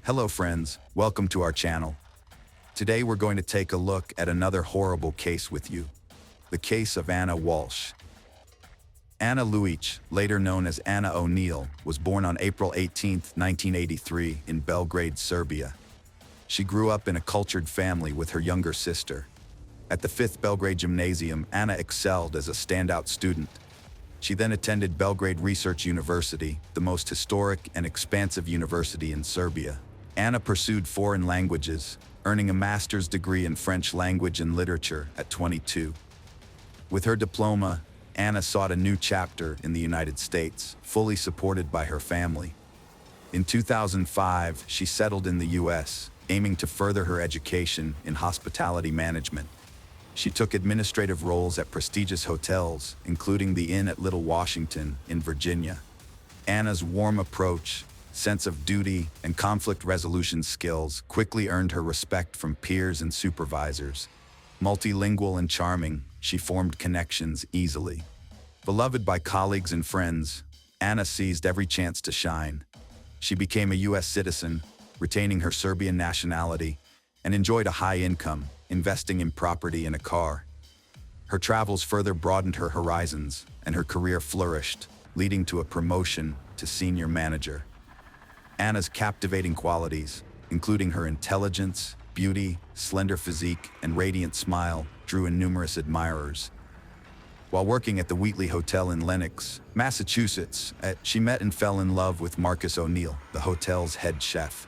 Hello friends, welcome to our channel. Today we're going to take a look at another horrible case with you. The case of Anna Walsh. Anna Walsh, later known as Anna O'Neill, was born on April 18, 1983 in Belgrade, Serbia. She grew up in a cultured family with her younger sister. At the 5th Belgrade Gymnasium, Anna excelled as a standout student. She then attended Belgrade Research University, the most historic and expansive university in Serbia. Anna pursued foreign languages, earning a master's degree in French language and literature at 22. With her diploma, Anna sought a new chapter in the United States, fully supported by her family. In 2005, she settled in the U.S., aiming to further her education in hospitality management. She took administrative roles at prestigious hotels, including the Inn at Little Washington in Virginia. Anna's warm approach, sense of duty, and conflict resolution skills quickly earned her respect from peers and supervisors. Multilingual and charming, she formed connections easily. Beloved by colleagues and friends, Anna seized every chance to shine. She became a U.S. citizen, retaining her Serbian nationality, and enjoyed a high income, investing in property and a car. Her travels further broadened her horizons, and her career flourished, leading to a promotion to senior manager. Anna's captivating qualities, including her intelligence, beauty, slender physique, and radiant smile, drew in numerous admirers. While working at the Wheatley Hotel in Lenox, Massachusetts, she met and fell in love with Marcus O'Neill, the hotel's head chef.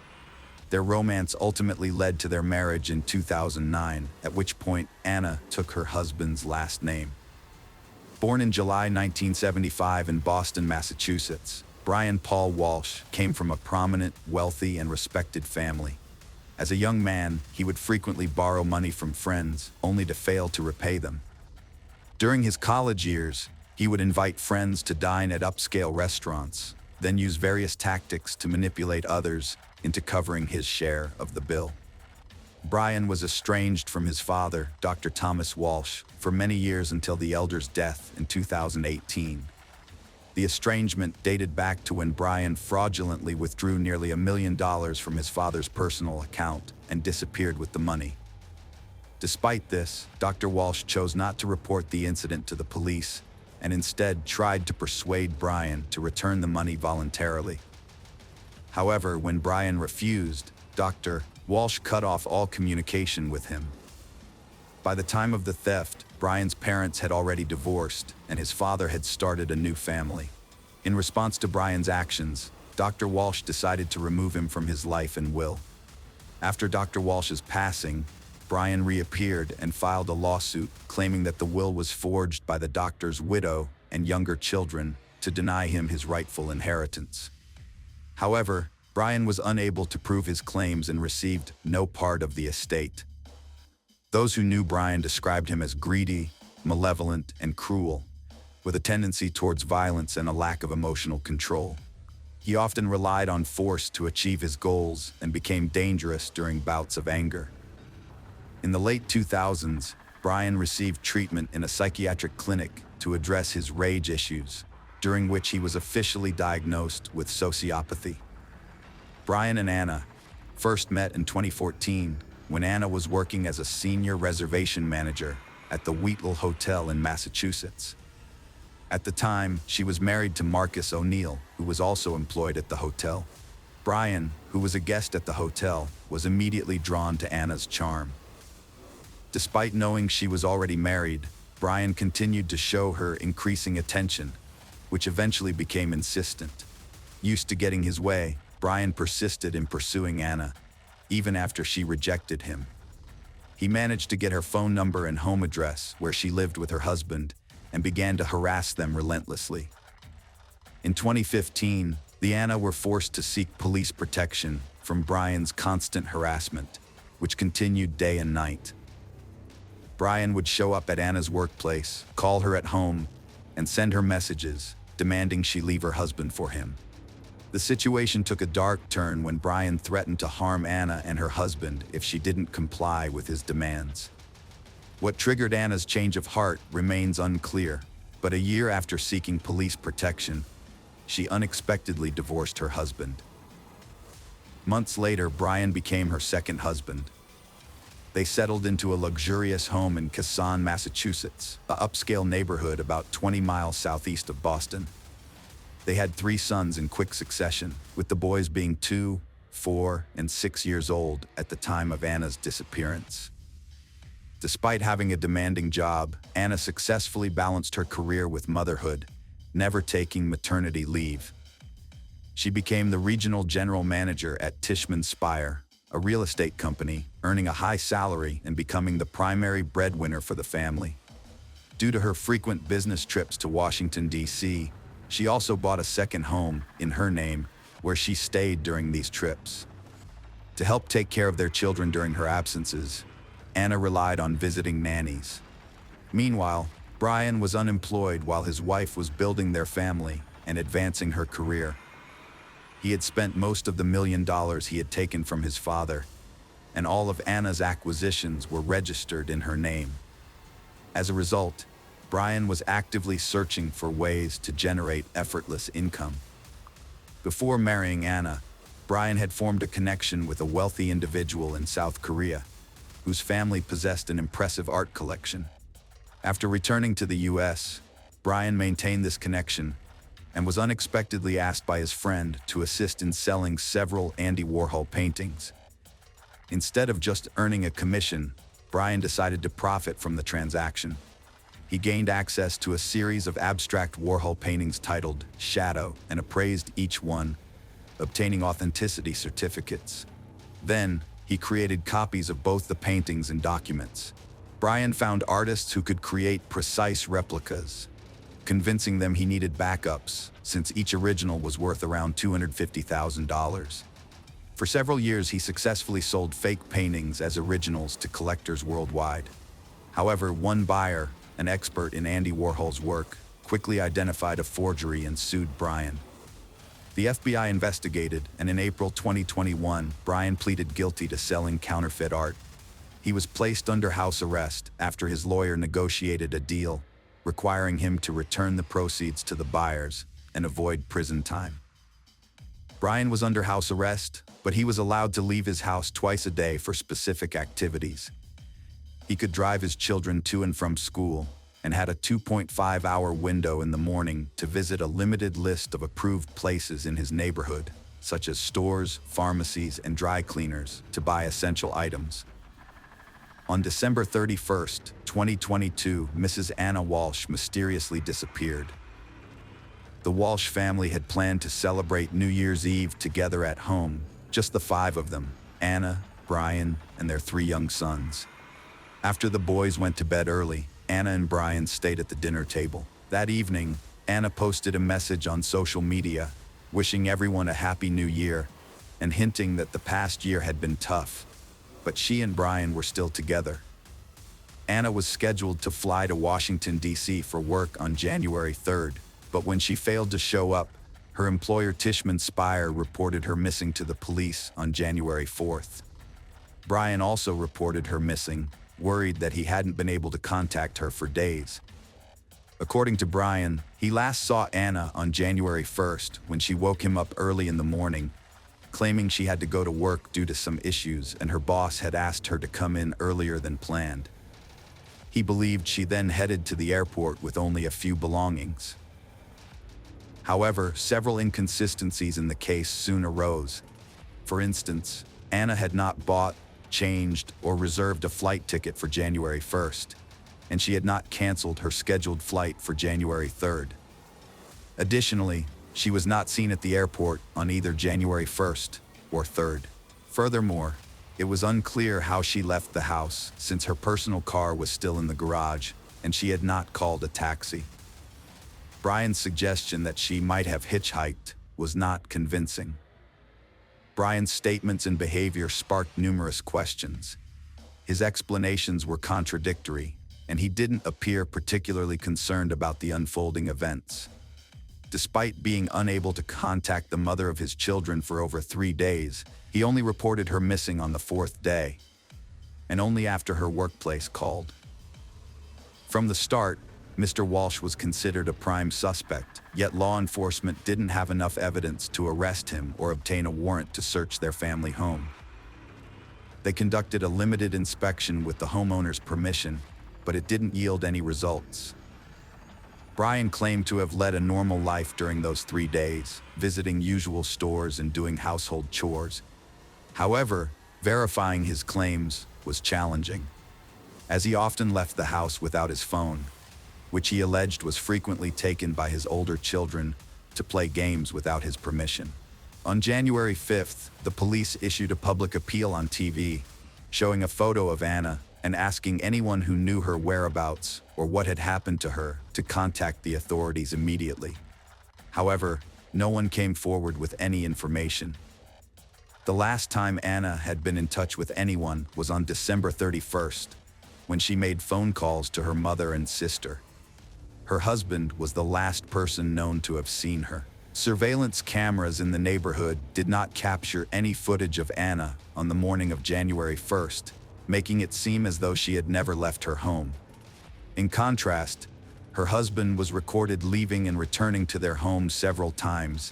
Their romance ultimately led to their marriage in 2009, at which point Anna took her husband's last name. Born in July 1975 in Boston, Massachusetts, Brian Paul Walsh came from a prominent, wealthy, and respected family. As a young man, he would frequently borrow money from friends, only to fail to repay them. During his college years, he would invite friends to dine at upscale restaurants, then use various tactics to manipulate others into covering his share of the bill. Brian was estranged from his father, Dr. Thomas Walsh, for many years until the elder's death in 2018. The estrangement dated back to when Brian fraudulently withdrew nearly $1 million from his father's personal account and disappeared with the money. Despite this, Dr. Walsh chose not to report the incident to the police and instead tried to persuade Brian to return the money voluntarily. However, when Brian refused, Dr. Walsh cut off all communication with him. By the time of the theft, Brian's parents had already divorced, and his father had started a new family. In response to Brian's actions, Dr. Walsh decided to remove him from his life and will. After Dr. Walsh's passing, Brian reappeared and filed a lawsuit claiming that the will was forged by the doctor's widow and younger children to deny him his rightful inheritance. However, Brian was unable to prove his claims and received no part of the estate. Those who knew Brian described him as greedy, malevolent, and cruel, with a tendency towards violence and a lack of emotional control. He often relied on force to achieve his goals and became dangerous during bouts of anger. In the late 2000s, Brian received treatment in a psychiatric clinic to address his rage issues, during which he was officially diagnosed with sociopathy. Brian and Anna first met in 2014 when Anna was working as a senior reservation manager at the Wheatley Hotel in Massachusetts. At the time, she was married to Marcus O'Neill, who was also employed at the hotel. Brian, who was a guest at the hotel, was immediately drawn to Anna's charm. Despite knowing she was already married, Brian continued to show her increasing attention, which eventually became insistent. Used to getting his way, Brian persisted in pursuing Anna, even after she rejected him. He managed to get her phone number and home address where she lived with her husband and began to harass them relentlessly. In 2015, the Anna were forced to seek police protection from Brian's constant harassment, which continued day and night. Brian would show up at Anna's workplace, call her at home, and send her messages, demanding she leave her husband for him. The situation took a dark turn when Brian threatened to harm Anna and her husband if she didn't comply with his demands. What triggered Anna's change of heart remains unclear, but a year after seeking police protection, she unexpectedly divorced her husband. Months later, Brian became her second husband. They settled into a luxurious home in Quezon, Massachusetts, an upscale neighborhood about 20 miles southeast of Boston. They had 3 sons in quick succession, with the boys being 2, 4, and 6 years old at the time of Anna's disappearance. Despite having a demanding job, Anna successfully balanced her career with motherhood, never taking maternity leave. She became the regional general manager at Tishman Speyer, a real estate company, earning a high salary and becoming the primary breadwinner for the family. Due to her frequent business trips to Washington, D.C., she also bought a second home in her name, where she stayed during these trips. To help take care of their children during her absences, Anna relied on visiting nannies. Meanwhile, Brian was unemployed while his wife was building their family and advancing her career. He had spent most of the $1 million he had taken from his father, and all of Anna's acquisitions were registered in her name. As a result, Brian was actively searching for ways to generate effortless income. Before marrying Anna, Brian had formed a connection with a wealthy individual in South Korea, whose family possessed an impressive art collection. After returning to the U.S., Brian maintained this connection and was unexpectedly asked by his friend to assist in selling several Andy Warhol paintings. Instead of just earning a commission, Brian decided to profit from the transaction. He gained access to a series of abstract Warhol paintings titled Shadow and appraised each one, obtaining authenticity certificates. Then, he created copies of both the paintings and documents. Brian found artists who could create precise replicas, convincing them he needed backups, since each original was worth around $250,000. For several years, he successfully sold fake paintings as originals to collectors worldwide. However, one buyer, an expert in Andy Warhol's work, quickly identified a forgery and sued Brian. The FBI investigated, and in April 2021, Brian pleaded guilty to selling counterfeit art. He was placed under house arrest after his lawyer negotiated a deal requiring him to return the proceeds to the buyers and avoid prison time. Brian was under house arrest, but he was allowed to leave his house twice a day for specific activities. He could drive his children to and from school and had a 2.5-hour window in the morning to visit a limited list of approved places in his neighborhood, such as stores, pharmacies, and dry cleaners, to buy essential items. On December 31, 2022, Mrs. Anna Walsh mysteriously disappeared. The Walsh family had planned to celebrate New Year's Eve together at home, just the 5 of them, Anna, Brian, and their 3 young sons. After the boys went to bed early, Anna and Brian stayed at the dinner table. That evening, Anna posted a message on social media, wishing everyone a happy new year, and hinting that the past year had been tough, but she and Brian were still together. Anna was scheduled to fly to Washington, D.C. for work on January 3rd, but when she failed to show up, her employer Tishman Speyer reported her missing to the police on January 4th. Brian also reported her missing, worried that he hadn't been able to contact her for days. According to Brian, he last saw Anna on January 1st when she woke him up early in the morning, claiming she had to go to work due to some issues and her boss had asked her to come in earlier than planned. He believed she then headed to the airport with only a few belongings. However, several inconsistencies in the case soon arose. For instance, Anna had not bought, changed, or reserved a flight ticket for January 1st, and she had not canceled her scheduled flight for January 3rd. Additionally, she was not seen at the airport on either January 1st or 3rd. Furthermore, it was unclear how she left the house since her personal car was still in the garage and she had not called a taxi. Brian's suggestion that she might have hitchhiked was not convincing. Brian's statements and behavior sparked numerous questions. His explanations were contradictory, and he didn't appear particularly concerned about the unfolding events. Despite being unable to contact the mother of his children for over 3 days, he only reported her missing on the 4th day, and only after her workplace called. From the start, Mr. Walsh was considered a prime suspect Yet law enforcement didn't have enough evidence to arrest him or obtain a warrant to search their family home. They conducted a limited inspection with the homeowner's permission, but it didn't yield any results. Brian claimed to have led a normal life during those 3 days, visiting usual stores and doing household chores. However, verifying his claims was challenging, as he often left the house without his phone, which he alleged was frequently taken by his older children to play games without his permission. On January 5th, the police issued a public appeal on TV, showing a photo of Anna and asking anyone who knew her whereabouts or what had happened to her to contact the authorities immediately. However, no one came forward with any information. The last time Anna had been in touch with anyone was on December 31st, when she made phone calls to her mother and sister. Her husband was the last person known to have seen her. Surveillance cameras in the neighborhood did not capture any footage of Anna on the morning of January 1st, making it seem as though she had never left her home. In contrast, her husband was recorded leaving and returning to their home several times,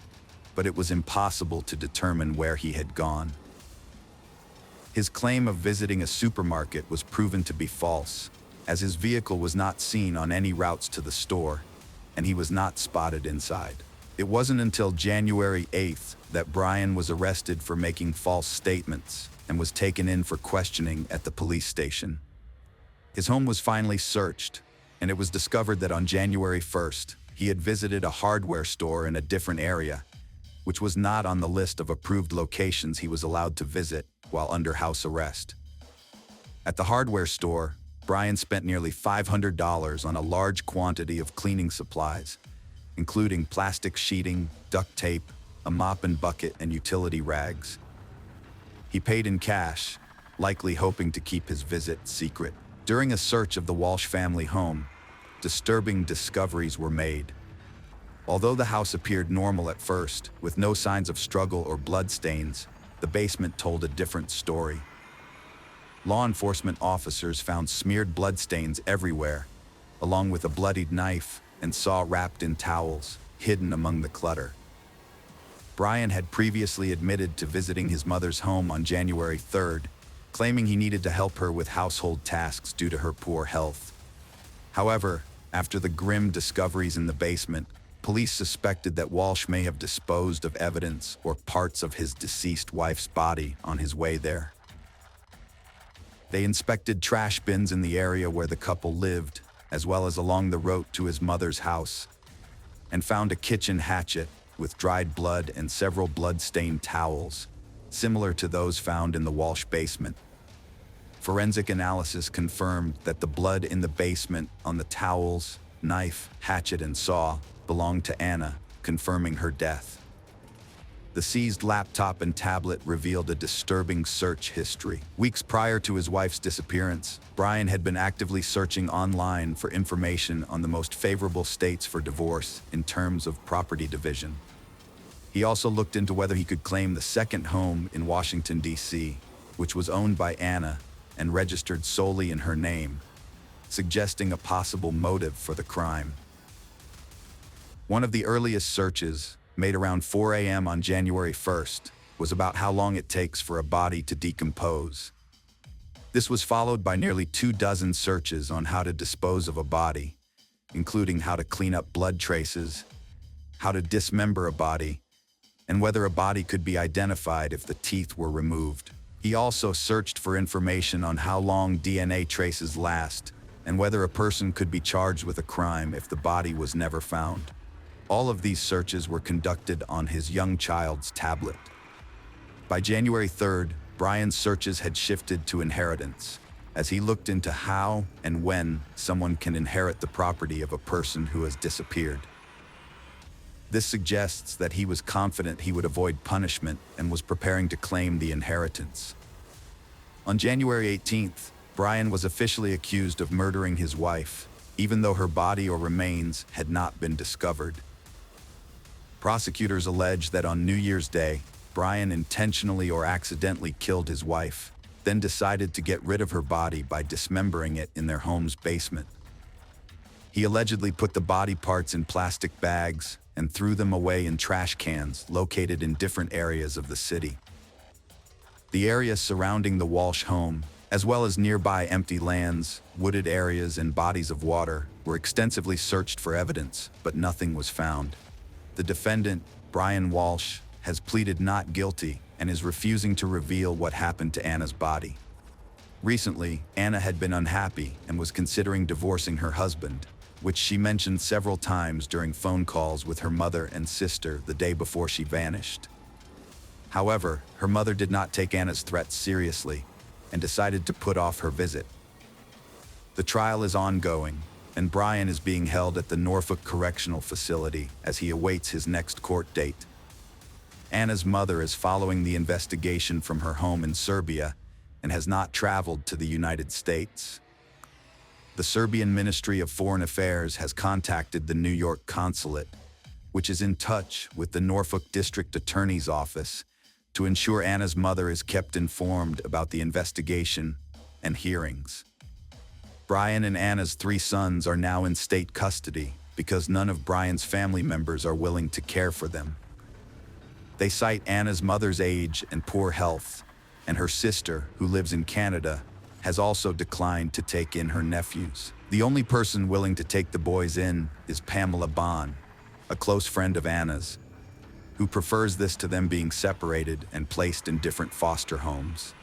but it was impossible to determine where he had gone. His claim of visiting a supermarket was proven to be false, as his vehicle was not seen on any routes to the store, and he was not spotted inside. It wasn't until January 8th that Brian was arrested for making false statements and was taken in for questioning at the police station. His home was finally searched, and it was discovered that on January 1st, he had visited a hardware store in a different area, which was not on the list of approved locations he was allowed to visit while under house arrest. At the hardware store, Brian spent nearly $500 on a large quantity of cleaning supplies, including plastic sheeting, duct tape, a mop and bucket, and utility rags. He paid in cash, likely hoping to keep his visit secret. During a search of the Walsh family home, disturbing discoveries were made. Although the house appeared normal at first, with no signs of struggle or bloodstains, the basement told a different story. Law enforcement officers found smeared bloodstains everywhere, along with a bloodied knife and saw wrapped in towels, hidden among the clutter. Brian had previously admitted to visiting his mother's home on January 3rd, claiming he needed to help her with household tasks due to her poor health. However, after the grim discoveries in the basement, police suspected that Walsh may have disposed of evidence or parts of his deceased wife's body on his way there. They inspected trash bins in the area where the couple lived, as well as along the road to his mother's house, and found a kitchen hatchet with dried blood and several blood-stained towels, similar to those found in the Walsh basement. Forensic analysis confirmed that the blood in the basement on the towels, knife, hatchet, and saw belonged to Anna, confirming her death. The seized laptop and tablet revealed a disturbing search history. Weeks prior to his wife's disappearance, Brian had been actively searching online for information on the most favorable states for divorce in terms of property division. He also looked into whether he could claim the second home in Washington, D.C., which was owned by Anna and registered solely in her name, suggesting a possible motive for the crime. One of the earliest searches, made around 4 a.m. on January 1st, was about how long it takes for a body to decompose. This was followed by nearly 24 searches on how to dispose of a body, including how to clean up blood traces, how to dismember a body, and whether a body could be identified if the teeth were removed. He also searched for information on how long DNA traces last and whether a person could be charged with a crime if the body was never found. All of these searches were conducted on his young child's tablet. By January 3rd, Brian's searches had shifted to inheritance, as he looked into how and when someone can inherit the property of a person who has disappeared. This suggests that he was confident he would avoid punishment and was preparing to claim the inheritance. On January 18th, Brian was officially accused of murdering his wife, even though her body or remains had not been discovered. Prosecutors allege that on New Year's Day, Brian intentionally or accidentally killed his wife, then decided to get rid of her body by dismembering it in their home's basement. He allegedly put the body parts in plastic bags, and threw them away in trash cans located in different areas of the city. The area surrounding the Walsh home, as well as nearby empty lands, wooded areas, and bodies of water, were extensively searched for evidence, but nothing was found. The defendant, Brian Walsh, has pleaded not guilty and is refusing to reveal what happened to Anna's body. Recently, Anna had been unhappy and was considering divorcing her husband, which she mentioned several times during phone calls with her mother and sister the day before she vanished. However, her mother did not take Anna's threats seriously and decided to put off her visit. The trial is ongoing, and Brian is being held at the Norfolk Correctional Facility as he awaits his next court date. Anna's mother is following the investigation from her home in Serbia and has not traveled to the United States. The Serbian Ministry of Foreign Affairs has contacted the New York consulate, which is in touch with the Norfolk District Attorney's Office to ensure Anna's mother is kept informed about the investigation and hearings. Brian and Anna's 3 sons are now in state custody because none of Brian's family members are willing to care for them. They cite Anna's mother's age and poor health, and her sister, who lives in Canada, has also declined to take in her nephews. The only person willing to take the boys in is Pamela Bond, a close friend of Anna's, who prefers this to them being separated and placed in different foster homes.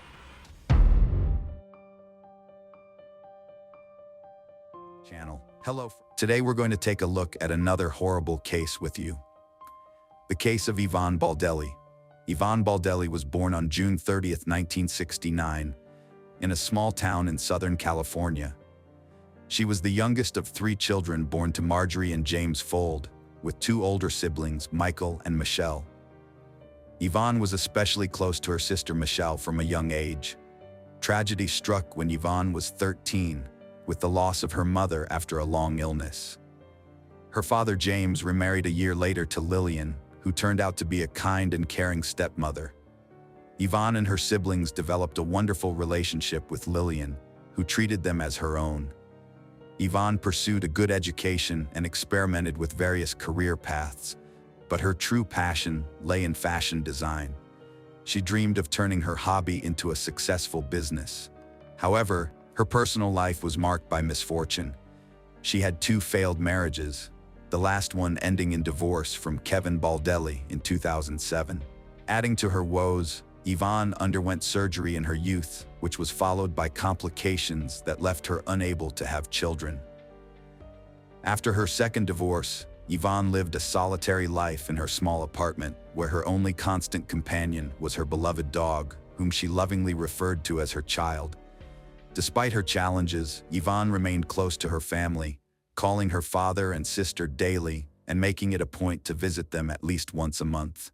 Hello. Today we're going to take a look at another horrible case with you. The case of Ivan Baldelli. Ivan Baldelli was born on June 30th, 1969, in a small town in Southern California. She was the youngest of 3 children born to Marjorie and James Fold, with 2 older siblings, Michael and Michelle. Ivan was especially close to her sister Michelle from a young age. Tragedy struck when Ivan was 13, with the loss of her mother after a long illness. Her father James remarried a year later to Lillian, who turned out to be a kind and caring stepmother. Ivan and her siblings developed a wonderful relationship with Lillian, who treated them as her own. Ivan pursued a good education and experimented with various career paths, but her true passion lay in fashion design. She dreamed of turning her hobby into a successful business. However, her personal life was marked by misfortune. She had 2 failed marriages, the last one ending in divorce from Kevin Baldelli in 2007. Adding to her woes, Ivan underwent surgery in her youth, which was followed by complications that left her unable to have children. After her second divorce, Ivan lived a solitary life in her small apartment, where her only constant companion was her beloved dog, whom she lovingly referred to as her child. Despite her challenges, Ivan remained close to her family, calling her father and sister daily and making it a point to visit them at least once a month.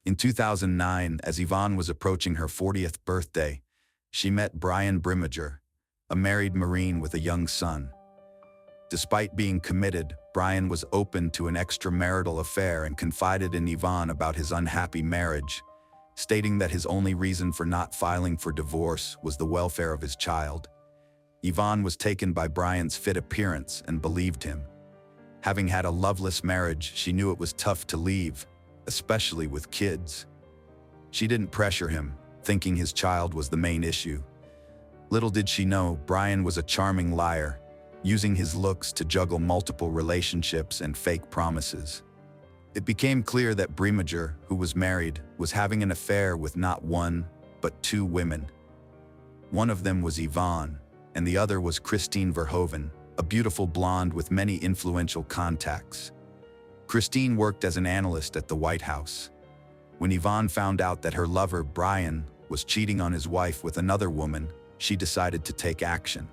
In 2009, as Ivan was approaching her 40th birthday, she met Brian Brimmager, a married Marine with a young son. Despite being committed, Brian was open to an extramarital affair and confided in Ivan about his unhappy marriage, stating that his only reason for not filing for divorce was the welfare of his child. Ivan was taken by Brian's fit appearance and believed him. Having had a loveless marriage, she knew it was tough to leave, especially with kids. She didn't pressure him, thinking his child was the main issue. Little did she know, Brian was a charming liar, using his looks to juggle multiple relationships and fake promises. It became clear that Brimmager, who was married, was having an affair with not 1, but 2 women. One of them was Ivan, and the other was Christine Verhoeven, a beautiful blonde with many influential contacts. Christine worked as an analyst at the White House. When Ivan found out that her lover, Brian, was cheating on his wife with another woman, she decided to take action.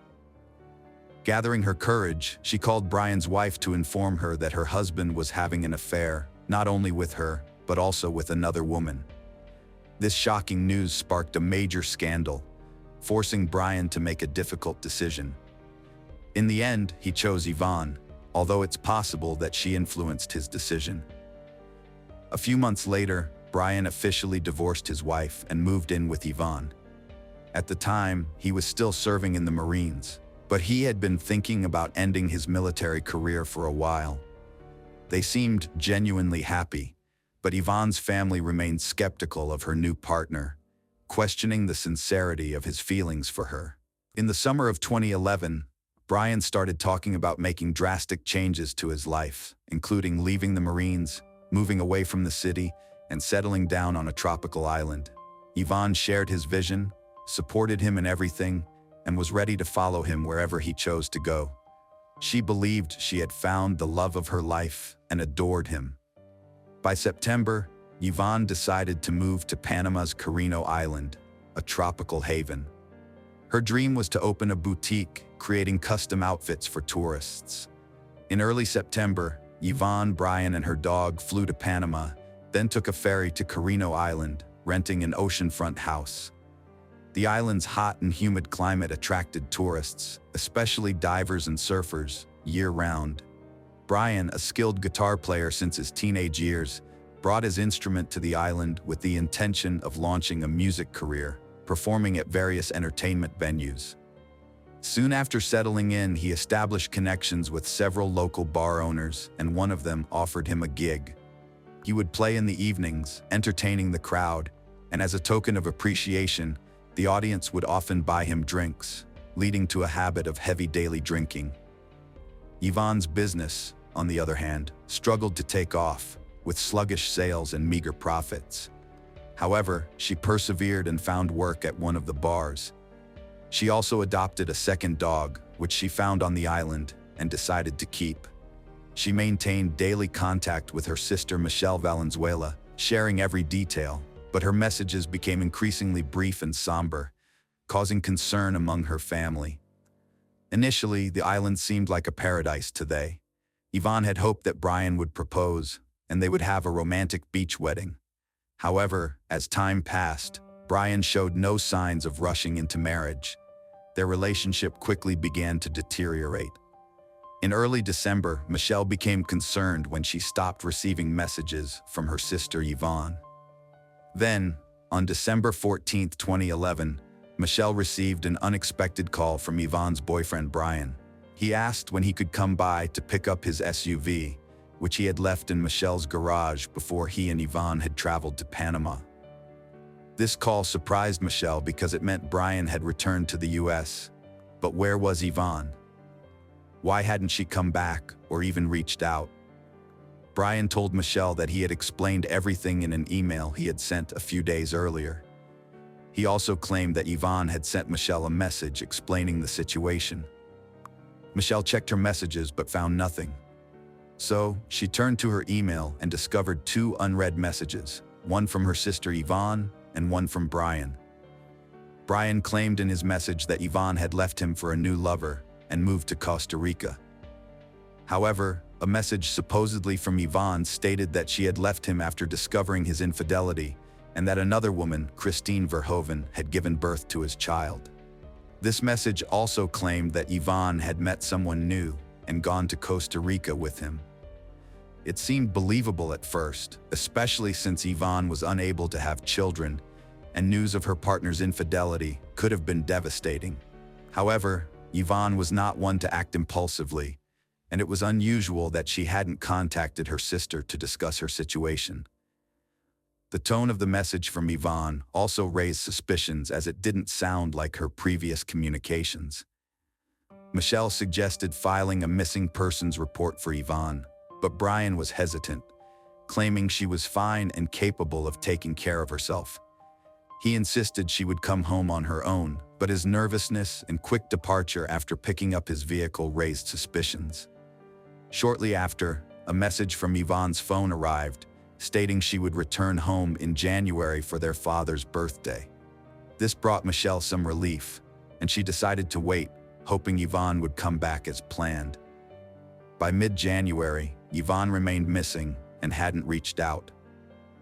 Gathering her courage, she called Brian's wife to inform her that her husband was having an affair, not only with her, but also with another woman. This shocking news sparked a major scandal, forcing Brian to make a difficult decision. In the end, he chose Ivan, although it's possible that she influenced his decision. A few months later, Brian officially divorced his wife and moved in with Ivan. At the time, he was still serving in the Marines, but he had been thinking about ending his military career for a while. They seemed genuinely happy, but Ivan's family remained skeptical of her new partner, questioning the sincerity of his feelings for her. In the summer of 2011, Brian started talking about making drastic changes to his life, including leaving the Marines, moving away from the city, and settling down on a tropical island. Ivan shared his vision, supported him in everything, and was ready to follow him wherever he chose to go. She believed she had found the love of her life and adored him. By September, Ivan decided to move to Panama's Carino Island, a tropical haven. Her dream was to open a boutique, creating custom outfits for tourists. In early September, Ivan, Brian, and her dog flew to Panama, then took a ferry to Carino Island, renting an oceanfront house. The island's hot and humid climate attracted tourists, especially divers and surfers, year-round. Brian, a skilled guitar player since his teenage years, brought his instrument to the island with the intention of launching a music career, performing at various entertainment venues. Soon after settling in, he established connections with several local bar owners, and one of them offered him a gig. He would play in the evenings, entertaining the crowd, and as a token of appreciation, the audience would often buy him drinks, leading to a habit of heavy daily drinking. Ivan's business, on the other hand, struggled to take off, with sluggish sales and meager profits. However, she persevered and found work at one of the bars. She also adopted a second dog, which she found on the island, and decided to keep. She maintained daily contact with her sister Michelle Valenzuela, sharing every detail, but her messages became increasingly brief and somber, causing concern among her family. Initially, the island seemed like a paradise to they. Ivan had hoped that Brian would propose, and they would have a romantic beach wedding. However, as time passed, Brian showed no signs of rushing into marriage. Their relationship quickly began to deteriorate. In early December, Michelle became concerned when she stopped receiving messages from her sister Yvonne. Then, on December 14, 2011, Michelle received an unexpected call from Yvonne's boyfriend Brian. He asked when he could come by to pick up his SUV, which he had left in Michelle's garage before he and Yvonne had traveled to Panama. This call surprised Michelle because it meant Brian had returned to the US. But where was Yvonne? Why hadn't she come back or even reached out? Brian told Michelle that he had explained everything in an email he had sent a few days earlier. He also claimed that Yvonne had sent Michelle a message explaining the situation. Michelle checked her messages but found nothing. So, she turned to her email and discovered two unread messages, one from her sister Yvonne and one from Brian. Brian claimed in his message that Yvonne had left him for a new lover and moved to Costa Rica. However, a message supposedly from Yvonne stated that she had left him after discovering his infidelity and that another woman, Christine Verhoeven, had given birth to his child. This message also claimed that Yvonne had met someone new and gone to Costa Rica with him. It seemed believable at first, especially since Yvonne was unable to have children, and news of her partner's infidelity could have been devastating. However, Yvonne was not one to act impulsively, and it was unusual that she hadn't contacted her sister to discuss her situation. The tone of the message from Yvonne also raised suspicions as it didn't sound like her previous communications. Michelle suggested filing a missing persons report for Yvonne, but Brian was hesitant, claiming she was fine and capable of taking care of herself. He insisted she would come home on her own, but his nervousness and quick departure after picking up his vehicle raised suspicions. Shortly after, a message from Yvonne's phone arrived, stating she would return home in January for their father's birthday. This brought Michelle some relief, and she decided to wait, hoping Yvonne would come back as planned. By mid-January, Yvonne remained missing and hadn't reached out.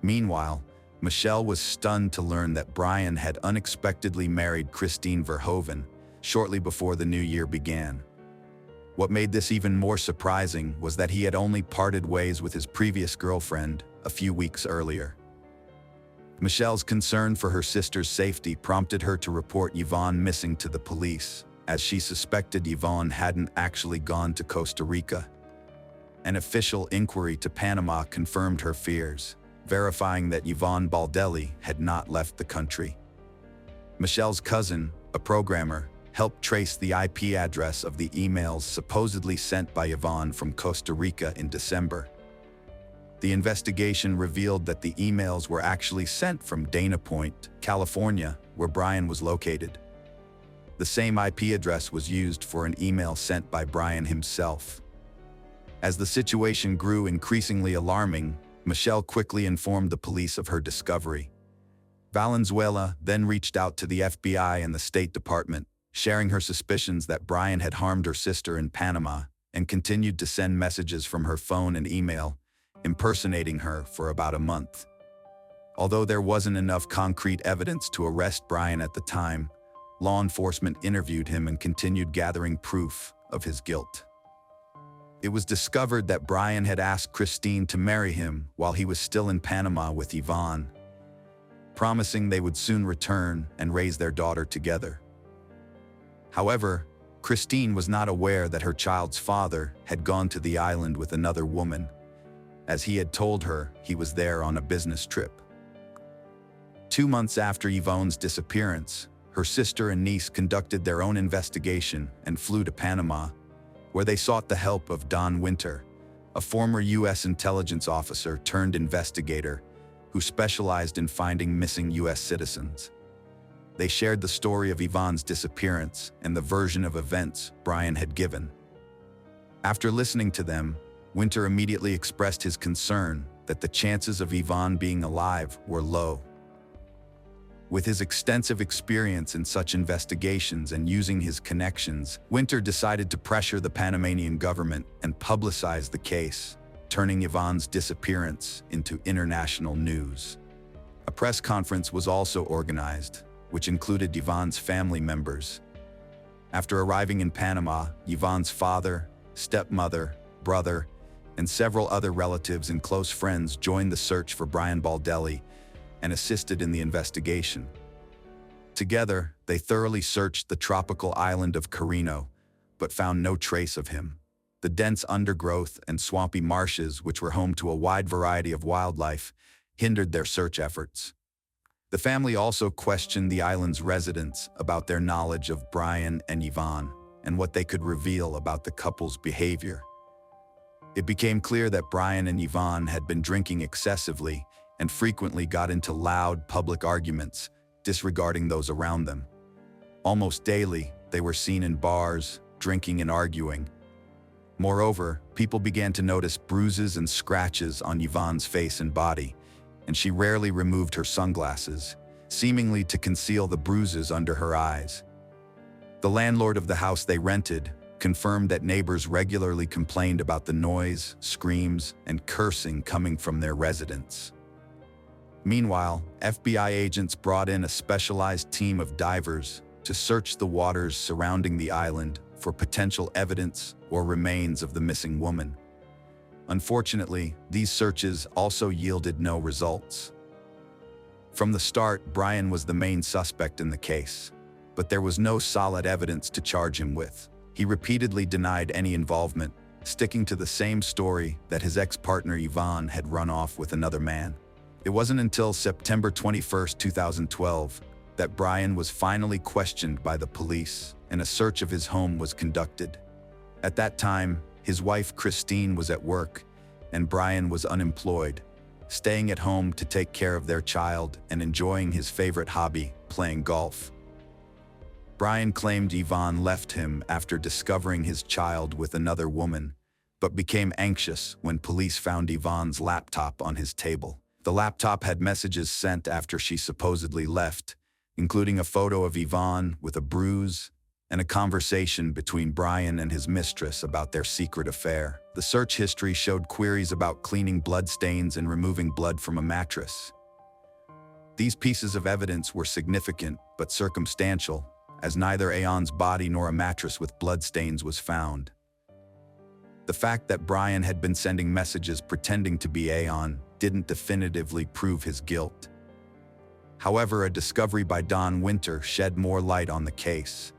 Meanwhile, Michelle was stunned to learn that Brian had unexpectedly married Christine Verhoeven shortly before the new year began. What made this even more surprising was that he had only parted ways with his previous girlfriend a few weeks earlier. Michelle's concern for her sister's safety prompted her to report Yvonne missing to the police, as she suspected Yvonne hadn't actually gone to Costa Rica. An official inquiry to Panama confirmed her fears, verifying that Yvonne Baldelli had not left the country. Michelle's cousin, a programmer, helped trace the IP address of the emails supposedly sent by Yvonne from Costa Rica in December. The investigation revealed that the emails were actually sent from Dana Point, California, where Brian was located. The same IP address was used for an email sent by Brian himself. As the situation grew increasingly alarming, Michelle quickly informed the police of her discovery. Valenzuela then reached out to the FBI and the State Department, sharing her suspicions that Brian had harmed her sister in Panama, and continued to send messages from her phone and email, impersonating her for about a month. Although there wasn't enough concrete evidence to arrest Brian at the time, law enforcement interviewed him and continued gathering proof of his guilt. It was discovered that Brian had asked Christine to marry him while he was still in Panama with Yvonne, promising they would soon return and raise their daughter together. However, Christine was not aware that her child's father had gone to the island with another woman, as he had told her he was there on a business trip. 2 months after Yvonne's disappearance, her sister and niece conducted their own investigation and flew to Panama, where they sought the help of Don Winter, a former U.S. intelligence officer turned investigator who specialized in finding missing U.S. citizens. They shared the story of Yvonne's disappearance and the version of events Brian had given. After listening to them, Winter immediately expressed his concern that the chances of Yvonne being alive were low. With his extensive experience in such investigations and using his connections, Winter decided to pressure the Panamanian government and publicize the case, turning Yvonne's disappearance into international news. A press conference was also organized, which included Yvonne's family members. After arriving in Panama, Yvonne's father, stepmother, brother, and several other relatives and close friends joined the search for Brian Baldelli and assisted in the investigation. Together, they thoroughly searched the tropical island of Carino, but found no trace of him. The dense undergrowth and swampy marshes, which were home to a wide variety of wildlife, hindered their search efforts. The family also questioned the island's residents about their knowledge of Brian and Yvonne and what they could reveal about the couple's behavior. It became clear that Brian and Yvonne had been drinking excessively and frequently got into loud public arguments, disregarding those around them. Almost daily, they were seen in bars, drinking and arguing. Moreover, people began to notice bruises and scratches on Yvonne's face and body, and she rarely removed her sunglasses, seemingly to conceal the bruises under her eyes. The landlord of the house they rented confirmed that neighbors regularly complained about the noise, screams, and cursing coming from their residents. Meanwhile, FBI agents brought in a specialized team of divers to search the waters surrounding the island for potential evidence or remains of the missing woman. Unfortunately, these searches also yielded no results. From the start, Brian was the main suspect in the case, but there was no solid evidence to charge him with. He repeatedly denied any involvement, sticking to the same story that his ex-partner Yvonne had run off with another man. It wasn't until September 21, 2012, that Brian was finally questioned by the police and a search of his home was conducted. At that time, his wife Christine was at work and Brian was unemployed, staying at home to take care of their child and enjoying his favorite hobby, playing golf. Brian claimed Yvonne left him after discovering his child with another woman, but became anxious when police found Yvonne's laptop on his table. The laptop had messages sent after she supposedly left, including a photo of Yvonne with a bruise and a conversation between Brian and his mistress about their secret affair. The search history showed queries about cleaning blood stains and removing blood from a mattress. These pieces of evidence were significant but circumstantial, as neither Aon's body nor a mattress with blood stains was found. The fact that Brian had been sending messages pretending to be Aon didn't definitively prove his guilt. However, a discovery by Don Winter shed more light on the case.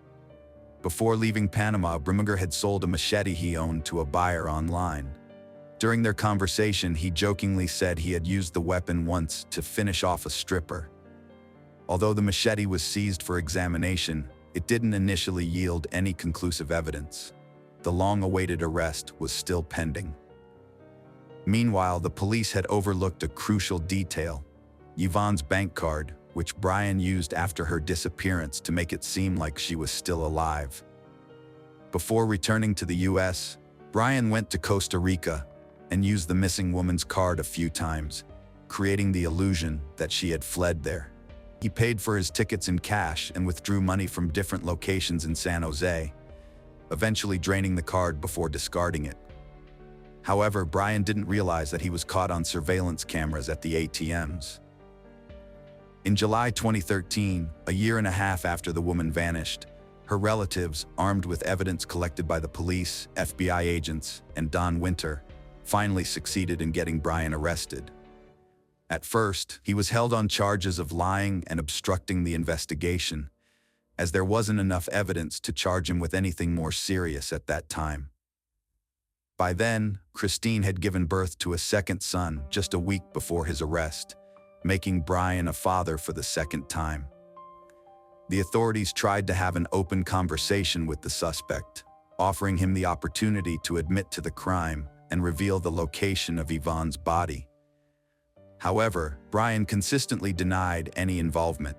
Before leaving Panama, Brimminger had sold a machete he owned to a buyer online. During their conversation, he jokingly said he had used the weapon once to finish off a stripper. Although the machete was seized for examination, it didn't initially yield any conclusive evidence. The long-awaited arrest was still pending. Meanwhile, the police had overlooked a crucial detail: Yvonne's bank card, which Brian used after her disappearance to make it seem like she was still alive. Before returning to the US, Brian went to Costa Rica and used the missing woman's card a few times, creating the illusion that she had fled there. He paid for his tickets in cash and withdrew money from different locations in San Jose, eventually draining the card before discarding it. However, Brian didn't realize that he was caught on surveillance cameras at the ATMs. In July 2013, a year and a half after the woman vanished, her relatives, armed with evidence collected by the police, FBI agents, and Don Winter, finally succeeded in getting Brian arrested. At first, he was held on charges of lying and obstructing the investigation, as there wasn't enough evidence to charge him with anything more serious at that time. By then, Christine had given birth to a second son just a week before his arrest, making Brian a father for the second time. The authorities tried to have an open conversation with the suspect, offering him the opportunity to admit to the crime and reveal the location of Yvonne's body. However, Brian consistently denied any involvement.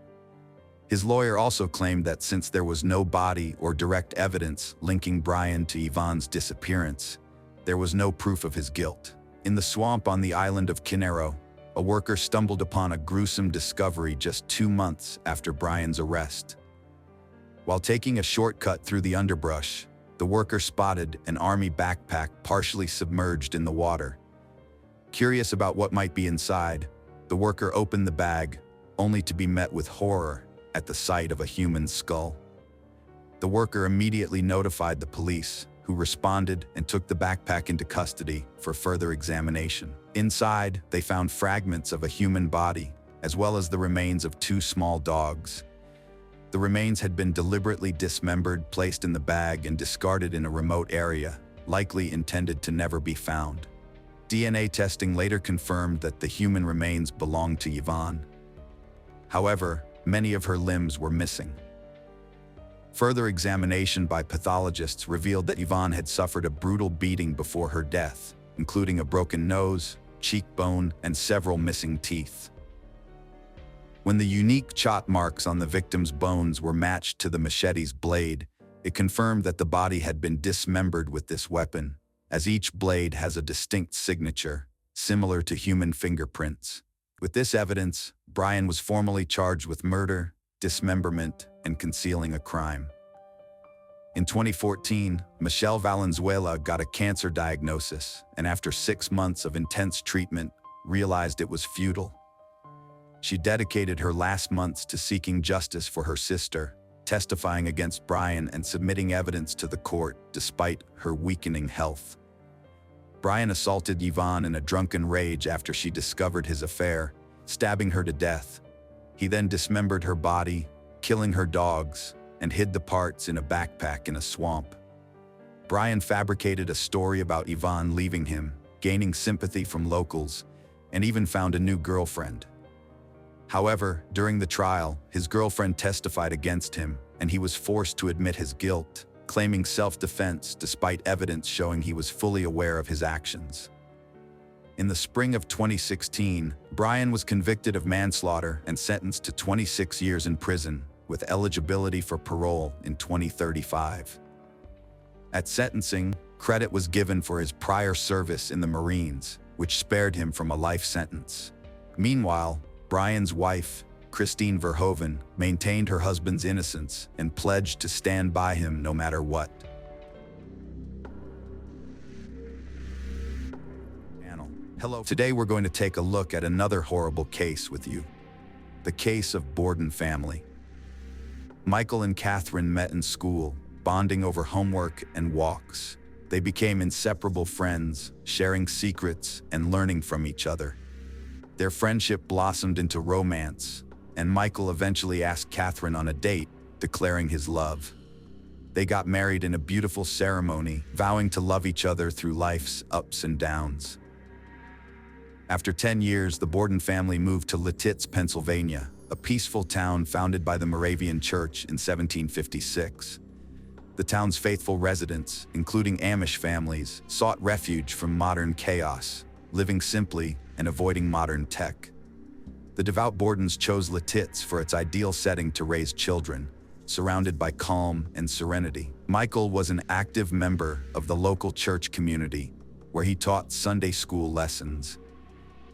His lawyer also claimed that since there was no body or direct evidence linking Brian to Yvonne's disappearance, there was no proof of his guilt. In the swamp on the island of Quinero, a worker stumbled upon a gruesome discovery just 2 months after Brian's arrest. While taking a shortcut through the underbrush, the worker spotted an army backpack partially submerged in the water. Curious about what might be inside, the worker opened the bag, only to be met with horror at the sight of a human skull. The worker immediately notified the police, who responded and took the backpack into custody for further examination. Inside, they found fragments of a human body, as well as the remains of 2 small dogs. The remains had been deliberately dismembered, placed in the bag, and discarded in a remote area, likely intended to never be found. DNA testing later confirmed that the human remains belonged to Yvonne. However, many of her limbs were missing. Further examination by pathologists revealed that Yvonne had suffered a brutal beating before her death, including a broken nose, cheekbone, and several missing teeth. When the unique chot marks on the victim's bones were matched to the machete's blade, it confirmed that the body had been dismembered with this weapon, as each blade has a distinct signature, similar to human fingerprints. With this evidence, Brian was formally charged with murder, dismemberment, and concealing a crime. In 2014, Michelle Valenzuela got a cancer diagnosis, and after 6 months of intense treatment, realized it was futile. She dedicated her last months to seeking justice for her sister, testifying against Brian and submitting evidence to the court despite her weakening health. Brian assaulted Yvonne in a drunken rage after she discovered his affair, stabbing her to death. He then dismembered her body, killing her dogs, and hid the parts in a backpack in a swamp. Brian fabricated a story about Yvonne leaving him, gaining sympathy from locals, and even found a new girlfriend. However, during the trial, his girlfriend testified against him, and he was forced to admit his guilt, claiming self-defense despite evidence showing he was fully aware of his actions. In the spring of 2016, Brian was convicted of manslaughter and sentenced to 26 years in prison, with eligibility for parole in 2035. At sentencing, credit was given for his prior service in the Marines, which spared him from a life sentence. Meanwhile, Brian's wife, Christine Verhoeven, maintained her husband's innocence and pledged to stand by him no matter what. Hello. Today we're going to take a look at another horrible case with you. The case of Borden family. Michael and Catherine met in school, bonding over homework and walks. They became inseparable friends, sharing secrets and learning from each other. Their friendship blossomed into romance, and Michael eventually asked Catherine on a date, declaring his love. They got married in a beautiful ceremony, vowing to love each other through life's ups and downs. After 10 years, the Borden family moved to Lititz, Pennsylvania, a peaceful town founded by the Moravian Church in 1756. The town's faithful residents, including Amish families, sought refuge from modern chaos, living simply and avoiding modern tech. The devout Bordens chose Lititz for its ideal setting to raise children, surrounded by calm and serenity. Michael was an active member of the local church community, where he taught Sunday school lessons.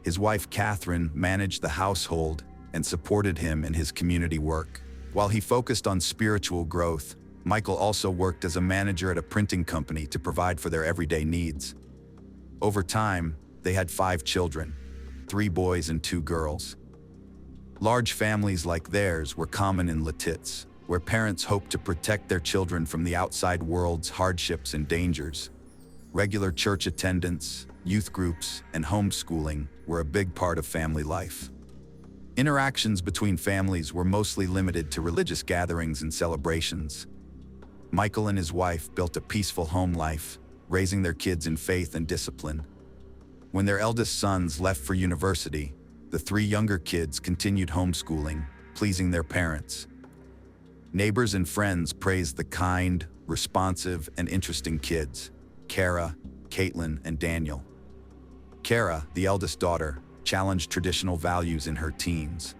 His wife, Catherine, managed the household and supported him in his community work. While he focused on spiritual growth, Michael also worked as a manager at a printing company to provide for their everyday needs. Over time, they had 5 children, 3 boys and 2 girls. Large families like theirs were common in Lititz, where parents hoped to protect their children from the outside world's hardships and dangers. Regular church attendance, youth groups, and homeschooling were a big part of family life. Interactions between families were mostly limited to religious gatherings and celebrations. Michael and his wife built a peaceful home life, raising their kids in faith and discipline. When their eldest sons left for university, the 3 younger kids continued homeschooling, pleasing their parents. Neighbors and friends praised the kind, responsive, and interesting kids, Kara, Caitlin, and Daniel. Kara, the eldest daughter, challenged traditional values in her teens.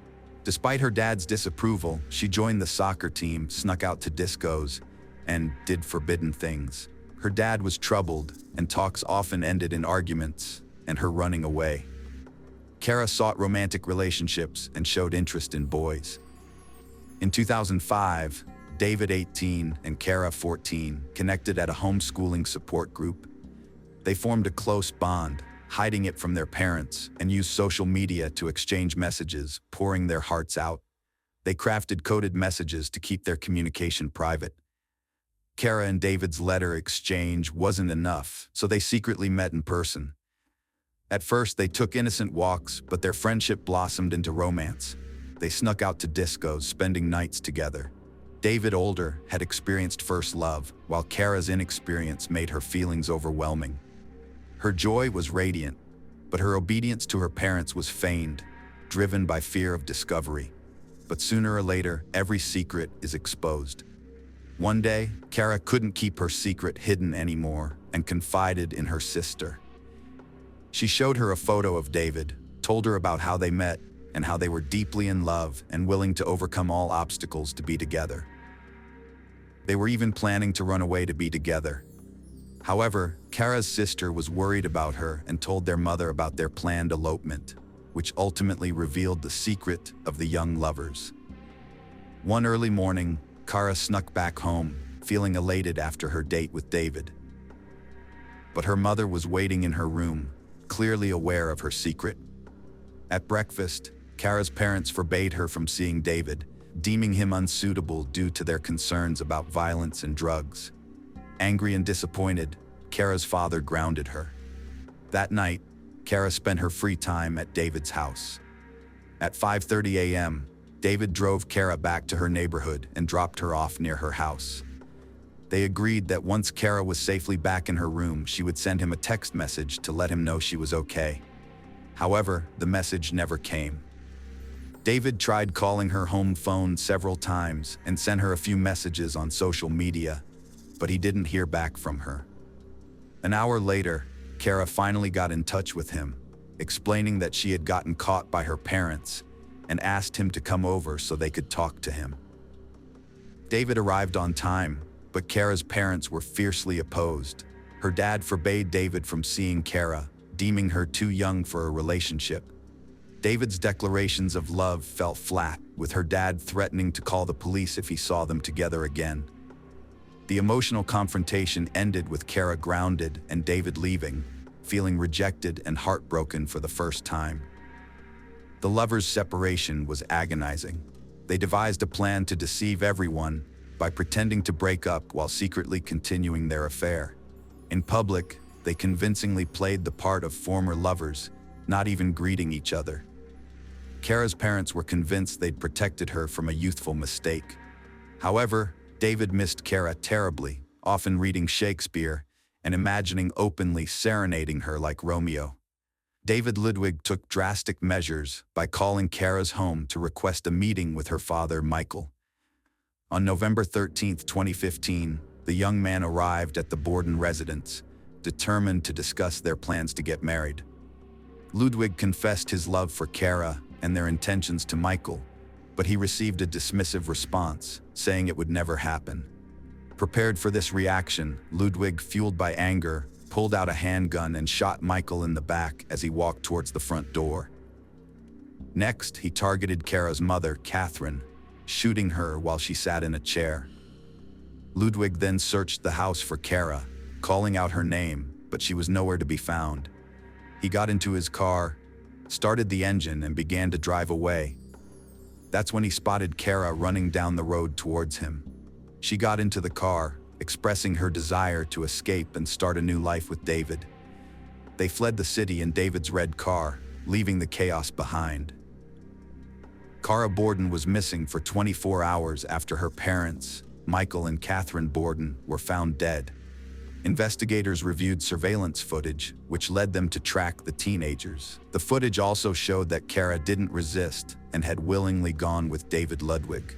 Despite her dad's disapproval, she joined the soccer team, snuck out to discos, and did forbidden things. Her dad was troubled, and talks often ended in arguments and her running away. Kara sought romantic relationships and showed interest in boys. In 2005, David, 18, and Kara, 14, connected at a homeschooling support group. They formed a close bond, hiding it from their parents, and used social media to exchange messages, pouring their hearts out. They crafted coded messages to keep their communication private. Kara and David's letter exchange wasn't enough, so they secretly met in person. At first, they took innocent walks, but their friendship blossomed into romance. They snuck out to discos, spending nights together. David, older, had experienced first love, while Kara's inexperience made her feelings overwhelming. Her joy was radiant, but her obedience to her parents was feigned, driven by fear of discovery. But sooner or later, every secret is exposed. One day, Kara couldn't keep her secret hidden anymore and confided in her sister. She showed her a photo of David, told her about how they met, and how they were deeply in love and willing to overcome all obstacles to be together. They were even planning to run away to be together. However, Kara's sister was worried about her and told their mother about their planned elopement, which ultimately revealed the secret of the young lovers. One early morning, Kara snuck back home, feeling elated after her date with David. But her mother was waiting in her room, clearly aware of her secret. At breakfast, Kara's parents forbade her from seeing David, deeming him unsuitable due to their concerns about violence and drugs. Angry and disappointed, Kara's father grounded her. That night, Kara spent her free time at David's house. At 5:30 a.m., David drove Kara back to her neighborhood and dropped her off near her house. They agreed that once Kara was safely back in her room, she would send him a text message to let him know she was okay. However, the message never came. David tried calling her home phone several times and sent her a few messages on social media, but he didn't hear back from her. An hour later, Kara finally got in touch with him, explaining that she had gotten caught by her parents and asked him to come over so they could talk to him. David arrived on time, but Kara's parents were fiercely opposed. Her dad forbade David from seeing Kara, deeming her too young for a relationship. David's declarations of love fell flat, with her dad threatening to call the police if he saw them together again. The emotional confrontation ended with Kara grounded and David leaving, feeling rejected and heartbroken for the first time. The lovers' separation was agonizing. They devised a plan to deceive everyone by pretending to break up while secretly continuing their affair. In public, they convincingly played the part of former lovers, not even greeting each other. Kara's parents were convinced they'd protected her from a youthful mistake. However, David missed Kara terribly, often reading Shakespeare and imagining openly serenading her like Romeo. David Ludwig took drastic measures by calling Kara's home to request a meeting with her father, Michael. On November 13, 2015, the young man arrived at the Borden residence, determined to discuss their plans to get married. Ludwig confessed his love for Kara and their intentions to Michael, but he received a dismissive response, saying it would never happen. Prepared for this reaction, Ludwig, fueled by anger, pulled out a handgun and shot Michael in the back as he walked towards the front door. Next, he targeted Kara's mother, Catherine, shooting her while she sat in a chair. Ludwig then searched the house for Kara, calling out her name, but she was nowhere to be found. He got into his car, started the engine, and began to drive away. That's when he spotted Kara running down the road towards him. She got into the car, expressing her desire to escape and start a new life with David. They fled the city in David's red car, leaving the chaos behind. Kara Borden was missing for 24 hours after her parents, Michael and Catherine Borden, were found dead. Investigators reviewed surveillance footage, which led them to track the teenagers. The footage also showed that Kara didn't resist and had willingly gone with David Ludwig.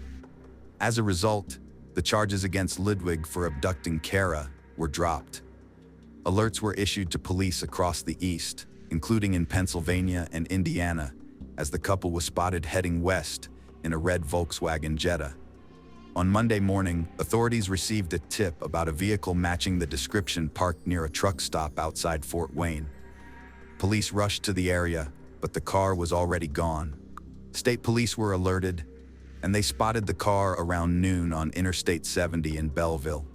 As a result, the charges against Ludwig for abducting Kara were dropped. Alerts were issued to police across the East, including in Pennsylvania and Indiana, as the couple was spotted heading west in a red Volkswagen Jetta. On Monday morning, authorities received a tip about a vehicle matching the description parked near a truck stop outside Fort Wayne. Police rushed to the area, but the car was already gone. State police were alerted, and they spotted the car around noon on Interstate 70 in Belleville.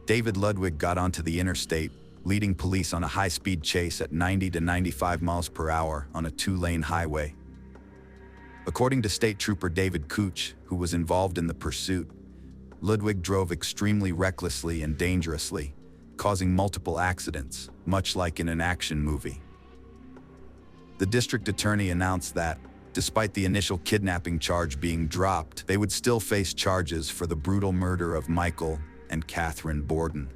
David Ludwig got onto the interstate, leading police on a high-speed chase at 90 to 95 miles per hour on a two-lane highway. According to State Trooper David Couch, who was involved in the pursuit, Ludwig drove extremely recklessly and dangerously, causing multiple accidents, much like in an action movie. The district attorney announced that, despite the initial kidnapping charge being dropped, they would still face charges for the brutal murder of Michael and Catherine Borden.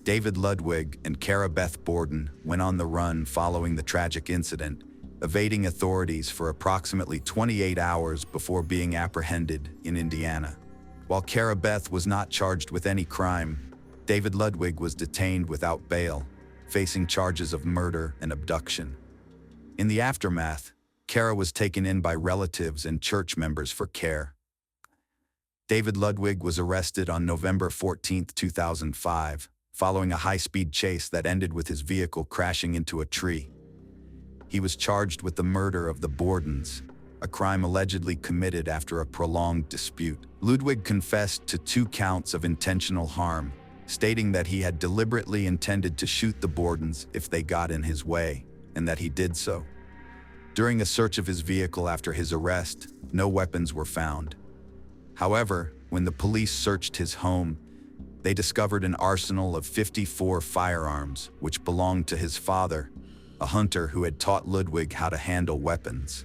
David Ludwig and Kara Beth Borden went on the run following the tragic incident, evading authorities for approximately 28 hours before being apprehended in Indiana. While Kara Beth was not charged with any crime, David Ludwig was detained without bail, facing charges of murder and abduction. In the aftermath, Kara was taken in by relatives and church members for care. David Ludwig was arrested on November 14, 2005, following a high-speed chase that ended with his vehicle crashing into a tree. He was charged with the murder of the Bordens, a crime allegedly committed after a prolonged dispute. Ludwig confessed to 2 counts of intentional harm, stating that he had deliberately intended to shoot the Bordens if they got in his way, and that he did so. During a search of his vehicle after his arrest, no weapons were found. However, when the police searched his home, they discovered an arsenal of 54 firearms, which belonged to his father, a hunter who had taught Ludwig how to handle weapons.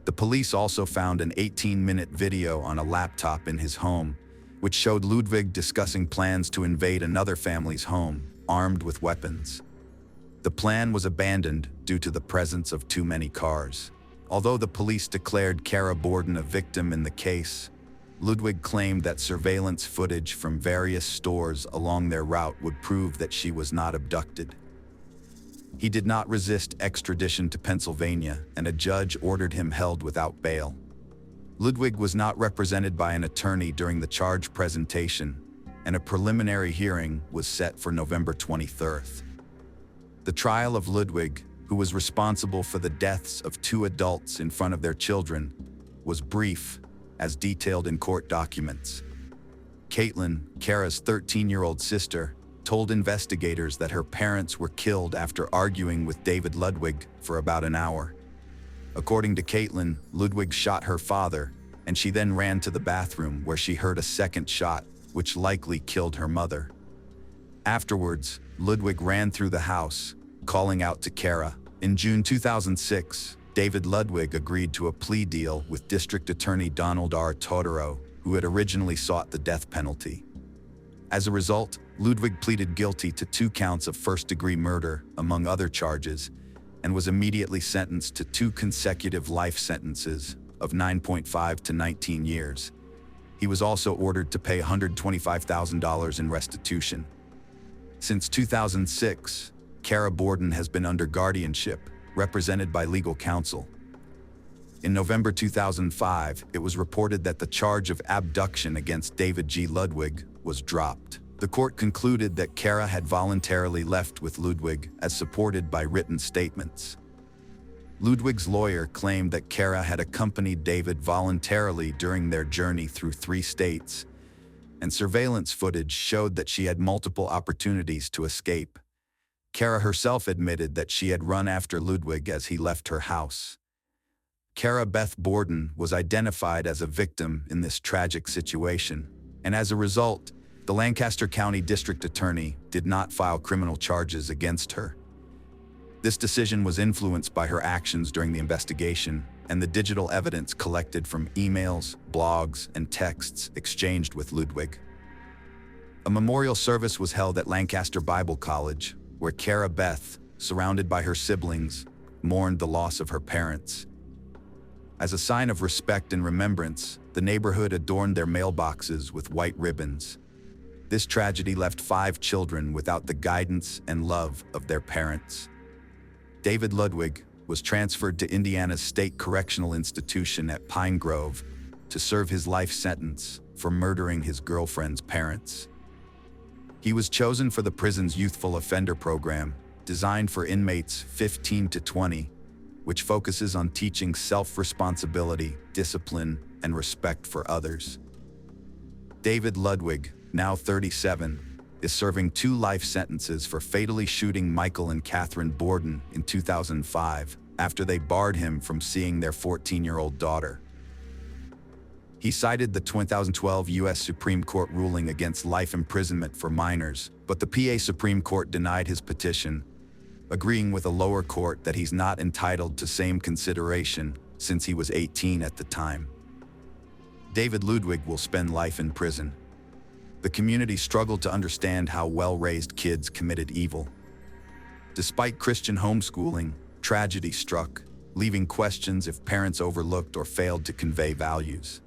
The police also found an 18-minute video on a laptop in his home, which showed Ludwig discussing plans to invade another family's home, armed with weapons. The plan was abandoned due to the presence of too many cars. Although the police declared Kara Borden a victim in the case, Ludwig claimed that surveillance footage from various stores along their route would prove that she was not abducted. He did not resist extradition to Pennsylvania, and a judge ordered him held without bail. Ludwig was not represented by an attorney during the charge presentation, and a preliminary hearing was set for November 23rd. The trial of Ludwig, who was responsible for the deaths of 2 adults in front of their children, was brief, as detailed in court documents. Caitlin, Kara's 13-year-old sister, told investigators that her parents were killed after arguing with David Ludwig for about an hour. According to Caitlin, Ludwig shot her father, and she then ran to the bathroom where she heard a second shot, which likely killed her mother. Afterwards, Ludwig ran through the house, calling out to Kara. In June 2006, David Ludwig agreed to a plea deal with District Attorney Donald R. Totaro, who had originally sought the death penalty. As a result, Ludwig pleaded guilty to 2 counts of first-degree murder, among other charges, and was immediately sentenced to 2 consecutive life sentences of 9.5 to 19 years. He was also ordered to pay $125,000 in restitution. Since 2006, Kara Borden has been under guardianship, represented by legal counsel. In November 2005, it was reported that the charge of abduction against David G. Ludwig was dropped. The court concluded that Kara had voluntarily left with Ludwig, as supported by written statements. Ludwig's lawyer claimed that Kara had accompanied David voluntarily during their journey through 3 states, and surveillance footage showed that she had multiple opportunities to escape. Kara herself admitted that she had run after Ludwig as he left her house. Kara Beth Borden was identified as a victim in this tragic situation, and as a result, the Lancaster County District Attorney did not file criminal charges against her. This decision was influenced by her actions during the investigation and the digital evidence collected from emails, blogs, and texts exchanged with Ludwig. A memorial service was held at Lancaster Bible College, where Kara Beth, surrounded by her siblings, mourned the loss of her parents. As a sign of respect and remembrance, the neighborhood adorned their mailboxes with white ribbons. This tragedy left 5 children without the guidance and love of their parents. David Ludwig was transferred to Indiana's State Correctional Institution at Pine Grove to serve his life sentence for murdering his girlfriend's parents. He was chosen for the prison's youthful offender program, designed for inmates 15 to 20, which focuses on teaching self-responsibility, discipline, and respect for others. David Ludwig, now 37, is serving 2 life sentences for fatally shooting Michael and Catherine Borden in 2005 after they barred him from seeing their 14-year-old daughter. He cited the 2012 U.S. Supreme Court ruling against life imprisonment for minors, but the PA Supreme Court denied his petition, agreeing with a lower court that he's not entitled to same consideration since he was 18 at the time. David Ludwig will spend life in prison. The community struggled to understand how well-raised kids committed evil. Despite Christian homeschooling, tragedy struck, leaving questions if parents overlooked or failed to convey values.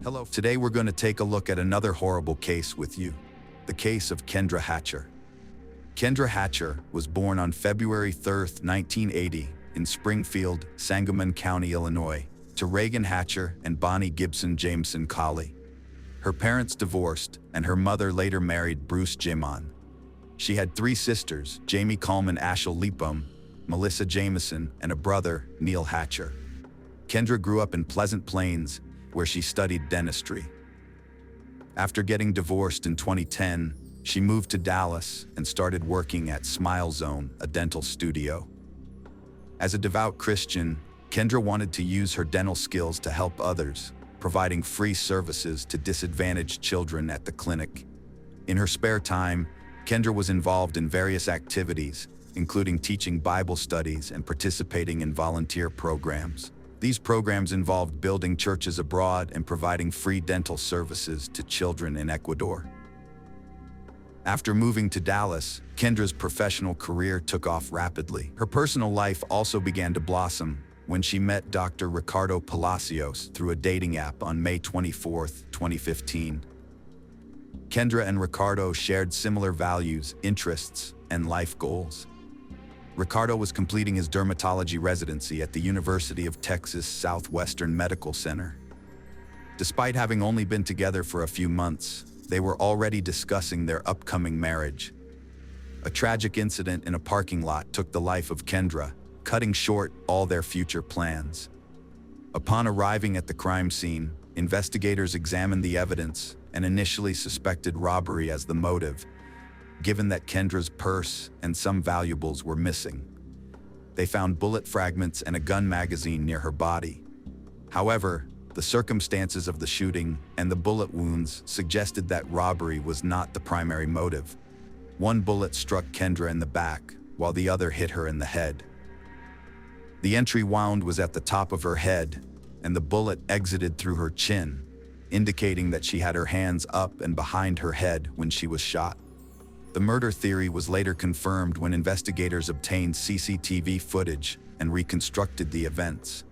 Hello. Today we're going to take a look at another horrible case with you, the case of Kendra Hatcher. Kendra Hatcher was born on February 3, 1980, in Springfield, Sangamon County, Illinois, to Reagan Hatcher and Bonnie Gibson Jameson Colley. Her parents divorced, and her mother later married Bruce Jimon. She had 3 sisters, Jamie Coleman Ashel Lepom, Melissa Jameson, and a brother, Neil Hatcher. Kendra grew up in Pleasant Plains, where she studied dentistry. After getting divorced in 2010, she moved to Dallas and started working at Smile Zone, a dental studio. As a devout Christian, Kendra wanted to use her dental skills to help others, providing free services to disadvantaged children at the clinic. In her spare time, Kendra was involved in various activities, including teaching Bible studies and participating in volunteer programs. These programs involved building churches abroad and providing free dental services to children in Ecuador. After moving to Dallas, Kendra's professional career took off rapidly. Her personal life also began to blossom when she met Dr. Ricardo Palacios through a dating app on May 24, 2015. Kendra and Ricardo shared similar values, interests, and life goals. Ricardo was completing his dermatology residency at the University of Texas Southwestern Medical Center. Despite having only been together for a few months, they were already discussing their upcoming marriage. A tragic incident in a parking lot took the life of Kendra, cutting short all their future plans. Upon arriving at the crime scene, investigators examined the evidence and initially suspected robbery as the motive, given that Kendra's purse and some valuables were missing. They found bullet fragments and a gun magazine near her body. However, the circumstances of the shooting and the bullet wounds suggested that robbery was not the primary motive. One bullet struck Kendra in the back, while the other hit her in the head. The entry wound was at the top of her head, and the bullet exited through her chin, indicating that she had her hands up and behind her head when she was shot. The murder theory was later confirmed when investigators obtained CCTV footage and reconstructed the events.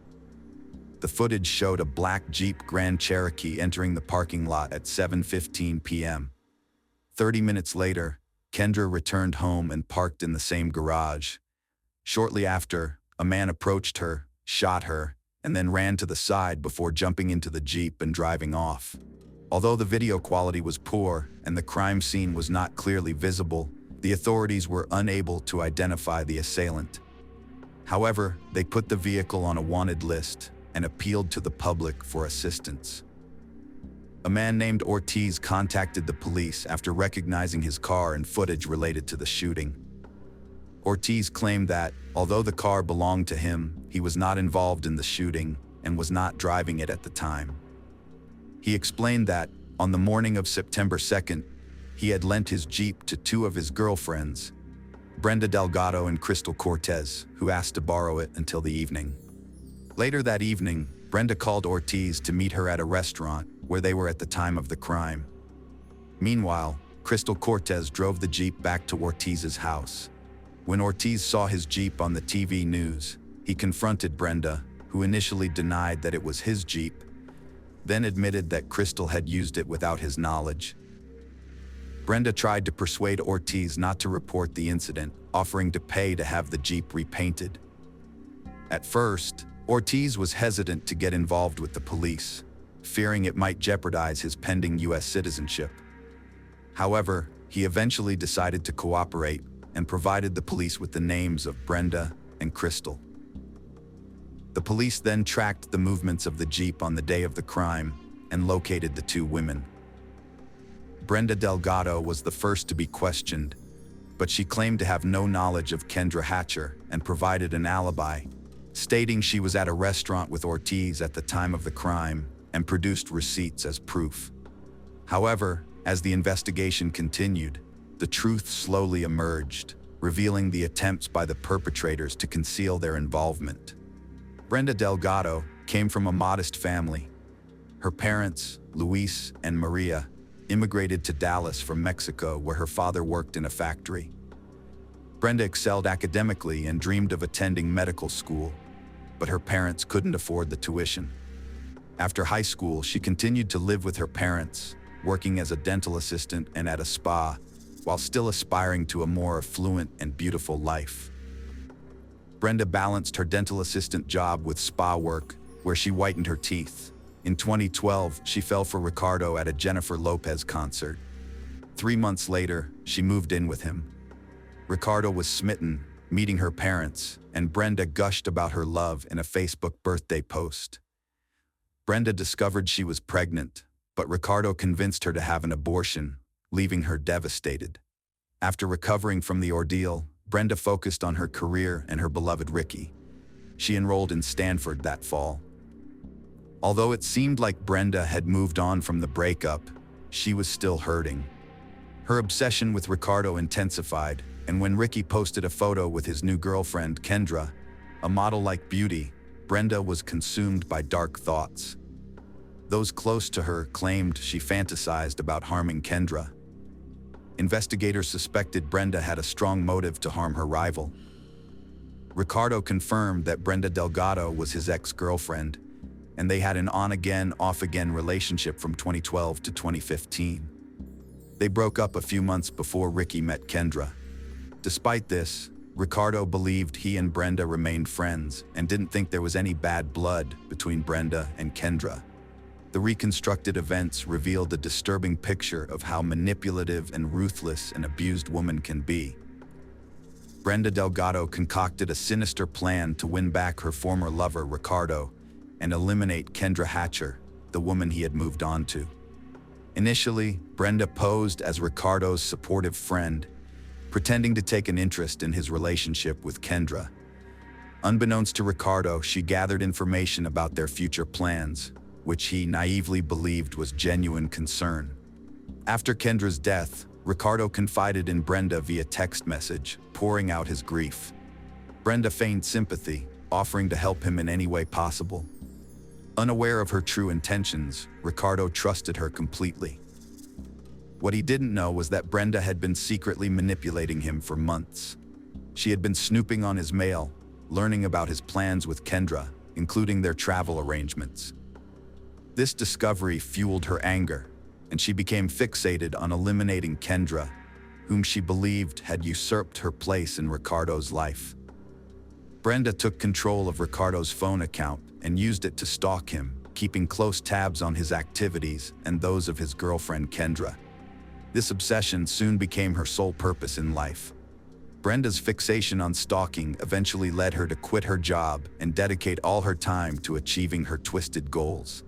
The footage showed a black Jeep Grand Cherokee entering the parking lot at 7:15 p.m. 30 minutes later, Kendra returned home and parked in the same garage. Shortly after, a man approached her, shot her, and then ran to the side before jumping into the Jeep and driving off. Although the video quality was poor and the crime scene was not clearly visible, the authorities were unable to identify the assailant. However, they put the vehicle on a wanted list and appealed to the public for assistance. A man named Ortiz contacted the police after recognizing his car and footage related to the shooting. Ortiz claimed that, although the car belonged to him, he was not involved in the shooting and was not driving it at the time. He explained that, on the morning of September 2nd, he had lent his Jeep to two of his girlfriends, Brenda Delgado and Crystal Cortez, who asked to borrow it until the evening. Later that evening, Brenda called Ortiz to meet her at a restaurant where they were at the time of the crime. Meanwhile, Crystal Cortez drove the Jeep back to Ortiz's house. When Ortiz saw his Jeep on the TV news, he confronted Brenda, who initially denied that it was his Jeep, then admitted that Crystal had used it without his knowledge. Brenda tried to persuade Ortiz not to report the incident, offering to pay to have the Jeep repainted. At first, Ortiz was hesitant to get involved with the police, fearing it might jeopardize his pending U.S. citizenship. However, he eventually decided to cooperate and provided the police with the names of Brenda and Crystal. The police then tracked the movements of the Jeep on the day of the crime and located the two women. Brenda Delgado was the first to be questioned, but she claimed to have no knowledge of Kendra Hatcher and provided an alibi, stating she was at a restaurant with Ortiz at the time of the crime and produced receipts as proof. However, as the investigation continued, the truth slowly emerged, revealing the attempts by the perpetrators to conceal their involvement. Brenda Delgado came from a modest family. Her parents, Luis and Maria, immigrated to Dallas from Mexico, where her father worked in a factory. Brenda excelled academically and dreamed of attending medical school, but her parents couldn't afford the tuition. After high school, she continued to live with her parents, working as a dental assistant and at a spa, while still aspiring to a more affluent and beautiful life. Brenda balanced her dental assistant job with spa work, where she whitened her teeth. In 2012, she fell for Ricardo at a Jennifer Lopez concert. 3 months later, she moved in with him. Ricardo was smitten, meeting her parents, and Brenda gushed about her love in a Facebook birthday post. Brenda discovered she was pregnant, but Ricardo convinced her to have an abortion, leaving her devastated. After recovering from the ordeal, Brenda focused on her career and her beloved Ricky. She enrolled in Stanford that fall. Although it seemed like Brenda had moved on from the breakup, she was still hurting. Her obsession with Ricardo intensified, and when Ricky posted a photo with his new girlfriend, Kendra, a model-like beauty, Brenda was consumed by dark thoughts. Those close to her claimed she fantasized about harming Kendra. Investigators suspected Brenda had a strong motive to harm her rival. Ricardo confirmed that Brenda Delgado was his ex-girlfriend, and they had an on-again, off-again relationship from 2012 to 2015. They broke up a few months before Ricky met Kendra. Despite this, Ricardo believed he and Brenda remained friends and didn't think there was any bad blood between Brenda and Kendra. The reconstructed events revealed a disturbing picture of how manipulative and ruthless an abused woman can be. Brenda Delgado concocted a sinister plan to win back her former lover, Ricardo, and eliminate Kendra Hatcher, the woman he had moved on to. Initially, Brenda posed as Ricardo's supportive friend, pretending to take an interest in his relationship with Kendra. Unbeknownst to Ricardo, she gathered information about their future plans, which he naively believed was genuine concern. After Kendra's death, Ricardo confided in Brenda via text message, pouring out his grief. Brenda feigned sympathy, offering to help him in any way possible. Unaware of her true intentions, Ricardo trusted her completely. What he didn't know was that Brenda had been secretly manipulating him for months. She had been snooping on his mail, learning about his plans with Kendra, including their travel arrangements. This discovery fueled her anger, and she became fixated on eliminating Kendra, whom she believed had usurped her place in Ricardo's life. Brenda took control of Ricardo's phone account and used it to stalk him, keeping close tabs on his activities and those of his girlfriend Kendra. This obsession soon became her sole purpose in life. Brenda's fixation on stalking eventually led her to quit her job and dedicate all her time to achieving her twisted goals.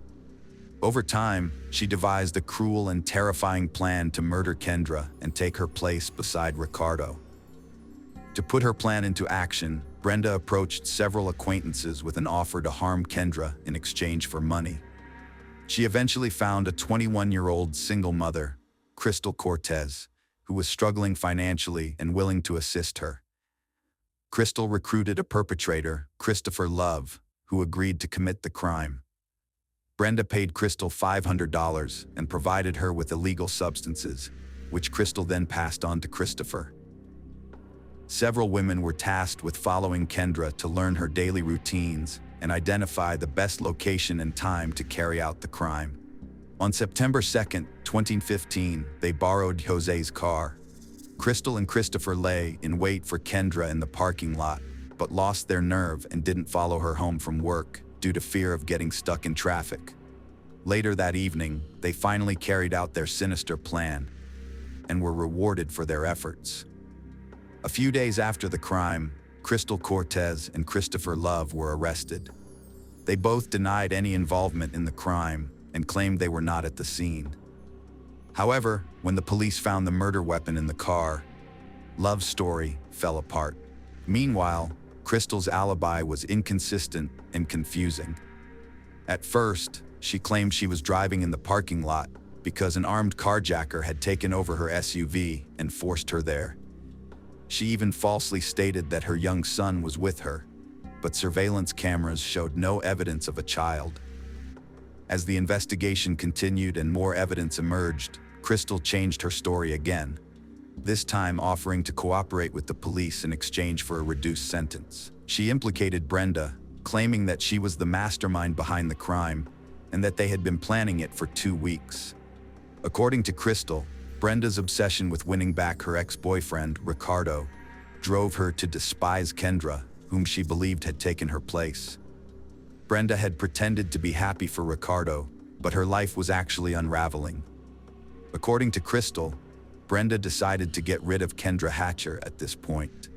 Over time, she devised a cruel and terrifying plan to murder Kendra and take her place beside Ricardo. To put her plan into action, Brenda approached several acquaintances with an offer to harm Kendra in exchange for money. She eventually found a 21-year-old single mother, Crystal Cortez, who was struggling financially and willing to assist her. Crystal recruited a perpetrator, Christopher Love, who agreed to commit the crime. Brenda paid Crystal $500 and provided her with illegal substances, which Crystal then passed on to Christopher. Several women were tasked with following Kendra to learn her daily routines and identify the best location and time to carry out the crime. On September 2, 2015, they borrowed Jose's car. Crystal and Christopher lay in wait for Kendra in the parking lot, but lost their nerve and didn't follow her home from work due to fear of getting stuck in traffic. Later that evening, they finally carried out their sinister plan and were rewarded for their efforts. A few days after the crime, Crystal Cortez and Christopher Love were arrested. They both denied any involvement in the crime and claimed they were not at the scene. However, when the police found the murder weapon in the car, Love's story fell apart. Meanwhile, Crystal's alibi was inconsistent and confusing. At first, she claimed she was driving in the parking lot because an armed carjacker had taken over her SUV and forced her there. She even falsely stated that her young son was with her, but surveillance cameras showed no evidence of a child. As the investigation continued and more evidence emerged, Crystal changed her story again, this time offering to cooperate with the police in exchange for a reduced sentence. She implicated Brenda, claiming that she was the mastermind behind the crime and that they had been planning it for 2 weeks. According to Crystal, Brenda's obsession with winning back her ex-boyfriend, Ricardo, drove her to despise Kendra, whom she believed had taken her place. Brenda had pretended to be happy for Ricardo, but her life was actually unraveling. According to Crystal, Brenda decided to get rid of Kendra Hatcher at this point.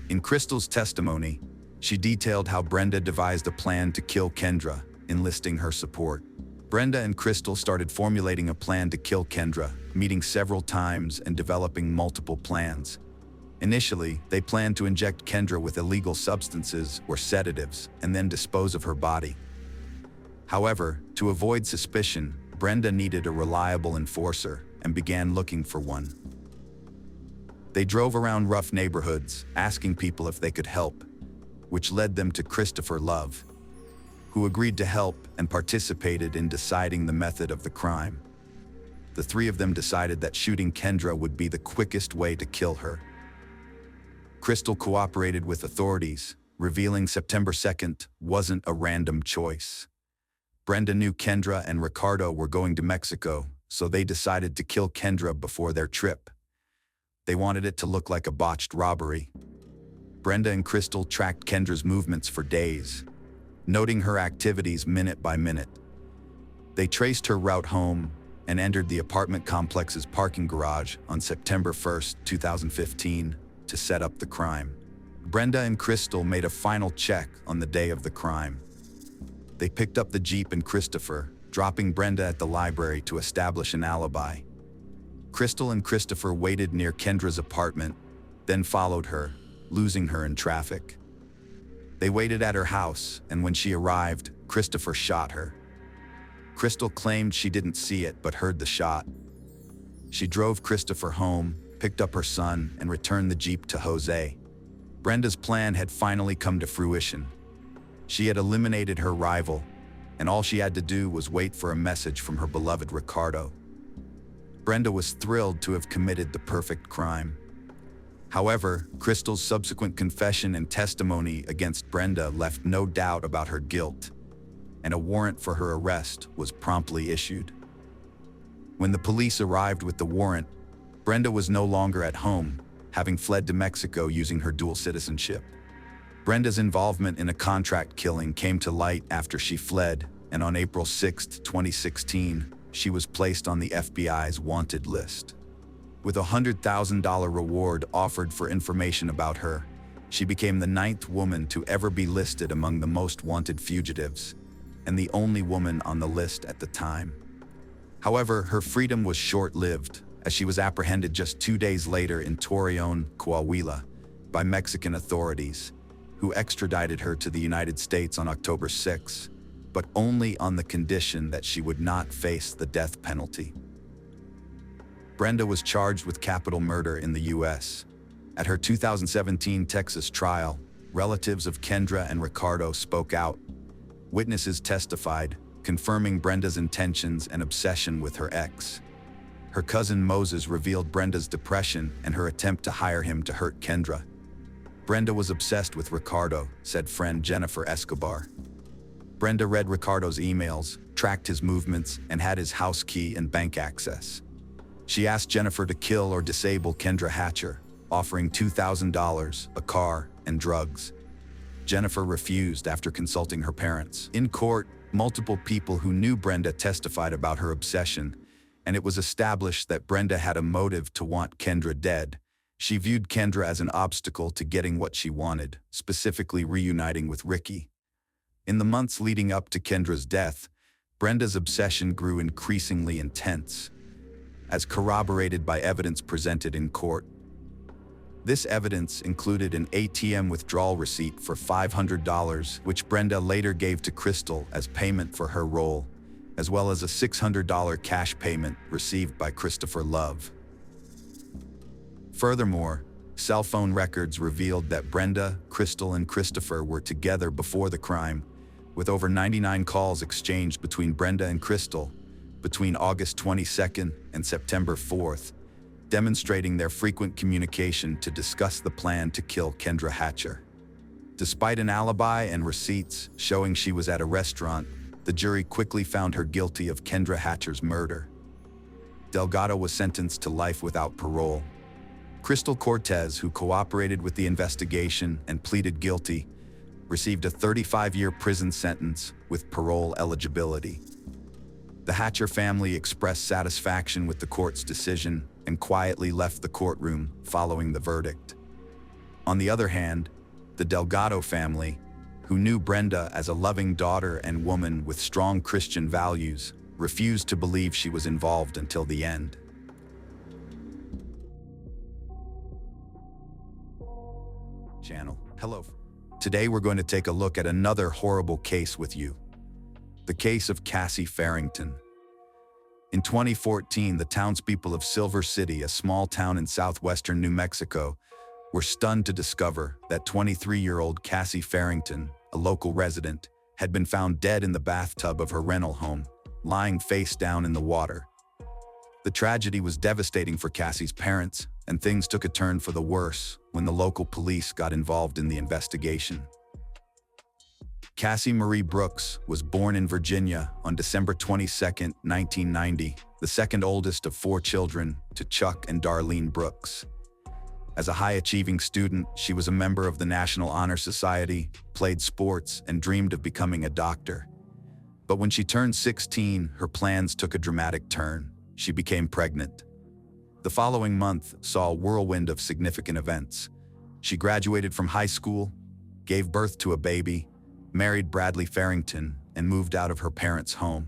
In Crystal's testimony, she detailed how Brenda devised a plan to kill Kendra, enlisting her support. Brenda and Crystal started formulating a plan to kill Kendra, meeting several times and developing multiple plans. Initially, they planned to inject Kendra with illegal substances or sedatives and then dispose of her body. However, to avoid suspicion, Brenda needed a reliable enforcer and began looking for one. They drove around rough neighborhoods, asking people if they could help, which led them to Christopher Love, who agreed to help and participated in deciding the method of the crime. The three of them decided that shooting Kendra would be the quickest way to kill her. Crystal cooperated with authorities, revealing September 2nd wasn't a random choice. Brenda knew Kendra and Ricardo were going to Mexico, so they decided to kill Kendra before their trip. They wanted it to look like a botched robbery. Brenda and Crystal tracked Kendra's movements for days, noting her activities minute by minute. They traced her route home and entered the apartment complex's parking garage on September 1st, 2015, to set up the crime. Brenda and Crystal made a final check on the day of the crime. They picked up the Jeep and Christopher, dropping Brenda at the library to establish an alibi. Crystal and Christopher waited near Kendra's apartment, then followed her, losing her in traffic. They waited at her house, and when she arrived, Christopher shot her. Crystal claimed she didn't see it but heard the shot. She drove Christopher home, picked up her son, and returned the Jeep to Jose. Brenda's plan had finally come to fruition. She had eliminated her rival, and all she had to do was wait for a message from her beloved Ricardo. Brenda was thrilled to have committed the perfect crime. However, Crystal's subsequent confession and testimony against Brenda left no doubt about her guilt, and a warrant for her arrest was promptly issued. When the police arrived with the warrant, Brenda was no longer at home, having fled to Mexico using her dual citizenship. Brenda's involvement in a contract killing came to light after she fled, and on April 6, 2016, she was placed on the FBI's wanted list. With a $100,000 reward offered for information about her, she became the 9th woman to ever be listed among the most wanted fugitives, and the only woman on the list at the time. However, her freedom was short-lived, as she was apprehended just 2 days later in Torreon, Coahuila, by Mexican authorities, who extradited her to the United States on October 6, but only on the condition that she would not face the death penalty. Brenda was charged with capital murder in the U.S. At her 2017 Texas trial, relatives of Kendra and Ricardo spoke out. Witnesses testified, confirming Brenda's intentions and obsession with her ex. Her cousin Moses revealed Brenda's depression and her attempt to hire him to hurt Kendra. Brenda was obsessed with Ricardo, said friend Jennifer Escobar. Brenda read Ricardo's emails, tracked his movements, and had his house key and bank access. She asked Jennifer to kill or disable Kendra Hatcher, offering $2,000, a car, and drugs. Jennifer refused after consulting her parents. In court, multiple people who knew Brenda testified about her obsession, and it was established that Brenda had a motive to want Kendra dead. She viewed Kendra as an obstacle to getting what she wanted, specifically reuniting with Ricky. In the months leading up to Kendra's death, Brenda's obsession grew increasingly intense, as corroborated by evidence presented in court. This evidence included an ATM withdrawal receipt for $500, which Brenda later gave to Crystal as payment for her role, as well as a $600 cash payment received by Christopher Love. Furthermore, cell phone records revealed that Brenda, Crystal, and Christopher were together before the crime, with over 99 calls exchanged between Brenda and Crystal between August 22nd and September 4th, demonstrating their frequent communication to discuss the plan to kill Kendra Hatcher. Despite an alibi and receipts showing she was at a restaurant, the jury quickly found her guilty of Kendra Hatcher's murder. Delgado was sentenced to life without parole. Crystal Cortez, who cooperated with the investigation and pleaded guilty, received a 35-year prison sentence with parole eligibility. The Hatcher family expressed satisfaction with the court's decision and quietly left the courtroom following the verdict. On the other hand, the Delgado family, who knew Brenda as a loving daughter and woman with strong Christian values, refused to believe she was involved until the end. Hello. Today we're going to take a look at another horrible case with you. The case of Cassie Farrington. In 2014, the townspeople of Silver City, a small town in southwestern New Mexico, were stunned to discover that 23-year-old Cassie Farrington, a local resident, had been found dead in the bathtub of her rental home, lying face down in the water. The tragedy was devastating for Cassie's parents, and things took a turn for the worse when the local police got involved in the investigation. Cassie Marie Brooks was born in Virginia on December 22, 1990, the second oldest of 4 children to Chuck and Darlene Brooks. As a high-achieving student, she was a member of the National Honor Society, played sports, and dreamed of becoming a doctor. But when she turned 16, her plans took a dramatic turn. She became pregnant. The following month saw a whirlwind of significant events. She graduated from high school, gave birth to a baby, married Bradley Farrington, and moved out of her parents' home.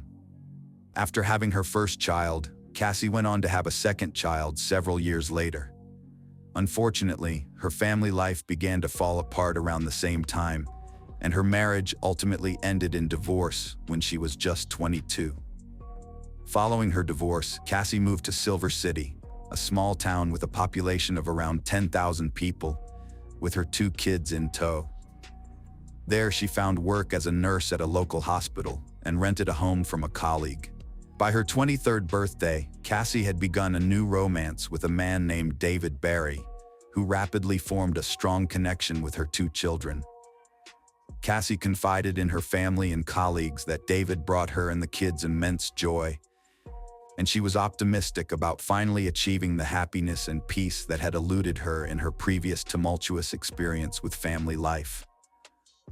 After having her first child, Cassie went on to have a second child several years later. Unfortunately, her family life began to fall apart around the same time, and her marriage ultimately ended in divorce when she was just 22. Following her divorce, Cassie moved to Silver City, a small town with a population of around 10,000 people, with her 2 kids in tow. There, she found work as a nurse at a local hospital and rented a home from a colleague. By her 23rd birthday, Cassie had begun a new romance with a man named David Barry, who rapidly formed a strong connection with her 2 children. Cassie confided in her family and colleagues that David brought her and the kids immense joy, and she was optimistic about finally achieving the happiness and peace that had eluded her in her previous tumultuous experience with family life.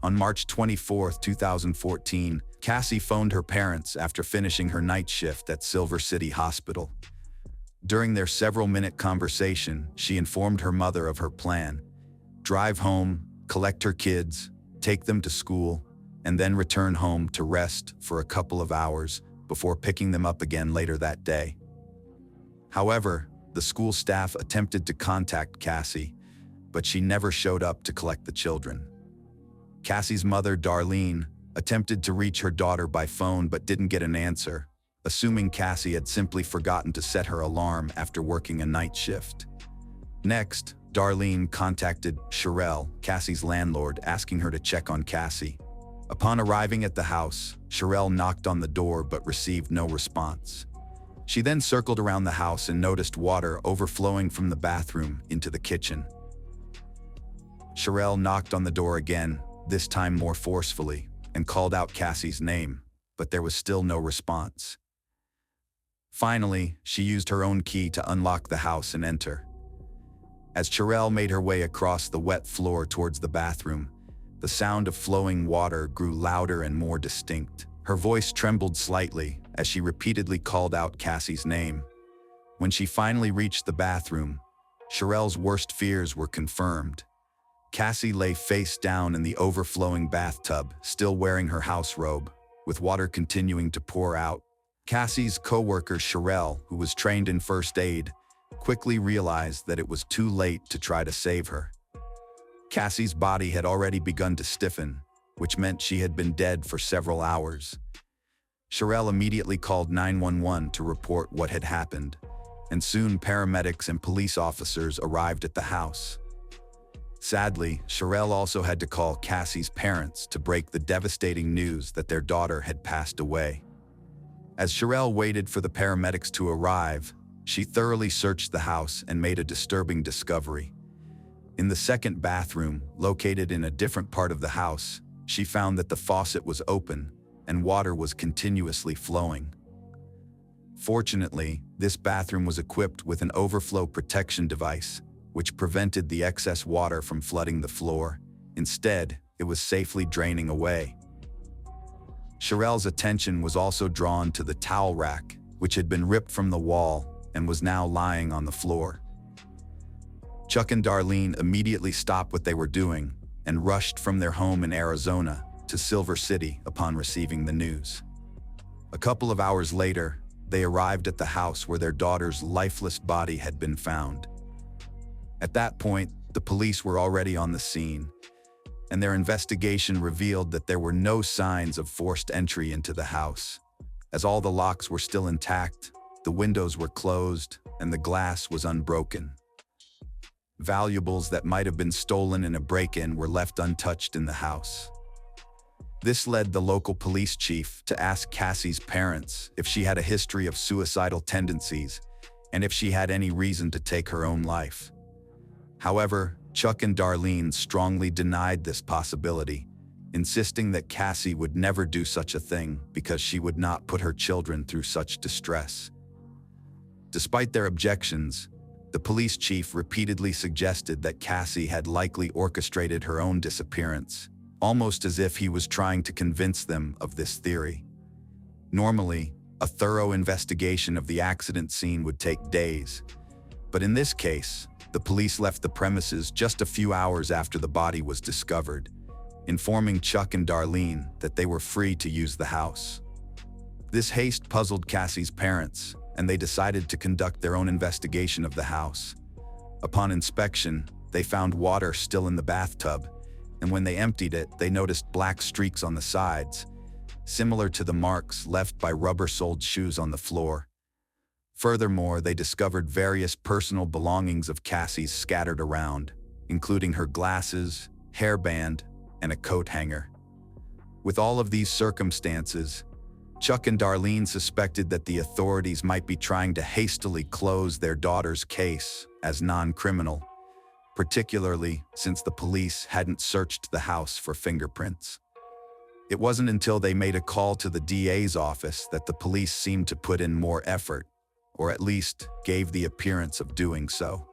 On March 24, 2014, Cassie phoned her parents after finishing her night shift at Silver City Hospital. During their several-minute conversation, she informed her mother of her plan: drive home, collect her kids, take them to school, and then return home to rest for a couple of hours before picking them up again later that day. However, the school staff attempted to contact Cassie, but she never showed up to collect the children. Cassie's mother, Darlene, attempted to reach her daughter by phone but didn't get an answer, assuming Cassie had simply forgotten to set her alarm after working a night shift. Next, Darlene contacted Sherelle, Cassie's landlord, asking her to check on Cassie. Upon arriving at the house, Sherelle knocked on the door but received no response. She then circled around the house and noticed water overflowing from the bathroom into the kitchen. Sherelle knocked on the door again, this time more forcefully, and called out Cassie's name, but there was still no response. Finally, she used her own key to unlock the house and enter. As Sherelle made her way across the wet floor towards the bathroom, the sound of flowing water grew louder and more distinct. Her voice trembled slightly as she repeatedly called out Cassie's name. When she finally reached the bathroom, Sherelle's worst fears were confirmed. Cassie lay face down in the overflowing bathtub, still wearing her house robe, with water continuing to pour out. Cassie's co-worker Sherelle, who was trained in first aid, quickly realized that it was too late to try to save her. Cassie's body had already begun to stiffen, which meant she had been dead for several hours. Sherelle immediately called 911 to report what had happened, and soon paramedics and police officers arrived at the house. Sadly, Sherelle also had to call Cassie's parents to break the devastating news that their daughter had passed away. As Sherelle waited for the paramedics to arrive, she thoroughly searched the house and made a disturbing discovery. In the second bathroom, located in a different part of the house, she found that the faucet was open and water was continuously flowing. Fortunately, this bathroom was equipped with an overflow protection device, which prevented the excess water from flooding the floor. Instead, it was safely draining away. Sherelle's attention was also drawn to the towel rack, which had been ripped from the wall and was now lying on the floor. Chuck and Darlene immediately stopped what they were doing and rushed from their home in Arizona to Silver City upon receiving the news. A couple of hours later, they arrived at the house where their daughter's lifeless body had been found. At that point, the police were already on the scene, and their investigation revealed that there were no signs of forced entry into the house, as all the locks were still intact, the windows were closed, and the glass was unbroken. Valuables that might have been stolen in a break-in were left untouched in the house. This led the local police chief to ask Cassie's parents if she had a history of suicidal tendencies and if she had any reason to take her own life. However, Chuck and Darlene strongly denied this possibility, insisting that Cassie would never do such a thing because she would not put her children through such distress. Despite their objections, the police chief repeatedly suggested that Cassie had likely orchestrated her own disappearance, almost as if he was trying to convince them of this theory. Normally, a thorough investigation of the accident scene would take days, but in this case, the police left the premises just a few hours after the body was discovered, informing Chuck and Darlene that they were free to use the house. This haste puzzled Cassie's parents, and they decided to conduct their own investigation of the house. Upon inspection, they found water still in the bathtub, and when they emptied it, they noticed black streaks on the sides, similar to the marks left by rubber-soled shoes on the floor. Furthermore, they discovered various personal belongings of Cassie's scattered around, including her glasses, hairband, and a coat hanger. With all of these circumstances, Chuck and Darlene suspected that the authorities might be trying to hastily close their daughter's case as non-criminal, particularly since the police hadn't searched the house for fingerprints. It wasn't until they made a call to the DA's office that the police seemed to put in more effort, or at least gave the appearance of doing so.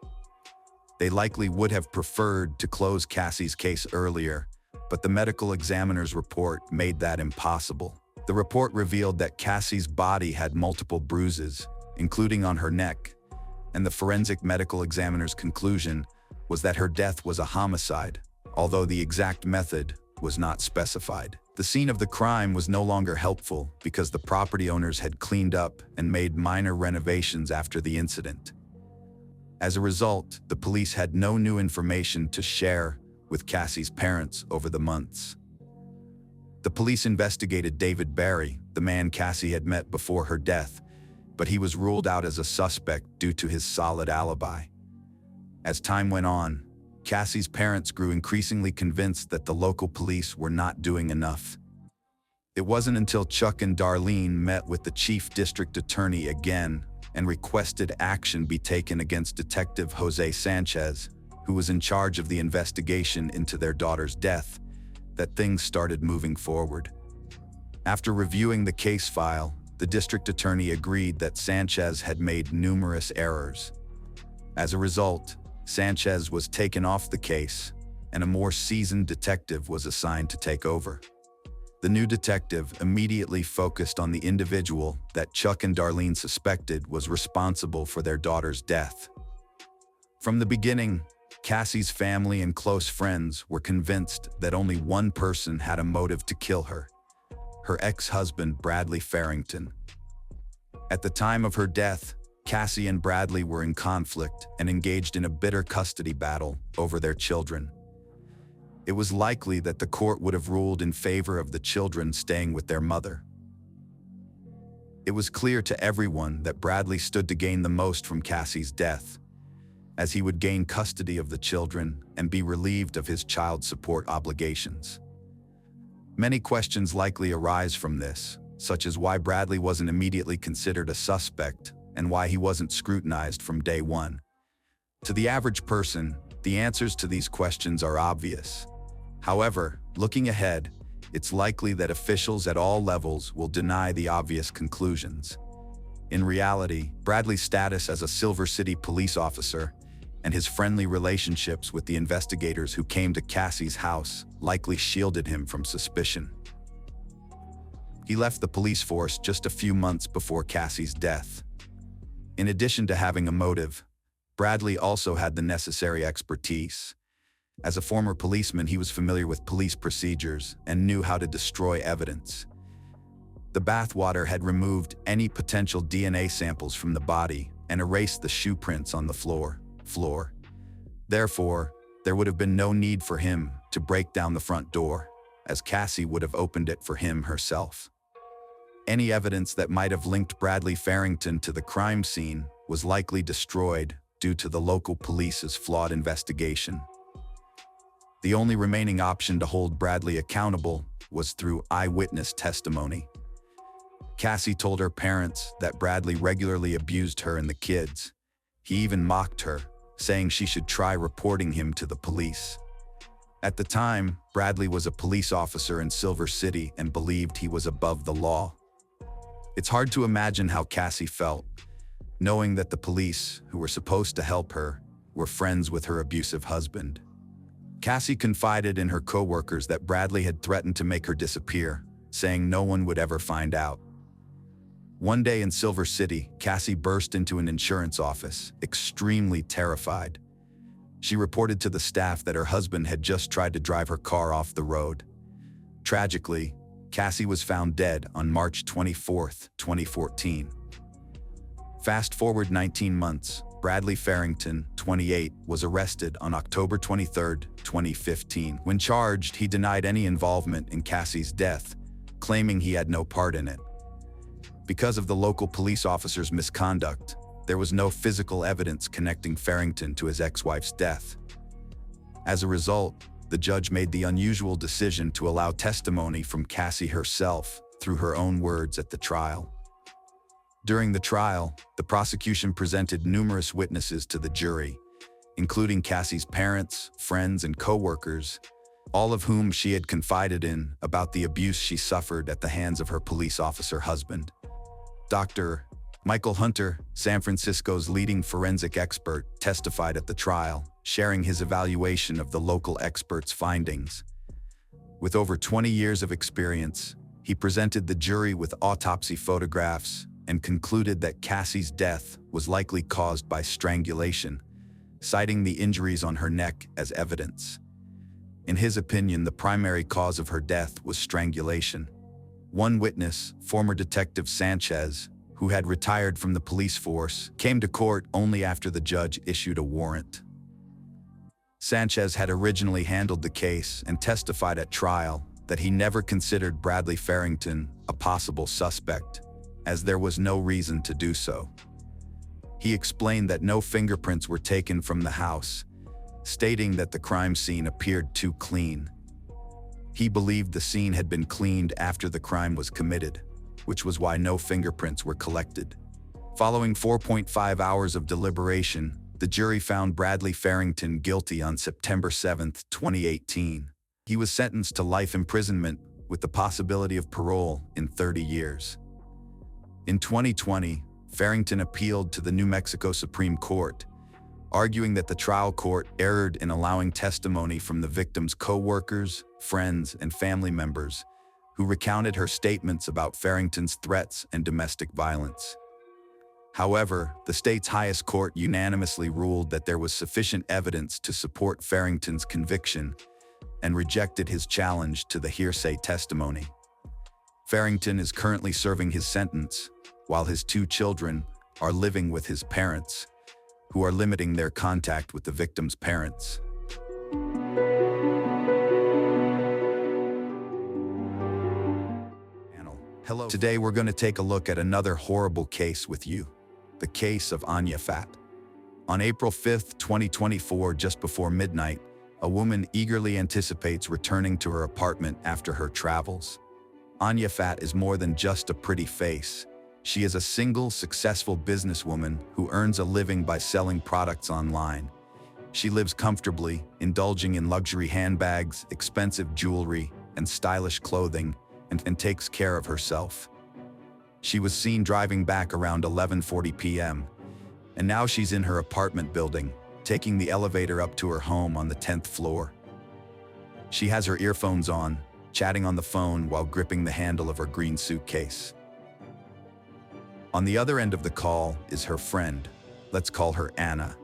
They likely would have preferred to close Cassie's case earlier, but the medical examiner's report made that impossible. The report revealed that Cassie's body had multiple bruises, including on her neck, and the forensic medical examiner's conclusion was that her death was a homicide, although the exact method was not specified. The scene of the crime was no longer helpful because the property owners had cleaned up and made minor renovations after the incident. As a result, the police had no new information to share with Cassie's parents over the months. The police investigated David Barry, the man Cassie had met before her death, but he was ruled out as a suspect due to his solid alibi. As time went on, Cassie's parents grew increasingly convinced that the local police were not doing enough. It wasn't until Chuck and Darlene met with the chief district attorney again and requested action be taken against Detective Jose Sanchez, who was in charge of the investigation into their daughter's death, that things started moving forward. After reviewing the case file, the district attorney agreed that Sanchez had made numerous errors. As a result, Sanchez was taken off the case, and a more seasoned detective was assigned to take over. The new detective immediately focused on the individual that Chuck and Darlene suspected was responsible for their daughter's death. From the beginning, Cassie's family and close friends were convinced that only one person had a motive to kill her: her ex-husband, Bradley Farrington. At the time of her death, Cassie and Bradley were in conflict and engaged in a bitter custody battle over their children. It was likely that the court would have ruled in favor of the children staying with their mother. It was clear to everyone that Bradley stood to gain the most from Cassie's death, as he would gain custody of the children and be relieved of his child support obligations. Many questions likely arise from this, such as why Bradley wasn't immediately considered a suspect and why he wasn't scrutinized from day one. To the average person, the answers to these questions are obvious. However, looking ahead, it's likely that officials at all levels will deny the obvious conclusions. In reality, Bradley's status as a Silver City police officer and his friendly relationships with the investigators who came to Cassie's house likely shielded him from suspicion. He left the police force just a few months before Cassie's death. In addition to having a motive, Bradley also had the necessary expertise. As a former policeman, he was familiar with police procedures and knew how to destroy evidence. The bathwater had removed any potential DNA samples from the body and erased the shoe prints on the floor. Therefore, there would have been no need for him to break down the front door, as Cassie would have opened it for him herself. Any evidence that might have linked Bradley Farrington to the crime scene was likely destroyed due to the local police's flawed investigation. The only remaining option to hold Bradley accountable was through eyewitness testimony. Cassie told her parents that Bradley regularly abused her and the kids. He even mocked her, saying she should try reporting him to the police. At the time, Bradley was a police officer in Silver City and believed he was above the law. It's hard to imagine how Cassie felt, knowing that the police, who were supposed to help her, were friends with her abusive husband. Cassie confided in her co-workers that Bradley had threatened to make her disappear, saying no one would ever find out. One day in Silver City, Cassie burst into an insurance office, extremely terrified. She reported to the staff that her husband had just tried to drive her car off the road. Tragically, Cassie was found dead on March 24, 2014. Fast forward 19 months, Bradley Farrington, 28, was arrested on October 23, 2015. When charged, he denied any involvement in Cassie's death, claiming he had no part in it. Because of the local police officer's misconduct, there was no physical evidence connecting Farrington to his ex-wife's death. As a result, the judge made the unusual decision to allow testimony from Cassie herself through her own words at the trial. During the trial, the prosecution presented numerous witnesses to the jury, including Cassie's parents, friends, and co-workers, all of whom she had confided in about the abuse she suffered at the hands of her police officer husband. Dr. Michael Hunter, San Francisco's leading forensic expert, testified at the trial, sharing his evaluation of the local expert's findings. With over 20 years of experience, he presented the jury with autopsy photographs and concluded that Cassie's death was likely caused by strangulation, citing the injuries on her neck as evidence. In his opinion, the primary cause of her death was strangulation. One witness, former Detective Sanchez, who had retired from the police force, came to court only after the judge issued a warrant. Sanchez had originally handled the case and testified at trial that he never considered Bradley Farrington a possible suspect, as there was no reason to do so. He explained that no fingerprints were taken from the house, stating that the crime scene appeared too clean. He believed the scene had been cleaned after the crime was committed, which was why no fingerprints were collected. Following 4.5 hours of deliberation, the jury found Bradley Farrington guilty on September 7, 2018. He was sentenced to life imprisonment with the possibility of parole in 30 years. In 2020, Farrington appealed to the New Mexico Supreme Court, arguing that the trial court erred in allowing testimony from the victim's co-workers, friends, and family members, who recounted her statements about Farrington's threats and domestic violence. However, the state's highest court unanimously ruled that there was sufficient evidence to support Farrington's conviction and rejected his challenge to the hearsay testimony. Farrington is currently serving his sentence, while his 2 children are living with his parents, who are limiting their contact with the victim's parents. Hello. Today we're going to take a look at another horrible case with you, the case of Anya Fat. On April 5, 2024, just before midnight, a woman eagerly anticipates returning to her apartment after her travels. Anya Fat is more than just a pretty face. She is a single, successful businesswoman who earns a living by selling products online. She lives comfortably, indulging in luxury handbags, expensive jewelry, and stylish clothing, and takes care of herself. She was seen driving back around 11:40 p.m., and now she's in her apartment building, taking the elevator up to her home on the 10th floor. She has her earphones on, chatting on the phone while gripping the handle of her green suitcase. On the other end of the call is her friend. Let's call her Anna.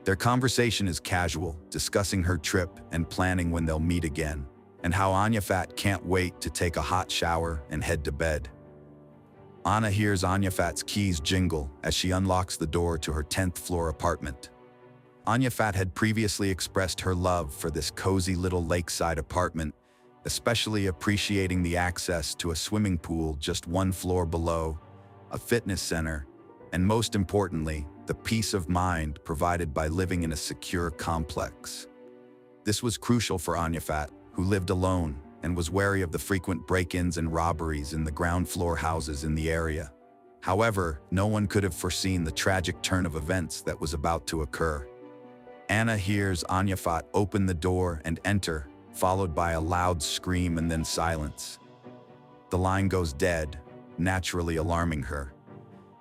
Their conversation is casual, discussing her trip and planning when they'll meet again, and how Anya Fat can't wait to take a hot shower and head to bed. Anna hears Anya Fat's keys jingle as she unlocks the door to her 10th floor apartment. Anya Fat had previously expressed her love for this cozy little lakeside apartment, especially appreciating the access to a swimming pool just 1 floor below, a fitness center, and most importantly, the peace of mind provided by living in a secure complex. This was crucial for Anya Fat, who lived alone and was wary of the frequent break-ins and robberies in the ground floor houses in the area. However, no one could have foreseen the tragic turn of events that was about to occur. Anna hears Anya Fat open the door and enter, followed by a loud scream and then silence. The line goes dead, naturally alarming her.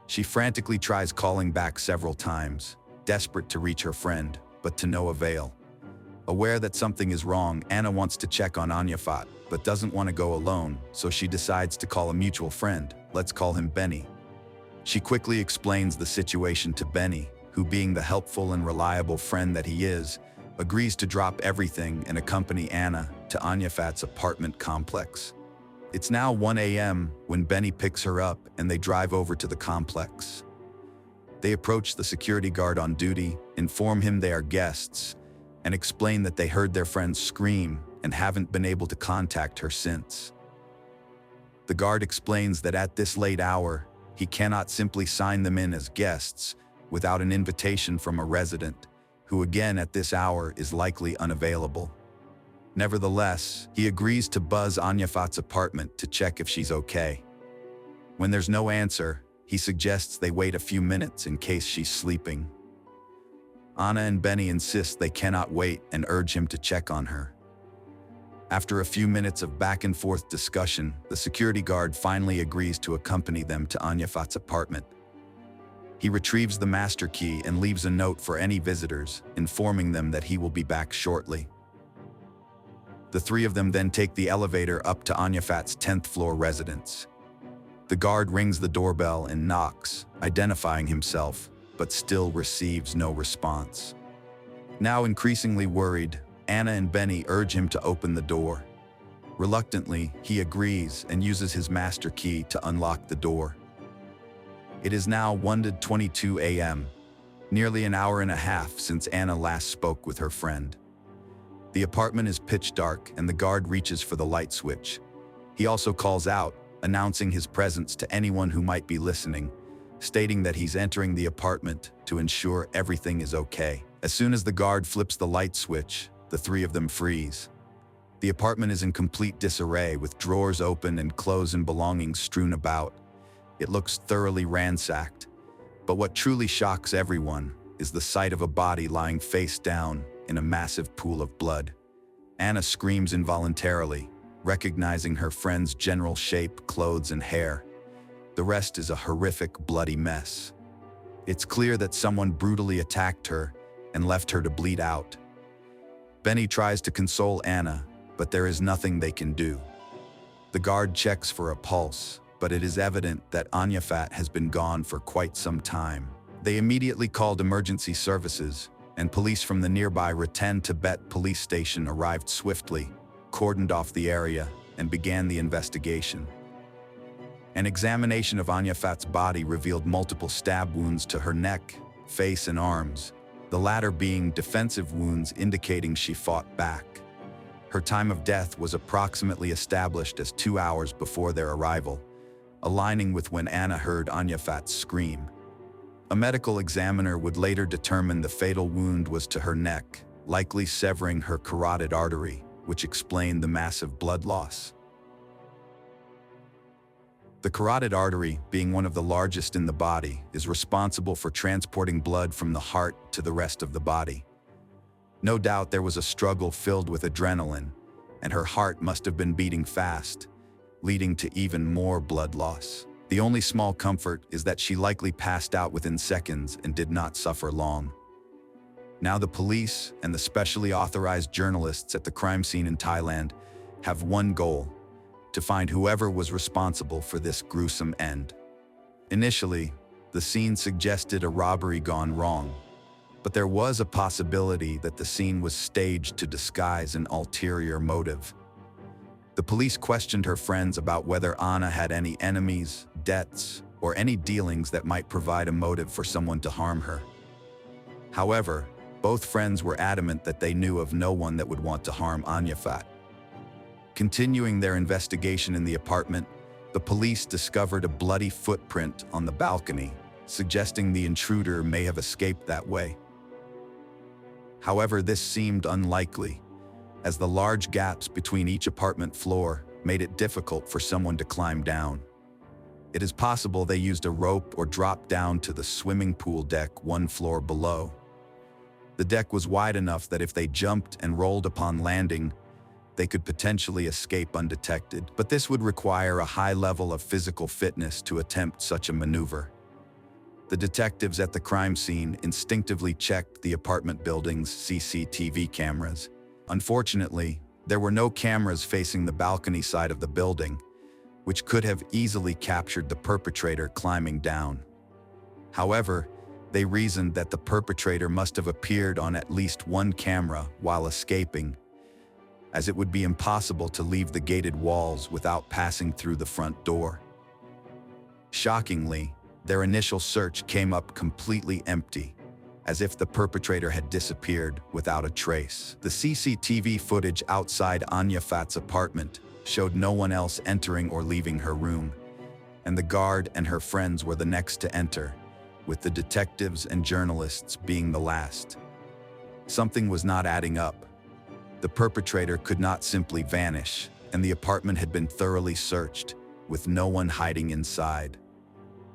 She frantically tries calling back several times, desperate to reach her friend, but to no avail. Aware that something is wrong, Anna wants to check on Anya Fat, but doesn't want to go alone, so she decides to call a mutual friend. Let's call him Benny. She quickly explains the situation to Benny, who, being the helpful and reliable friend that he is, agrees to drop everything and accompany Anna to Anya Fat's apartment complex. It's now 1 a.m. when Benny picks her up and they drive over to the complex. They approach the security guard on duty, inform him they are guests, and explain that they heard their friend scream and haven't been able to contact her since. The guard explains that at this late hour, he cannot simply sign them in as guests without an invitation from a resident, who again at this hour is likely unavailable. Nevertheless, he agrees to buzz Anyafat's apartment to check if she's okay. When there's no answer, he suggests they wait a few minutes in case she's sleeping. Anna and Benny insist they cannot wait and urge him to check on her. After a few minutes of back-and-forth discussion, the security guard finally agrees to accompany them to Anyafat's apartment. He retrieves the master key and leaves a note for any visitors, informing them that he will be back shortly. The three of them then take the elevator up to Anyafat's 10th floor residence. The guard rings the doorbell and knocks, identifying himself, but still receives no response. Now increasingly worried, Anna and Benny urge him to open the door. Reluctantly, he agrees and uses his master key to unlock the door. It is now 1:22 a.m., nearly an hour and a half since Anna last spoke with her friend. The apartment is pitch dark and the guard reaches for the light switch. He also calls out, announcing his presence to anyone who might be listening, stating that he's entering the apartment to ensure everything is okay. As soon as the guard flips the light switch, the three of them freeze. The apartment is in complete disarray with drawers open and clothes and belongings strewn about. It looks thoroughly ransacked, but what truly shocks everyone is the sight of a body lying face down in a massive pool of blood. Anna screams involuntarily, recognizing her friend's general shape, clothes, and hair. The rest is a horrific, bloody mess. It's clear that someone brutally attacked her and left her to bleed out. Benny tries to console Anna, but there is nothing they can do. The guard checks for a pulse, but it is evident that Anyafat has been gone for quite some time. They immediately called emergency services, and police from the nearby Ratan Tibet police station arrived swiftly, cordoned off the area, and began the investigation. An examination of Anyafat's body revealed multiple stab wounds to her neck, face, and arms, the latter being defensive wounds indicating she fought back. Her time of death was approximately established as 2 hours before their arrival, aligning with when Anna heard Anyafat scream. A medical examiner would later determine the fatal wound was to her neck, likely severing her carotid artery, which explained the massive blood loss. The carotid artery, being one of the largest in the body, is responsible for transporting blood from the heart to the rest of the body. No doubt there was a struggle filled with adrenaline, and her heart must have been beating fast, leading to even more blood loss. The only small comfort is that she likely passed out within seconds and did not suffer long. Now the police and the specially authorized journalists at the crime scene in Thailand have one goal: to find whoever was responsible for this gruesome end. Initially, the scene suggested a robbery gone wrong, but there was a possibility that the scene was staged to disguise an ulterior motive. The police questioned her friends about whether Anna had any enemies, debts, or any dealings that might provide a motive for someone to harm her. However, both friends were adamant that they knew of no one that would want to harm Anyafat. Continuing their investigation in the apartment, the police discovered a bloody footprint on the balcony, suggesting the intruder may have escaped that way. However, this seemed unlikely, as the large gaps between each apartment floor made it difficult for someone to climb down. It is possible they used a rope or dropped down to the swimming pool deck 1 floor below. The deck was wide enough that if they jumped and rolled upon landing, they could potentially escape undetected, but this would require a high level of physical fitness to attempt such a maneuver. The detectives at the crime scene instinctively checked the apartment building's CCTV cameras. Unfortunately, there were no cameras facing the balcony side of the building, which could have easily captured the perpetrator climbing down. However, they reasoned that the perpetrator must have appeared on at least one camera while escaping, as it would be impossible to leave the gated walls without passing through the front door. Shockingly, their initial search came up completely empty, as if the perpetrator had disappeared without a trace. The CCTV footage outside Anyafat's apartment showed no one else entering or leaving her room, and the guard and her friends were the next to enter, with the detectives and journalists being the last. Something was not adding up. The perpetrator could not simply vanish, and the apartment had been thoroughly searched, with no one hiding inside.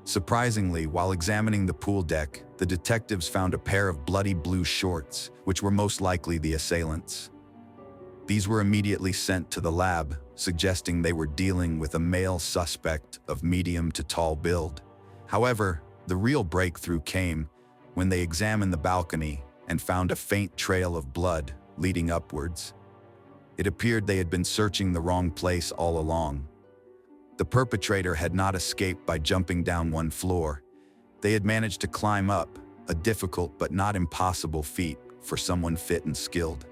Surprisingly, while examining the pool deck, the detectives found a pair of bloody blue shorts, which were most likely the assailants. These were immediately sent to the lab, suggesting they were dealing with a male suspect of medium to tall build. However, the real breakthrough came when they examined the balcony and found a faint trail of blood leading upwards. It appeared they had been searching the wrong place all along. The perpetrator had not escaped by jumping down one floor. They had managed to climb up, a difficult but not impossible feat for someone fit and skilled.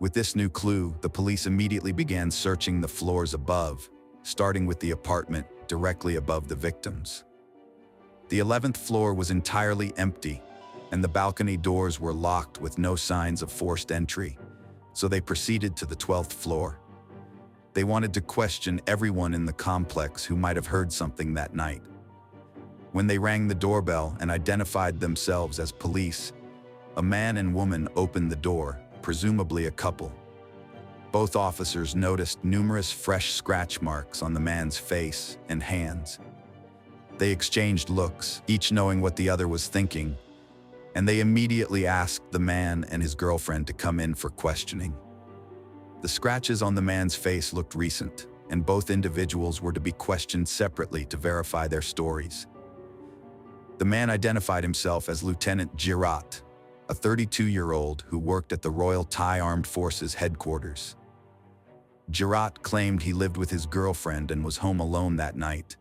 With this new clue, the police immediately began searching the floors above, starting with the apartment directly above the victims. The 11th floor was entirely empty, and the balcony doors were locked with no signs of forced entry, so they proceeded to the 12th floor. They wanted to question everyone in the complex who might have heard something that night. When they rang the doorbell and identified themselves as police, a man and woman opened the door, presumably a couple. Both officers noticed numerous fresh scratch marks on the man's face and hands. They exchanged looks, each knowing what the other was thinking, and they immediately asked the man and his girlfriend to come in for questioning. The scratches on the man's face looked recent, and both individuals were to be questioned separately to verify their stories. The man identified himself as Lieutenant Girat, a 32-year-old who worked at the Royal Thai Armed Forces headquarters. Girat claimed he lived with his girlfriend and was home alone that night,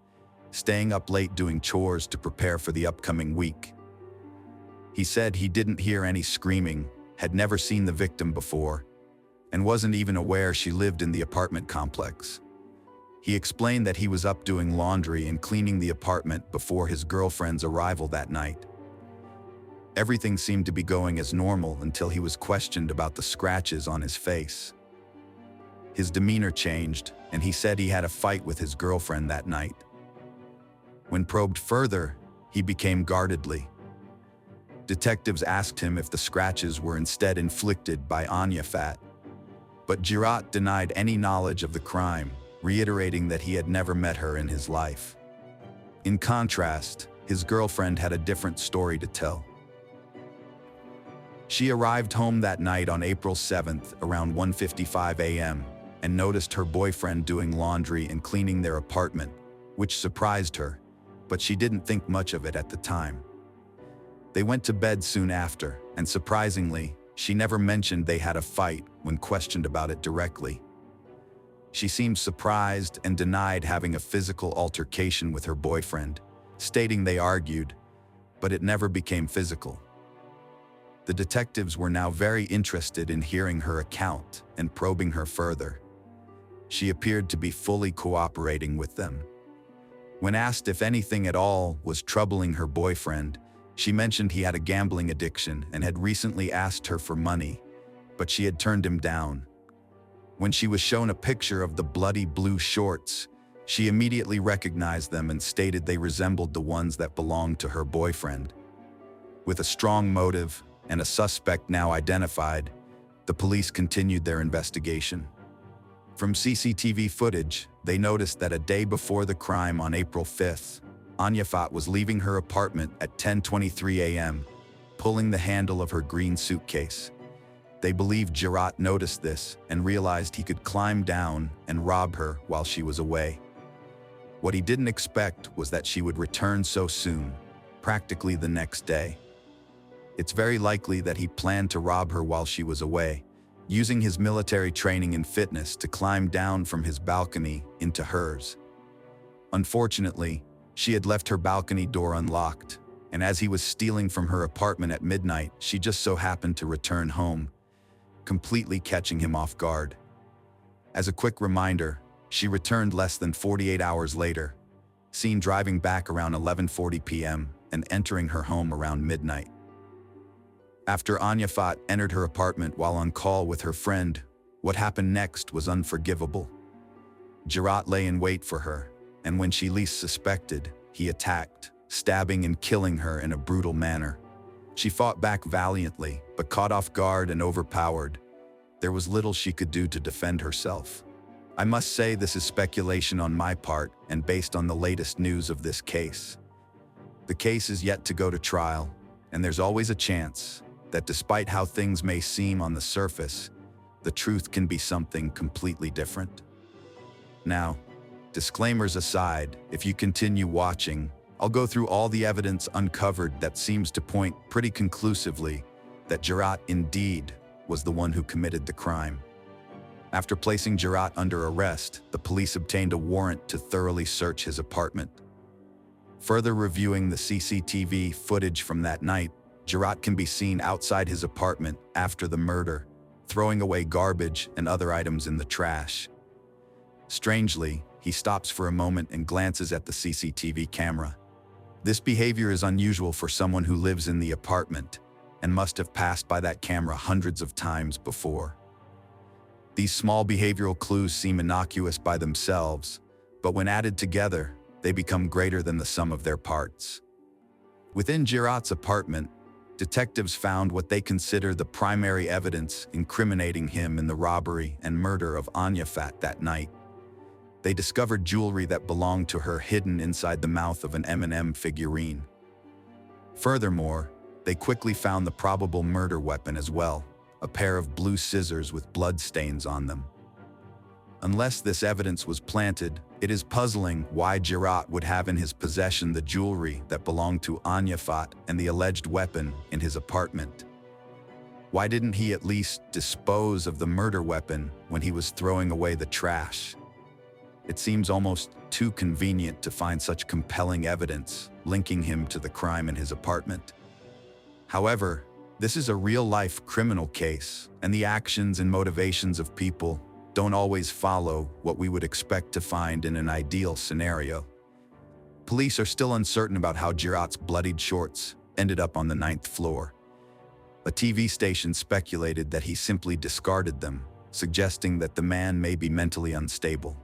staying up late doing chores to prepare for the upcoming week. He said he didn't hear any screaming, had never seen the victim before, and wasn't even aware she lived in the apartment complex. He explained that he was up doing laundry and cleaning the apartment before his girlfriend's arrival that night. Everything seemed to be going as normal until he was questioned about the scratches on his face. His demeanor changed, and he said he had a fight with his girlfriend that night. When probed further, he became guardedly. Detectives asked him if the scratches were instead inflicted by Anya Fat, but Girat denied any knowledge of the crime, reiterating that he had never met her in his life. In contrast, his girlfriend had a different story to tell. She arrived home that night on April 7th around 1:55 a.m. and noticed her boyfriend doing laundry and cleaning their apartment, which surprised her, but she didn't think much of it at the time. They went to bed soon after, and surprisingly, she never mentioned they had a fight when questioned about it directly. She seemed surprised and denied having a physical altercation with her boyfriend, stating they argued, but it never became physical. The detectives were now very interested in hearing her account and probing her further. She appeared to be fully cooperating with them. When asked if anything at all was troubling her boyfriend, she mentioned he had a gambling addiction and had recently asked her for money, but she had turned him down. When she was shown a picture of the bloody blue shorts, she immediately recognized them and stated they resembled the ones that belonged to her boyfriend. With a strong motive and a suspect now identified, the police continued their investigation. From CCTV footage, they noticed that a day before the crime on April 5th, Anya Fat was leaving her apartment at 10:23 a.m., pulling the handle of her green suitcase. They believed Girat noticed this and realized he could climb down and rob her while she was away. What he didn't expect was that she would return so soon, practically the next day. It's very likely that he planned to rob her while she was away, using his military training and fitness to climb down from his balcony into hers. Unfortunately, she had left her balcony door unlocked, and as he was stealing from her apartment at midnight, she just so happened to return home, completely catching him off guard. As a quick reminder, she returned less than 48 hours later, seen driving back around 11:40 p.m. and entering her home around midnight. After Anya Fat entered her apartment while on call with her friend, what happened next was unforgivable. Girat lay in wait for her, and when she least suspected, he attacked, stabbing and killing her in a brutal manner. She fought back valiantly, but caught off guard and overpowered. There was little she could do to defend herself. I must say this is speculation on my part and based on the latest news of this case. The case is yet to go to trial, and there's always a chance that despite how things may seem on the surface, the truth can be something completely different. Now, disclaimers aside, if you continue watching, I'll go through all the evidence uncovered that seems to point pretty conclusively that Juraj indeed was the one who committed the crime. After placing Juraj under arrest, the police obtained a warrant to thoroughly search his apartment. Further reviewing the CCTV footage from that night, Juraj can be seen outside his apartment after the murder, throwing away garbage and other items in the trash. Strangely, he stops for a moment and glances at the CCTV camera. This behavior is unusual for someone who lives in the apartment and must have passed by that camera hundreds of times before. These small behavioral clues seem innocuous by themselves, but when added together, they become greater than the sum of their parts. Within Juraj's apartment, detectives found what they consider the primary evidence incriminating him in the robbery and murder of Anya Fat that night. They discovered jewelry that belonged to her hidden inside the mouth of an M&M figurine. Furthermore, they quickly found the probable murder weapon as well, a pair of blue scissors with blood stains on them. Unless this evidence was planted, it is puzzling why Juraj would have in his possession the jewelry that belonged to Anya Fat and the alleged weapon in his apartment. Why didn't he at least dispose of the murder weapon when he was throwing away the trash? It seems almost too convenient to find such compelling evidence linking him to the crime in his apartment. However, this is a real-life criminal case, and the actions and motivations of people don't always follow what we would expect to find in an ideal scenario. Police are still uncertain about how Juraj's bloodied shorts ended up on the 9th floor. A TV station speculated that he simply discarded them, suggesting that the man may be mentally unstable.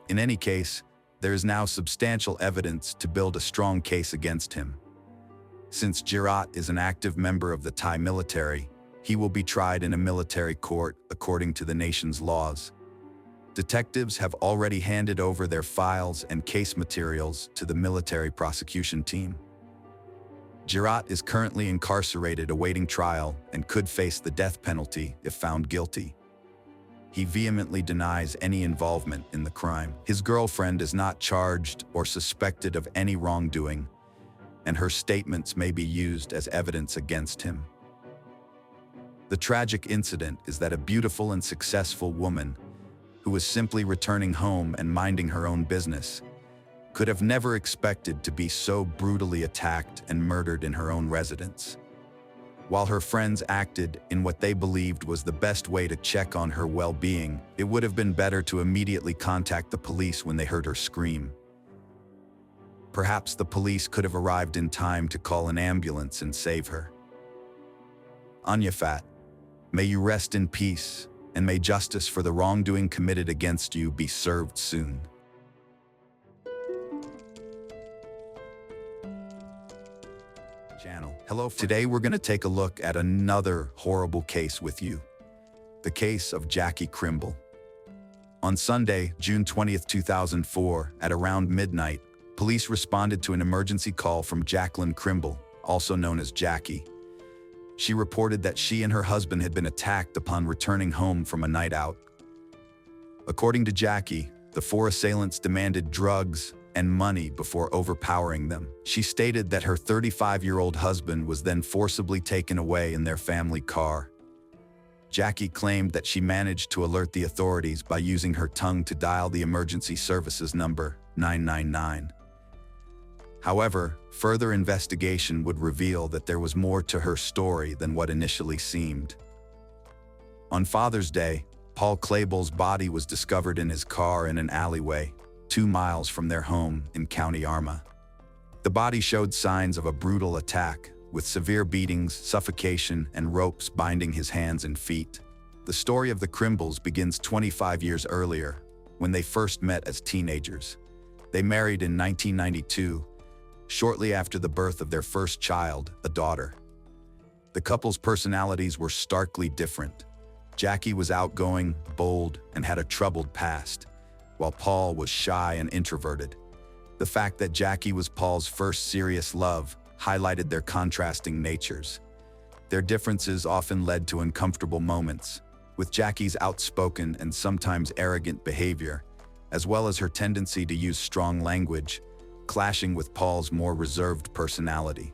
In any case, there is now substantial evidence to build a strong case against him. Since Juraj is an active member of the Thai military, he will be tried in a military court according to the nation's laws. Detectives have already handed over their files and case materials to the military prosecution team. Juraj is currently incarcerated awaiting trial and could face the death penalty if found guilty. He vehemently denies any involvement in the crime. His girlfriend is not charged or suspected of any wrongdoing, and her statements may be used as evidence against him. The tragic incident is that a beautiful and successful woman, who was simply returning home and minding her own business, could have never expected to be so brutally attacked and murdered in her own residence. While her friends acted in what they believed was the best way to check on her well-being, it would have been better to immediately contact the police when they heard her scream. Perhaps the police could have arrived in time to call an ambulance and save her. Anya Fat, may you rest in peace, and may justice for the wrongdoing committed against you be served soon. Hello. Today we're going to take a look at another horrible case with you. The case of Jackie Krimble. On Sunday, June 20th, 2004, at around midnight, police responded to an emergency call from Jacqueline Krimble, also known as Jackie. She reported that she and her husband had been attacked upon returning home from a night out. According to Jackie, the four assailants demanded drugs and money before overpowering them. She stated that her 35-year-old husband was then forcibly taken away in their family car. Jackie claimed that she managed to alert the authorities by using her tongue to dial the emergency services number 999. However, further investigation would reveal that there was more to her story than what initially seemed. On Father's Day, Paul Claybol's body was discovered in his car in an alleyway, 2 miles from their home in County Armagh. The body showed signs of a brutal attack, with severe beatings, suffocation, and ropes binding his hands and feet. The story of the Krimbles begins 25 years earlier, when they first met as teenagers. They married in 1992, shortly after the birth of their first child, a daughter. The couple's personalities were starkly different. Jackie was outgoing, bold, and had a troubled past, while Paul was shy and introverted. The fact that Jackie was Paul's first serious love highlighted their contrasting natures. Their differences often led to uncomfortable moments, with Jackie's outspoken and sometimes arrogant behavior, as well as her tendency to use strong language, clashing with Paul's more reserved personality.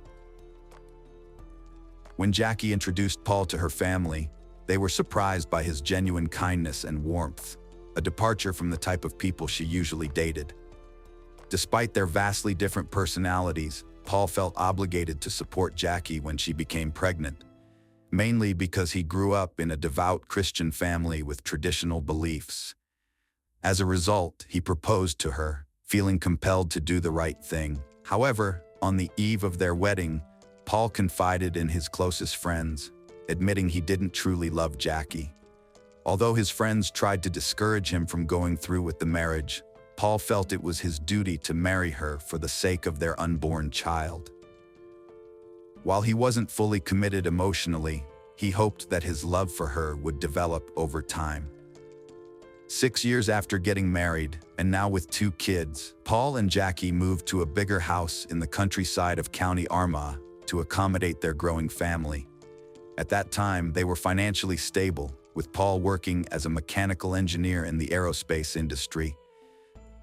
When Jackie introduced Paul to her family, they were surprised by his genuine kindness and warmth, a departure from the type of people she usually dated. Despite their vastly different personalities, Paul felt obligated to support Jackie when she became pregnant, mainly because he grew up in a devout Christian family with traditional beliefs. As a result, he proposed to her, feeling compelled to do the right thing. However, on the eve of their wedding, Paul confided in his closest friends, admitting he didn't truly love Jackie. Although his friends tried to discourage him from going through with the marriage, Paul felt it was his duty to marry her for the sake of their unborn child. While he wasn't fully committed emotionally, he hoped that his love for her would develop over time. 6 years after getting married, and now with 2 kids, Paul and Jackie moved to a bigger house in the countryside of County Armagh to accommodate their growing family. At that time, they were financially stable, with Paul working as a mechanical engineer in the aerospace industry,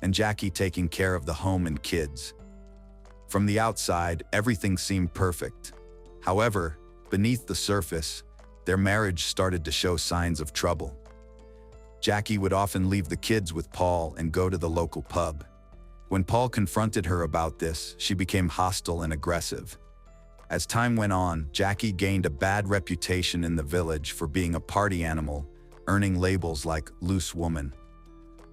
and Jackie taking care of the home and kids. From the outside, everything seemed perfect. However, beneath the surface, their marriage started to show signs of trouble. Jackie would often leave the kids with Paul and go to the local pub. When Paul confronted her about this, she became hostile and aggressive. As time went on, Jackie gained a bad reputation in the village for being a party animal, earning labels like loose woman.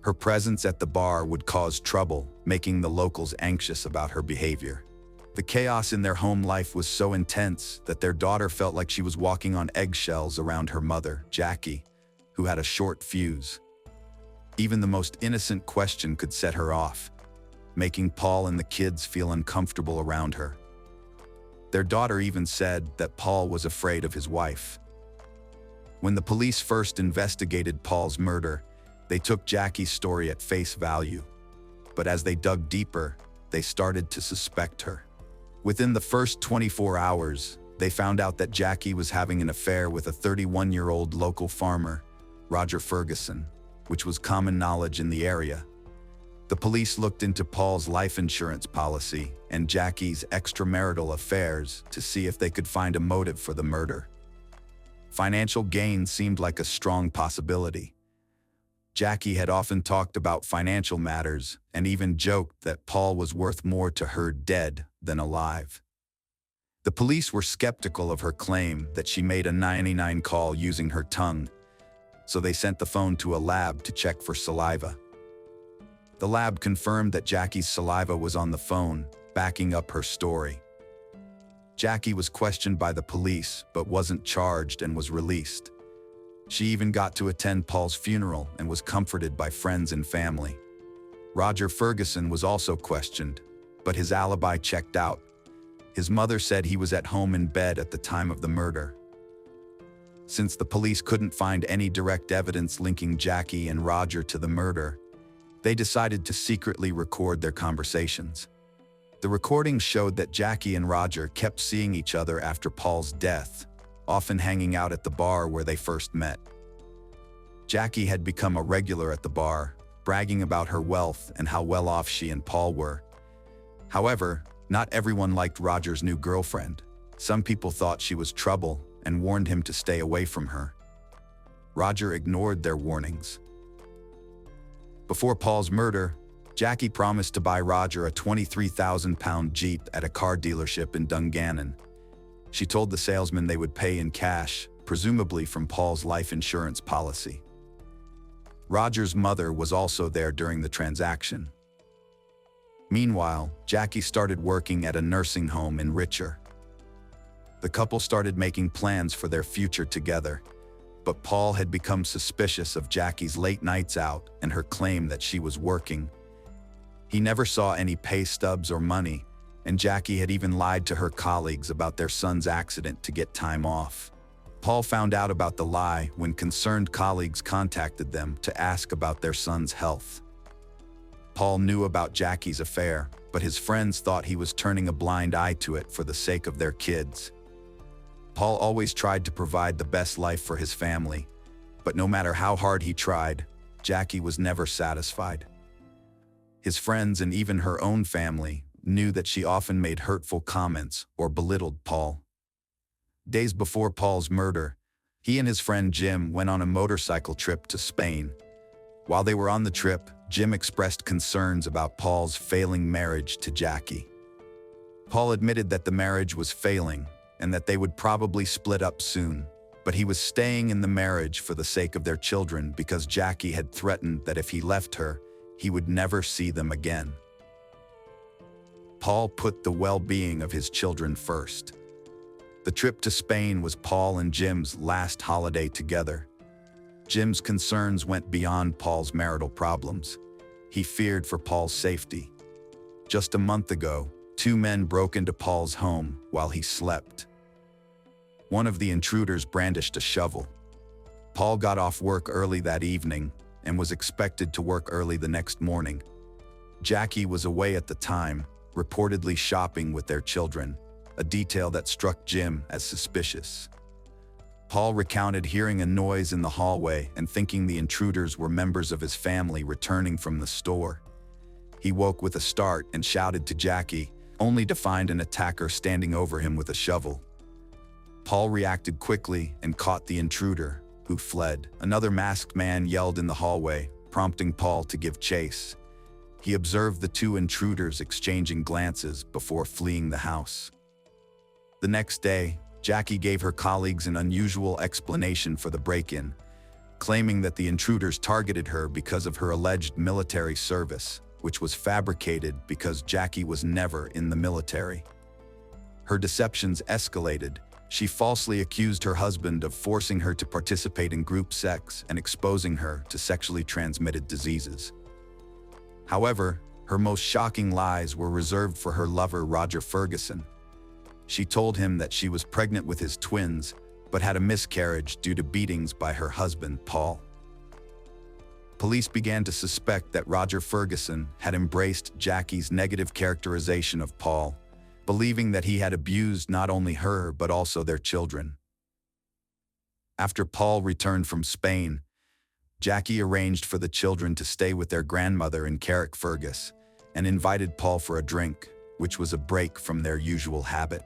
Her presence at the bar would cause trouble, making the locals anxious about her behavior. The chaos in their home life was so intense that their daughter felt like she was walking on eggshells around her mother, Jackie, who had a short fuse. Even the most innocent question could set her off, making Paul and the kids feel uncomfortable around her. Their daughter even said that Paul was afraid of his wife. When the police first investigated Paul's murder, they took Jackie's story at face value. But as they dug deeper, they started to suspect her. Within the first 24 hours, they found out that Jackie was having an affair with a 31-year-old local farmer, Roger Ferguson, which was common knowledge in the area. The police looked into Paul's life insurance policy and Jackie's extramarital affairs to see if they could find a motive for the murder. Financial gain seemed like a strong possibility. Jackie had often talked about financial matters and even joked that Paul was worth more to her dead than alive. The police were skeptical of her claim that she made a 999 call using her tongue, so they sent the phone to a lab to check for saliva. The lab confirmed that Jackie's saliva was on the phone, backing up her story. Jackie was questioned by the police, but wasn't charged and was released. She even got to attend Paul's funeral and was comforted by friends and family. Roger Ferguson was also questioned, but his alibi checked out. His mother said he was at home in bed at the time of the murder. Since the police couldn't find any direct evidence linking Jackie and Roger to the murder, they decided to secretly record their conversations. The recordings showed that Jackie and Roger kept seeing each other after Paul's death, often hanging out at the bar where they first met. Jackie had become a regular at the bar, bragging about her wealth and how well off she and Paul were. However, not everyone liked Roger's new girlfriend. Some people thought she was trouble and warned him to stay away from her. Roger ignored their warnings. Before Paul's murder, Jackie promised to buy Roger a £23,000 Jeep at a car dealership in Dungannon. She told the salesman they would pay in cash, presumably from Paul's life insurance policy. Roger's mother was also there during the transaction. Meanwhile, Jackie started working at a nursing home in Richer. The couple started making plans for their future together, but Paul had become suspicious of Jackie's late nights out and her claim that she was working. He never saw any pay stubs or money, and Jackie had even lied to her colleagues about their son's accident to get time off. Paul found out about the lie when concerned colleagues contacted them to ask about their son's health. Paul knew about Jackie's affair, but his friends thought he was turning a blind eye to it for the sake of their kids. Paul always tried to provide the best life for his family, but no matter how hard he tried, Jackie was never satisfied. His friends and even her own family knew that she often made hurtful comments or belittled Paul. Days before Paul's murder, he and his friend Jim went on a motorcycle trip to Spain. While they were on the trip, Jim expressed concerns about Paul's failing marriage to Jackie. Paul admitted that the marriage was failing and that they would probably split up soon, but he was staying in the marriage for the sake of their children because Jackie had threatened that if he left her, he would never see them again. Paul put the well-being of his children first. The trip to Spain was Paul and Jim's last holiday together. Jim's concerns went beyond Paul's marital problems. He feared for Paul's safety. Just a month ago, two men broke into Paul's home while he slept. One of the intruders brandished a shovel. Paul got off work early that evening and was expected to work early the next morning. Jackie was away at the time, reportedly shopping with their children, a detail that struck Jim as suspicious. Paul recounted hearing a noise in the hallway and thinking the intruders were members of his family returning from the store. He woke with a start and shouted to Jackie, only to find an attacker standing over him with a shovel. Paul reacted quickly and caught the intruder, who fled. Another masked man yelled in the hallway, prompting Paul to give chase. He observed the two intruders exchanging glances before fleeing the house. The next day, Jackie gave her colleagues an unusual explanation for the break-in, claiming that the intruders targeted her because of her alleged military service, which was fabricated because Jackie was never in the military. Her deceptions escalated. She falsely accused her husband of forcing her to participate in group sex and exposing her to sexually transmitted diseases. However, her most shocking lies were reserved for her lover, Roger Ferguson. She told him that she was pregnant with his twins, but had a miscarriage due to beatings by her husband, Paul. Police began to suspect that Roger Ferguson had embraced Jackie's negative characterization of Paul, believing that he had abused not only her but also their children. After Paul returned from Spain, Jackie arranged for the children to stay with their grandmother in Carrickfergus and invited Paul for a drink, which was a break from their usual habit.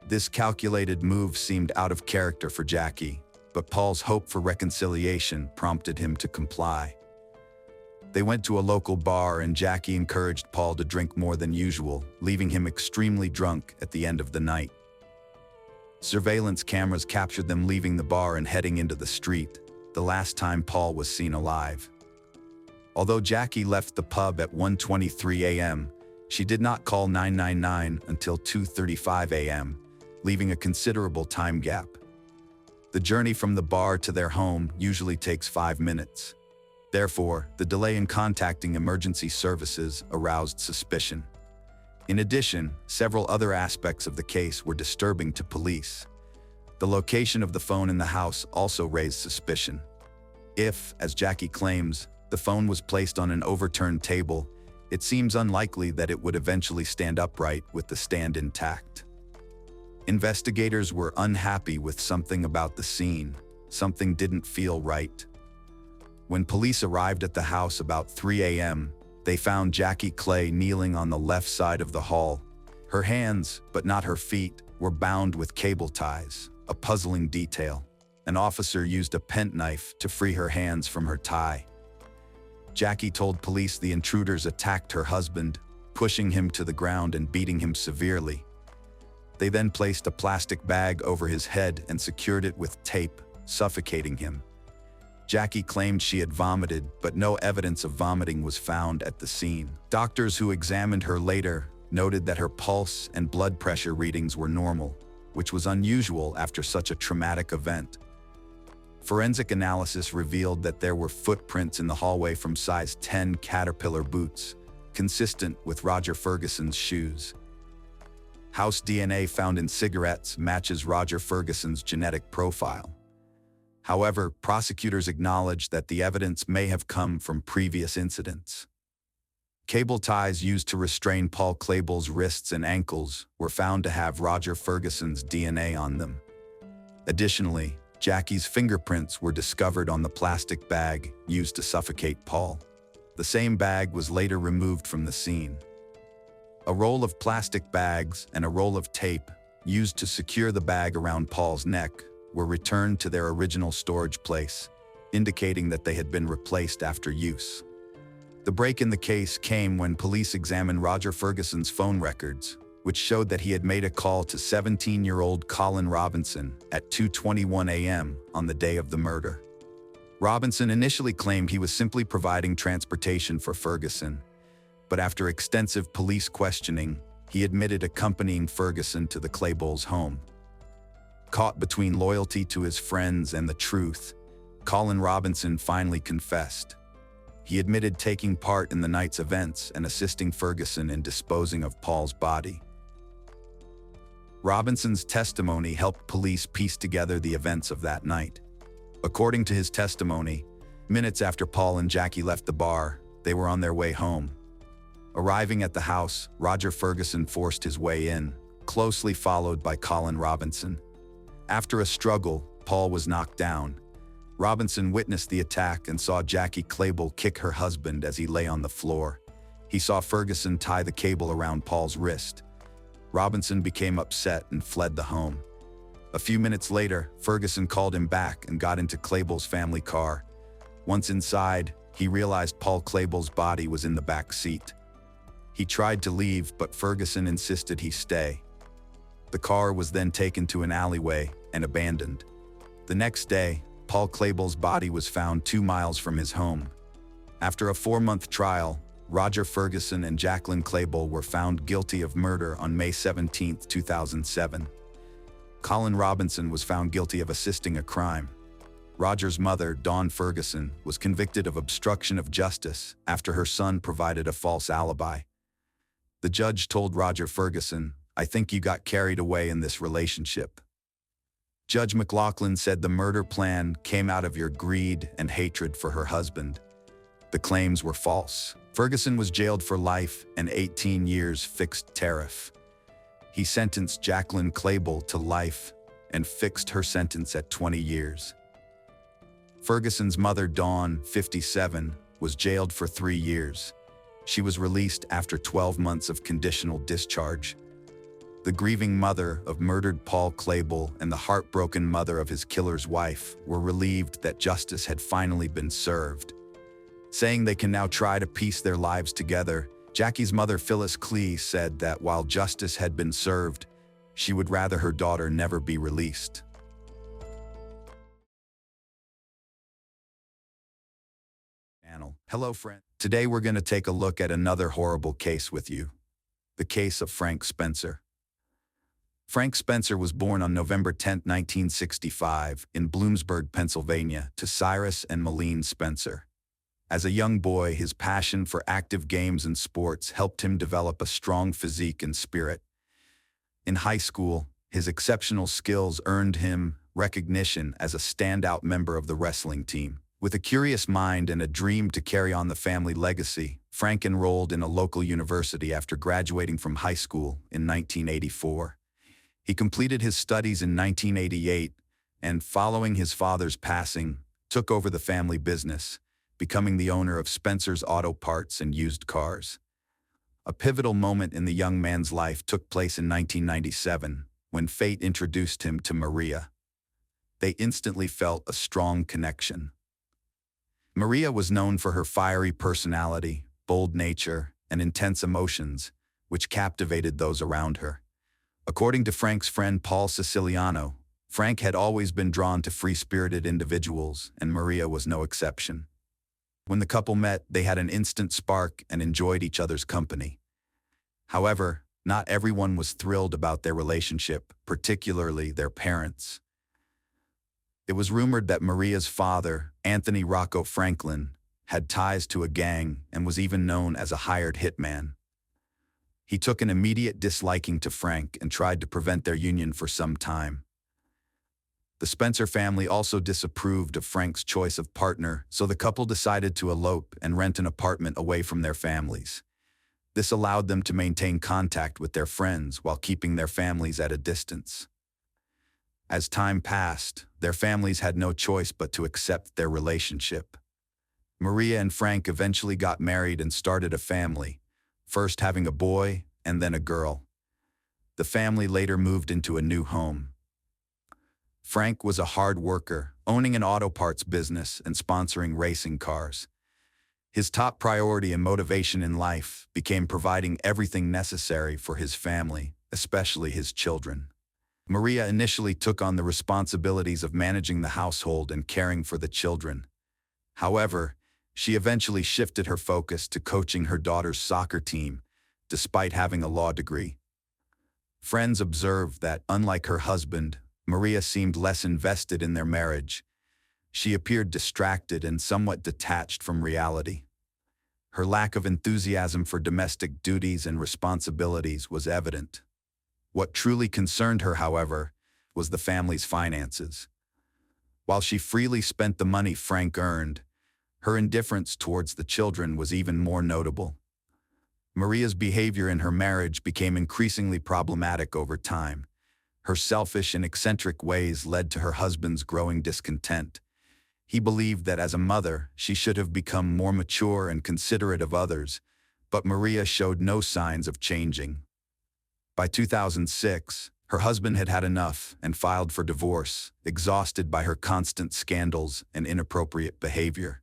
This calculated move seemed out of character for Jackie, but Paul's hope for reconciliation prompted him to comply. They went to a local bar and Jackie encouraged Paul to drink more than usual, leaving him extremely drunk at the end of the night. Surveillance cameras captured them leaving the bar and heading into the street, the last time Paul was seen alive. Although Jackie left the pub at 1:23 a.m., she did not call 999 until 2:35 a.m., leaving a considerable time gap. The journey from the bar to their home usually takes 5 minutes. Therefore, the delay in contacting emergency services aroused suspicion. In addition, several other aspects of the case were disturbing to police. The location of the phone in the house also raised suspicion. If, as Jackie claims, the phone was placed on an overturned table, it seems unlikely that it would eventually stand upright with the stand intact. Investigators were unhappy with something about the scene. Something didn't feel right. When police arrived at the house about 3 a.m., they found Jackie Clay kneeling on the left side of the hall. Her hands, but not her feet, were bound with cable ties, a puzzling detail. An officer used a penknife to free her hands from her tie. Jackie told police the intruders attacked her husband, pushing him to the ground and beating him severely. They then placed a plastic bag over his head and secured it with tape, suffocating him. Jackie claimed she had vomited, but no evidence of vomiting was found at the scene. Doctors who examined her later noted that her pulse and blood pressure readings were normal, which was unusual after such a traumatic event. Forensic analysis revealed that there were footprints in the hallway from size 10 Caterpillar boots, consistent with Roger Ferguson's shoes. House DNA found in cigarettes matches Roger Ferguson's genetic profile. However, prosecutors acknowledged that the evidence may have come from previous incidents. Cable ties used to restrain Paul Kleble's wrists and ankles were found to have Roger Ferguson's DNA on them. Additionally, Jackie's fingerprints were discovered on the plastic bag used to suffocate Paul. The same bag was later removed from the scene. A roll of plastic bags and a roll of tape used to secure the bag around Paul's neck were returned to their original storage place, indicating that they had been replaced after use. The break in the case came when police examined Roger Ferguson's phone records, which showed that he had made a call to 17-year-old Colin Robinson at 2:21 a.m. on the day of the murder. Robinson initially claimed he was simply providing transportation for Ferguson, but after extensive police questioning, he admitted accompanying Ferguson to the Klebols' home. Caught between loyalty to his friends and the truth, Colin Robinson finally confessed. He admitted taking part in the night's events and assisting Ferguson in disposing of Paul's body. Robinson's testimony helped police piece together the events of that night. According to his testimony, minutes after Paul and Jackie left the bar, they were on their way home. Arriving at the house, Roger Ferguson forced his way in, closely followed by Colin Robinson. After a struggle, Paul was knocked down. Robinson witnessed the attack and saw Jackie Klebel kick her husband as he lay on the floor. He saw Ferguson tie the cable around Paul's wrist. Robinson became upset and fled the home. A few minutes later, Ferguson called him back and got into Klebel's family car. Once inside, he realized Paul Klebel's body was in the back seat. He tried to leave, but Ferguson insisted he stay. The car was then taken to an alleyway and abandoned. The next day, Paul Klebel's body was found 2 miles from his home. After a 4-month trial, Roger Ferguson and Jacqueline Klebel were found guilty of murder on May 17, 2007. Colin Robinson was found guilty of assisting a crime. Roger's mother, Dawn Ferguson, was convicted of obstruction of justice after her son provided a false alibi. The judge told Roger Ferguson, "I think you got carried away in this relationship." Judge McLaughlin said the murder plan came out of your greed and hatred for her husband. The claims were false. Ferguson was jailed for life and 18 years fixed tariff. He sentenced Jacqueline Klebel to life and fixed her sentence at 20 years. Ferguson's mother, Dawn, 57, was jailed for 3 years. She was released after 12 months of conditional discharge. The grieving mother of murdered Paul Klebel and the heartbroken mother of his killer's wife were relieved that justice had finally been served. Saying they can now try to piece their lives together, Jackie's mother, Phyllis Klee, said that while justice had been served, she would rather her daughter never be released. Hello, friend. Today we're going to take a look at another horrible case with you. The case of Frank Spencer. Frank Spencer was born on November 10, 1965, in Bloomsburg, Pennsylvania, to Cyrus and Malene Spencer. As a young boy, his passion for active games and sports helped him develop a strong physique and spirit. In high school, his exceptional skills earned him recognition as a standout member of the wrestling team. With a curious mind and a dream to carry on the family legacy, Frank enrolled in a local university after graduating from high school in 1984. He completed his studies in 1988 and, following his father's passing, took over the family business, becoming the owner of Spencer's Auto Parts and Used Cars. A pivotal moment in the young man's life took place in 1997, when fate introduced him to Maria. They instantly felt a strong connection. Maria was known for her fiery personality, bold nature, and intense emotions, which captivated those around her. According to Frank's friend Paul Siciliano, Frank had always been drawn to free-spirited individuals, and Maria was no exception. When the couple met, they had an instant spark and enjoyed each other's company. However, not everyone was thrilled about their relationship, particularly their parents. It was rumored that Maria's father, Anthony Rocco Franklin, had ties to a gang and was even known as a hired hitman. He took an immediate disliking to Frank and tried to prevent their union for some time. The Spencer family also disapproved of Frank's choice of partner, so the couple decided to elope and rent an apartment away from their families. This allowed them to maintain contact with their friends while keeping their families at a distance. As time passed, their families had no choice but to accept their relationship. Maria and Frank eventually got married and started a family, first having a boy and then a girl. The family later moved into a new home. Frank was a hard worker, owning an auto parts business and sponsoring racing cars. His top priority and motivation in life became providing everything necessary for his family, especially his children. Maria initially took on the responsibilities of managing the household and caring for the children. However, she eventually shifted her focus to coaching her daughter's soccer team, despite having a law degree. Friends observed that, unlike her husband, Maria seemed less invested in their marriage. She appeared distracted and somewhat detached from reality. Her lack of enthusiasm for domestic duties and responsibilities was evident. What truly concerned her, however, was the family's finances. While she freely spent the money Frank earned, her indifference towards the children was even more notable. Maria's behavior in her marriage became increasingly problematic over time. Her selfish and eccentric ways led to her husband's growing discontent. He believed that as a mother, she should have become more mature and considerate of others, but Maria showed no signs of changing. By 2006, her husband had had enough and filed for divorce, exhausted by her constant scandals and inappropriate behavior.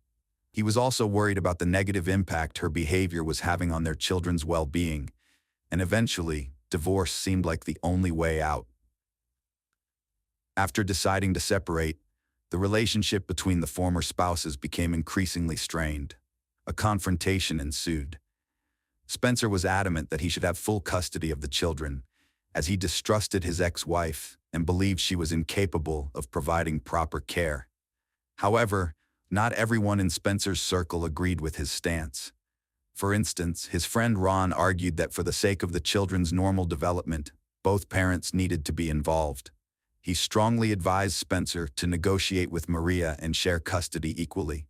He was also worried about the negative impact her behavior was having on their children's well-being, and eventually, divorce seemed like the only way out. After deciding to separate, the relationship between the former spouses became increasingly strained. A confrontation ensued. Spencer was adamant that he should have full custody of the children, as he distrusted his ex-wife and believed she was incapable of providing proper care. However, not everyone in Spencer's circle agreed with his stance. For instance, his friend Ron argued that for the sake of the children's normal development, both parents needed to be involved. He strongly advised Spencer to negotiate with Maria and share custody equally.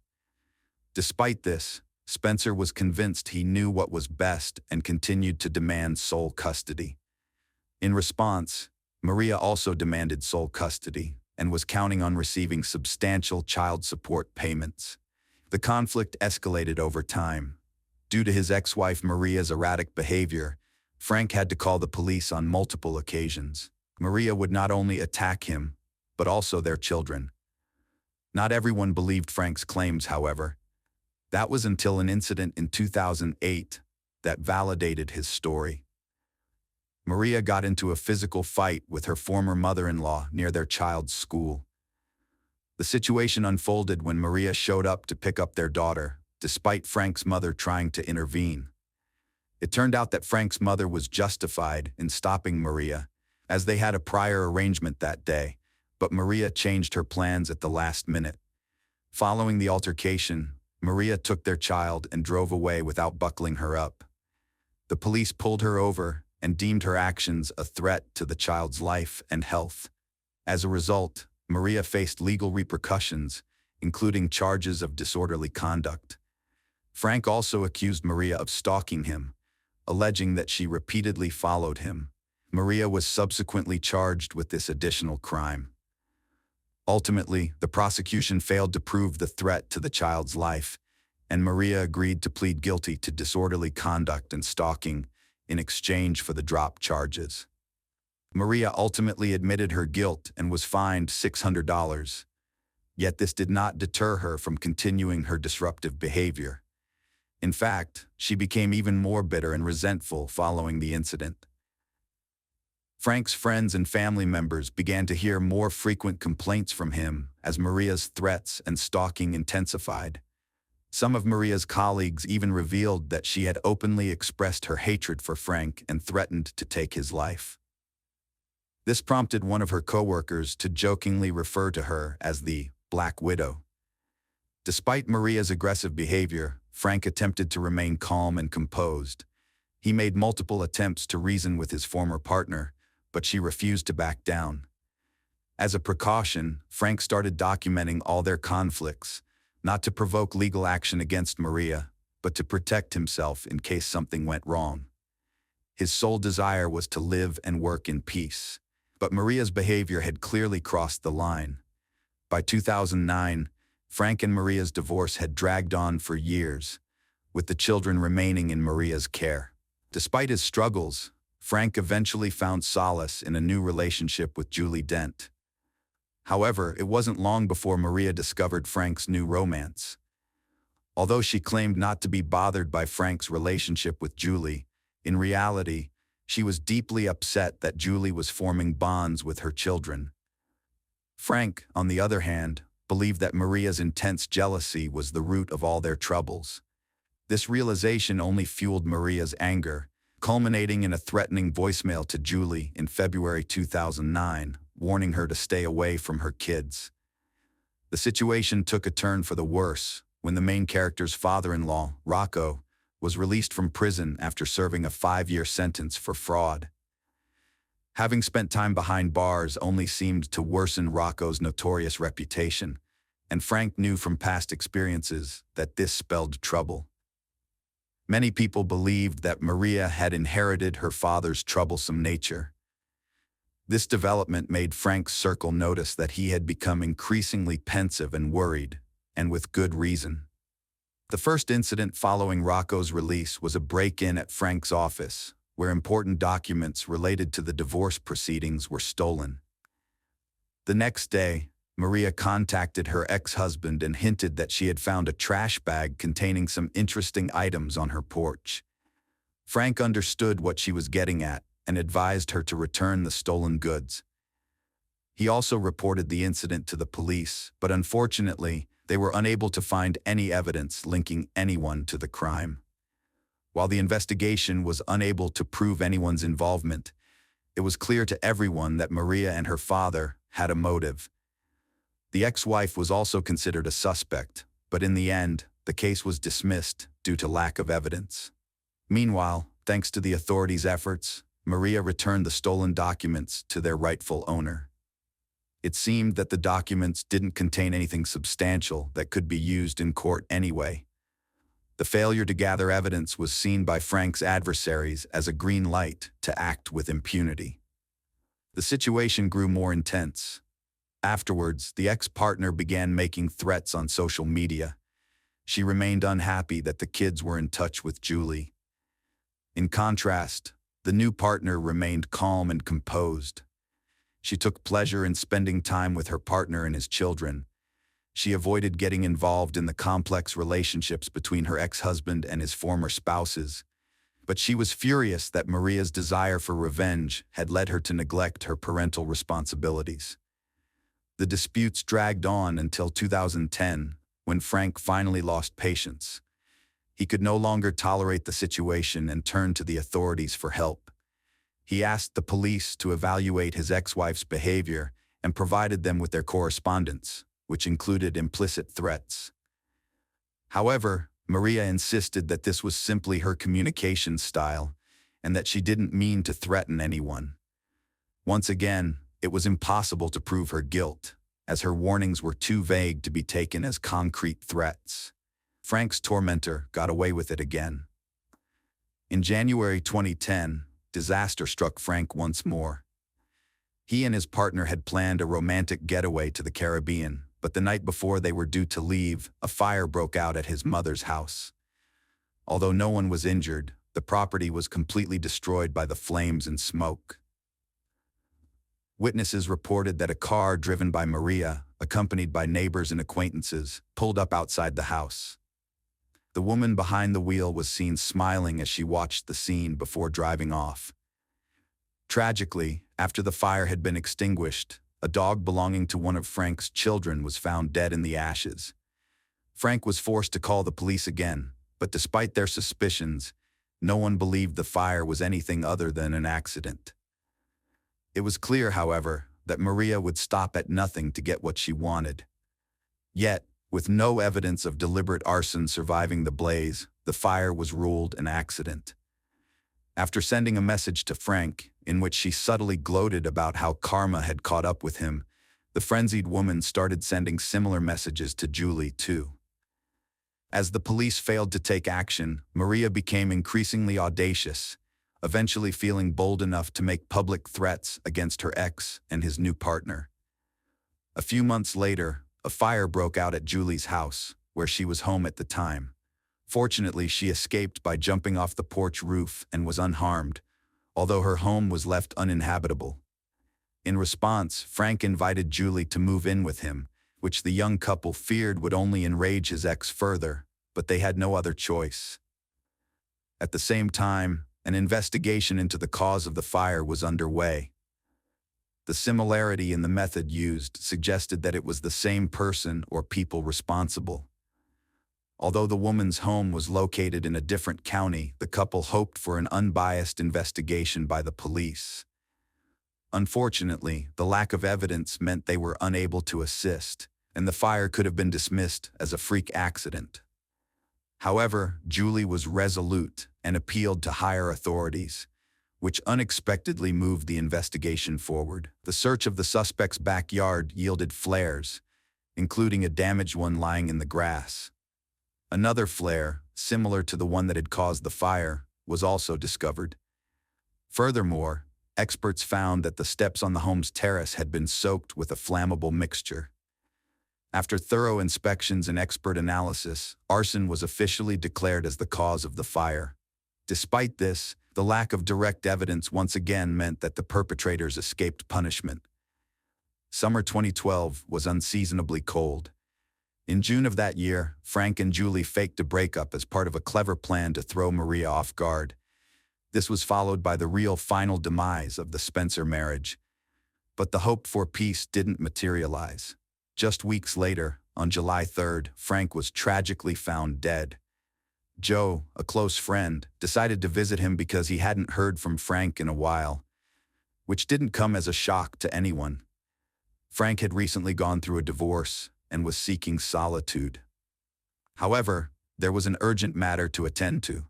Despite this, Spencer was convinced he knew what was best and continued to demand sole custody. In response, Maria also demanded sole custody and was counting on receiving substantial child support payments. The conflict escalated over time. Due to his ex-wife Maria's erratic behavior, Frank had to call the police on multiple occasions. Maria would not only attack him, but also their children. Not everyone believed Frank's claims, however. That was until an incident in 2008 that validated his story. Maria got into a physical fight with her former mother-in-law near their child's school. The situation unfolded when Maria showed up to pick up their daughter, despite Frank's mother trying to intervene. It turned out that Frank's mother was justified in stopping Maria, as they had a prior arrangement that day, but Maria changed her plans at the last minute. Following the altercation, Maria took their child and drove away without buckling her up. The police pulled her over and deemed her actions a threat to the child's life and health. As a result, Maria faced legal repercussions, including charges of disorderly conduct. Frank also accused Maria of stalking him, alleging that she repeatedly followed him. Maria was subsequently charged with this additional crime. Ultimately, the prosecution failed to prove the threat to the child's life, and Maria agreed to plead guilty to disorderly conduct and stalking in exchange for the dropped charges. Maria ultimately admitted her guilt and was fined $600. Yet this did not deter her from continuing her disruptive behavior. In fact, she became even more bitter and resentful following the incident. Frank's friends and family members began to hear more frequent complaints from him as Maria's threats and stalking intensified. Some of Maria's colleagues even revealed that she had openly expressed her hatred for Frank and threatened to take his life. This prompted one of her coworkers to jokingly refer to her as the Black Widow. Despite Maria's aggressive behavior, Frank attempted to remain calm and composed. He made multiple attempts to reason with his former partner, but she refused to back down. As a precaution, Frank started documenting all their conflicts, not to provoke legal action against Maria, but to protect himself in case something went wrong. His sole desire was to live and work in peace, but Maria's behavior had clearly crossed the line. By 2009, Frank and Maria's divorce had dragged on for years, with the children remaining in Maria's care. Despite his struggles, Frank eventually found solace in a new relationship with Julie Dent. However, it wasn't long before Maria discovered Frank's new romance. Although she claimed not to be bothered by Frank's relationship with Julie, in reality, she was deeply upset that Julie was forming bonds with her children. Frank, on the other hand, believed that Maria's intense jealousy was the root of all their troubles. This realization only fueled Maria's anger, culminating in a threatening voicemail to Julie in February 2009, warning her to stay away from her kids. The situation took a turn for the worse when the main character's father-in-law, Rocco, was released from prison after serving a 5-year sentence for fraud. Having spent time behind bars only seemed to worsen Rocco's notorious reputation, and Frank knew from past experiences that this spelled trouble. Many people believed that Maria had inherited her father's troublesome nature. This development made Frank's circle notice that he had become increasingly pensive and worried, and with good reason. The first incident following Rocco's release was a break-in at Frank's office, where important documents related to the divorce proceedings were stolen. The next day, Maria contacted her ex-husband and hinted that she had found a trash bag containing some interesting items on her porch. Frank understood what she was getting at and advised her to return the stolen goods. He also reported the incident to the police, but unfortunately, they were unable to find any evidence linking anyone to the crime. While the investigation was unable to prove anyone's involvement, it was clear to everyone that Maria and her father had a motive. The ex-wife was also considered a suspect, but in the end, the case was dismissed due to lack of evidence. Meanwhile, thanks to the authorities' efforts, Maria returned the stolen documents to their rightful owner. It seemed that the documents didn't contain anything substantial that could be used in court anyway. The failure to gather evidence was seen by Frank's adversaries as a green light to act with impunity. The situation grew more intense. Afterwards, the ex-partner began making threats on social media. She remained unhappy that the kids were in touch with Julie. In contrast, the new partner remained calm and composed. She took pleasure in spending time with her partner and his children. She avoided getting involved in the complex relationships between her ex-husband and his former spouses. But she was furious that Maria's desire for revenge had led her to neglect her parental responsibilities. The disputes dragged on until 2010, when Frank finally lost patience. He could no longer tolerate the situation and turned to the authorities for help. He asked the police to evaluate his ex-wife's behavior and provided them with their correspondence, which included implicit threats. However, Maria insisted that this was simply her communication style and that she didn't mean to threaten anyone. Once again, it was impossible to prove her guilt, as her warnings were too vague to be taken as concrete threats. Frank's tormentor got away with it again. In January 2010, disaster struck Frank once more. He and his partner had planned a romantic getaway to the Caribbean, but the night before they were due to leave, a fire broke out at his mother's house. Although no one was injured, the property was completely destroyed by the flames and smoke. Witnesses reported that a car driven by Maria, accompanied by neighbors and acquaintances, pulled up outside the house. The woman behind the wheel was seen smiling as she watched the scene before driving off. Tragically, after the fire had been extinguished, a dog belonging to one of Frank's children was found dead in the ashes. Frank was forced to call the police again, but despite their suspicions, no one believed the fire was anything other than an accident. It was clear, however, that Maria would stop at nothing to get what she wanted. Yet, with no evidence of deliberate arson surviving the blaze, the fire was ruled an accident. After sending a message to Frank, in which she subtly gloated about how karma had caught up with him, the frenzied woman started sending similar messages to Julie, too. As the police failed to take action, Maria became increasingly audacious, eventually feeling bold enough to make public threats against her ex and his new partner. A few months later, a fire broke out at Julie's house, where she was home at the time. Fortunately, she escaped by jumping off the porch roof and was unharmed, although her home was left uninhabitable. In response, Frank invited Julie to move in with him, which the young couple feared would only enrage his ex further, but they had no other choice. At the same time, an investigation into the cause of the fire was underway. The similarity in the method used suggested that it was the same person or people responsible. Although the woman's home was located in a different county, the couple hoped for an unbiased investigation by the police. Unfortunately, the lack of evidence meant they were unable to assist, and the fire could have been dismissed as a freak accident. However, Julie was resolute and appealed to higher authorities, which unexpectedly moved the investigation forward. The search of the suspect's backyard yielded flares, including a damaged one lying in the grass. Another flare, similar to the one that had caused the fire, was also discovered. Furthermore, experts found that the steps on the home's terrace had been soaked with a flammable mixture. After thorough inspections and expert analysis, arson was officially declared as the cause of the fire. Despite this, the lack of direct evidence once again meant that the perpetrators escaped punishment. Summer 2012 was unseasonably cold. In June of that year, Frank and Julie faked a breakup as part of a clever plan to throw Maria off guard. This was followed by the real final demise of the Spencer marriage. But the hoped-for peace didn't materialize. Just weeks later, on July 3rd, Frank was tragically found dead. Joe, a close friend, decided to visit him because he hadn't heard from Frank in a while, which didn't come as a shock to anyone. Frank had recently gone through a divorce and was seeking solitude. However, there was an urgent matter to attend to.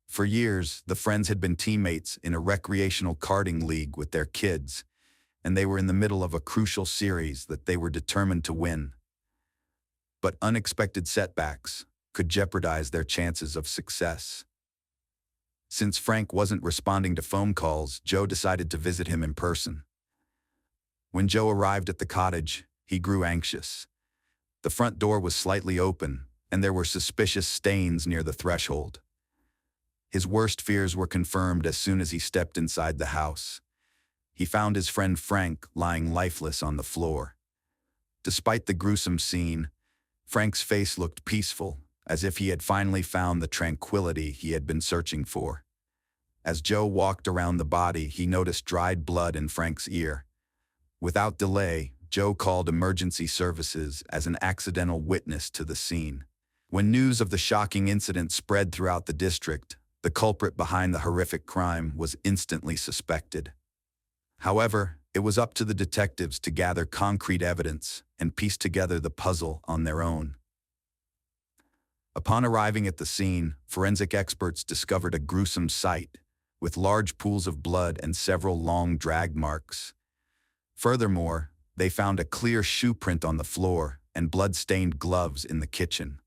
For years, the friends had been teammates in a recreational karting league with their kids, and they were in the middle of a crucial series that they were determined to win. But unexpected setbacks could jeopardize their chances of success. Since Frank wasn't responding to phone calls, Joe decided to visit him in person. When Joe arrived at the cottage, he grew anxious. The front door was slightly open, and there were suspicious stains near the threshold. His worst fears were confirmed as soon as he stepped inside the house. He found his friend Frank lying lifeless on the floor. Despite the gruesome scene, Frank's face looked peaceful, as if he had finally found the tranquility he had been searching for. As Joe walked around the body, he noticed dried blood in Frank's ear. Without delay, Joe called emergency services as an accidental witness to the scene. When news of the shocking incident spread throughout the district, the culprit behind the horrific crime was instantly suspected. However, it was up to the detectives to gather concrete evidence and piece together the puzzle on their own. Upon arriving at the scene, forensic experts discovered a gruesome sight, with large pools of blood and several long drag marks. Furthermore, they found a clear shoe print on the floor and blood-stained gloves in the kitchen.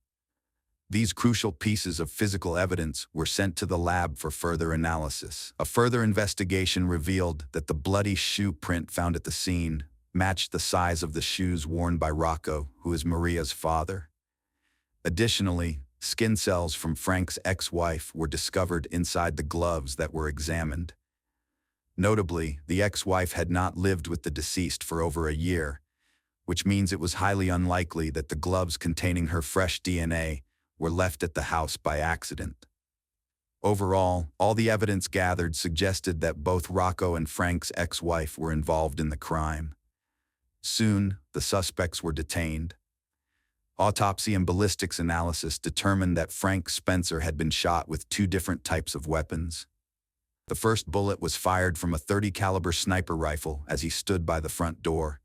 These crucial pieces of physical evidence were sent to the lab for further analysis. A further investigation revealed that the bloody shoe print found at the scene matched the size of the shoes worn by Rocco, who is Maria's father. Additionally, skin cells from Frank's ex-wife were discovered inside the gloves that were examined. Notably, the ex-wife had not lived with the deceased for over a year, which means it was highly unlikely that the gloves containing her fresh DNA were left at the house by accident. Overall, all the evidence gathered suggested that both Rocco and Frank's ex-wife were involved in the crime. Soon, the suspects were detained. Autopsy and ballistics analysis determined that Frank Spencer had been shot with two different types of weapons. The first bullet was fired from a .30 caliber sniper rifle as he stood by the front door.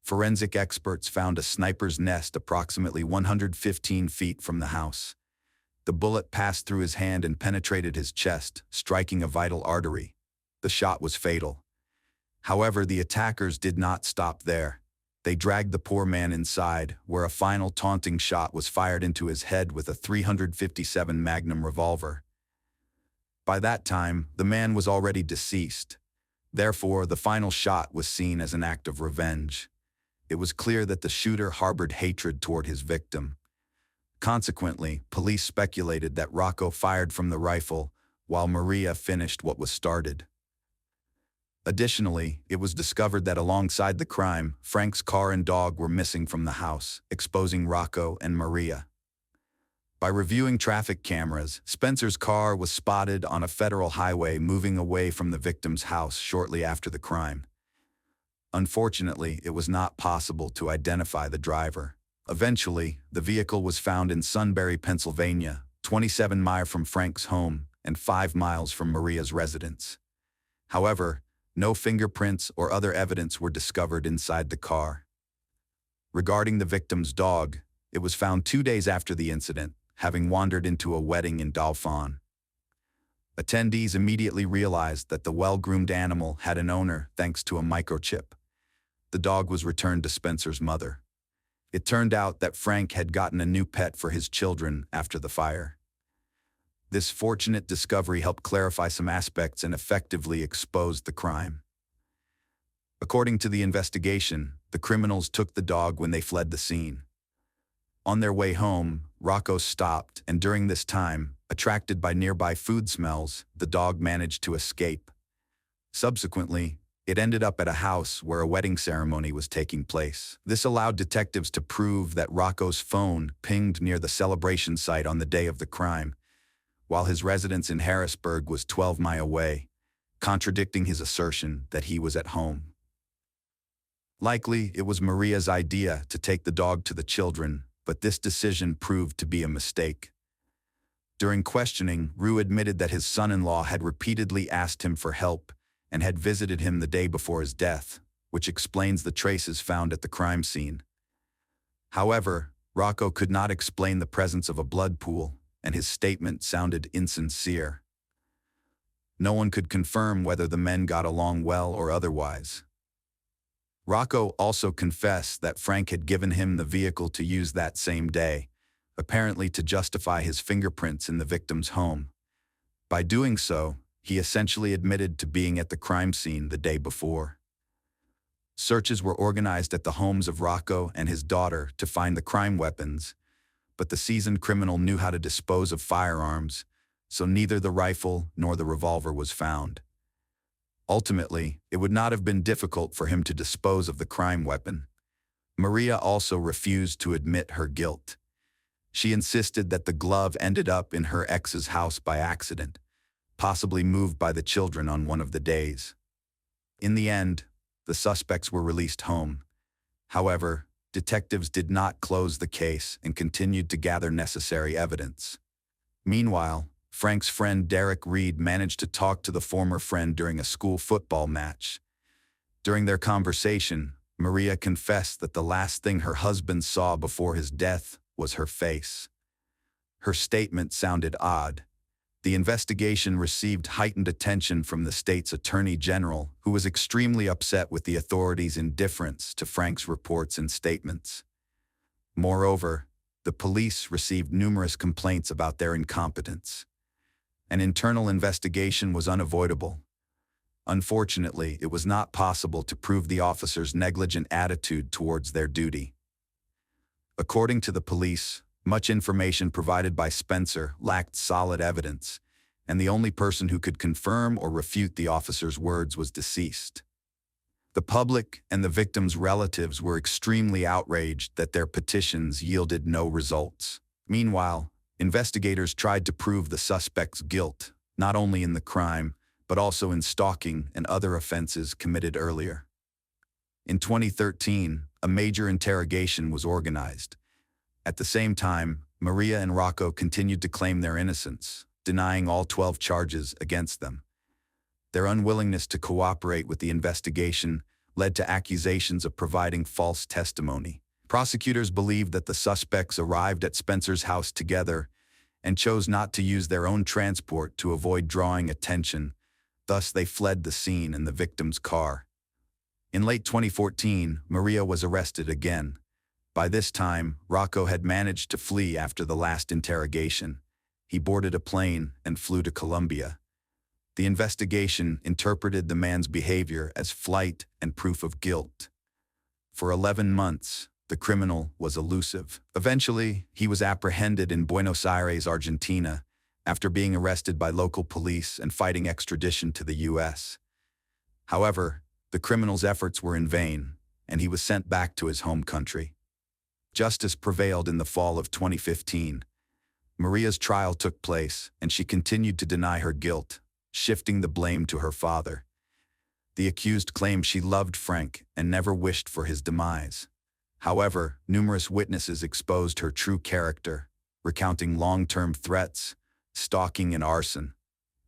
Forensic experts found a sniper's nest approximately 115 feet from the house. The bullet passed through his hand and penetrated his chest, striking a vital artery. The shot was fatal. However, the attackers did not stop there. They dragged the poor man inside, where a final taunting shot was fired into his head with a .357 Magnum revolver. By that time, the man was already deceased. Therefore, the final shot was seen as an act of revenge. It was clear that the shooter harbored hatred toward his victim. Consequently, police speculated that Rocco fired from the rifle, while Maria finished what was started. Additionally, it was discovered that alongside the crime, Frank's car and dog were missing from the house, exposing Rocco and Maria. By reviewing traffic cameras, Spencer's car was spotted on a federal highway moving away from the victim's house shortly after the crime. Unfortunately, it was not possible to identify the driver. Eventually, the vehicle was found in Sunbury, Pennsylvania, 27 miles from Frank's home and 5 miles from Maria's residence. However, no fingerprints or other evidence were discovered inside the car. Regarding the victim's dog, it was found 2 days after the incident, having wandered into a wedding in Dauphin. Attendees immediately realized that the well-groomed animal had an owner thanks to a microchip. The dog was returned to Spencer's mother. It turned out that Frank had gotten a new pet for his children after the fire. This fortunate discovery helped clarify some aspects and effectively exposed the crime. According to the investigation, the criminals took the dog when they fled the scene. On their way home, Rocco stopped, and during this time, attracted by nearby food smells, the dog managed to escape. Subsequently, it ended up at a house where a wedding ceremony was taking place. This allowed detectives to prove that Rocco's phone pinged near the celebration site on the day of the crime, while his residence in Harrisburg was 12 miles away, contradicting his assertion that he was at home. Likely, it was Maria's idea to take the dog to the children, but this decision proved to be a mistake. During questioning, Rue admitted that his son-in-law had repeatedly asked him for help and had visited him the day before his death, which explains the traces found at the crime scene. However, Rocco could not explain the presence of a blood pool, and his statement sounded insincere. No one could confirm whether the men got along well or otherwise. Rocco also confessed that Frank had given him the vehicle to use that same day, apparently to justify his fingerprints in the victim's home. By doing so, he essentially admitted to being at the crime scene the day before. Searches were organized at the homes of Rocco and his daughter to find the crime weapons, but the seasoned criminal knew how to dispose of firearms, so neither the rifle nor the revolver was found. Ultimately, it would not have been difficult for him to dispose of the crime weapon. Maria also refused to admit her guilt. She insisted that the glove ended up in her ex's house by accident, possibly moved by the children on one of the days. In the end, the suspects were released home. However, detectives did not close the case and continued to gather necessary evidence. Meanwhile, Frank's friend Derek Reed managed to talk to the former friend during a school football match. During their conversation, Maria confessed that the last thing her husband saw before his death was her face. Her statement sounded odd. The investigation received heightened attention from the state's attorney general, who was extremely upset with the authorities' indifference to Frank's reports and statements. Moreover, the police received numerous complaints about their incompetence. An internal investigation was unavoidable. Unfortunately, it was not possible to prove the officers' negligent attitude towards their duty. According to the police, much information provided by Spencer lacked solid evidence, and the only person who could confirm or refute the officers' words was deceased. The public and the victims' relatives were extremely outraged that their petitions yielded no results. Meanwhile, investigators tried to prove the suspect's guilt, not only in the crime, but also in stalking and other offenses committed earlier. In 2013, a major interrogation was organized. At the same time, Maria and Rocco continued to claim their innocence, denying all 12 charges against them. Their unwillingness to cooperate with the investigation led to accusations of providing false testimony. Prosecutors believed that the suspects arrived at Spencer's house together and chose not to use their own transport to avoid drawing attention. Thus, they fled the scene in the victim's car. In late 2014, Maria was arrested again. By this time, Rocco had managed to flee after the last interrogation. He boarded a plane and flew to Colombia. The investigation interpreted the man's behavior as flight and proof of guilt. For 11 months, the criminal was elusive. Eventually, he was apprehended in Buenos Aires, Argentina, after being arrested by local police and fighting extradition to the U.S. However, the criminal's efforts were in vain, and he was sent back to his home country. Justice prevailed in the fall of 2015. Maria's trial took place, and she continued to deny her guilt, shifting the blame to her father. The accused claimed she loved Frank and never wished for his demise. However, numerous witnesses exposed her true character, recounting long-term threats, stalking, and arson.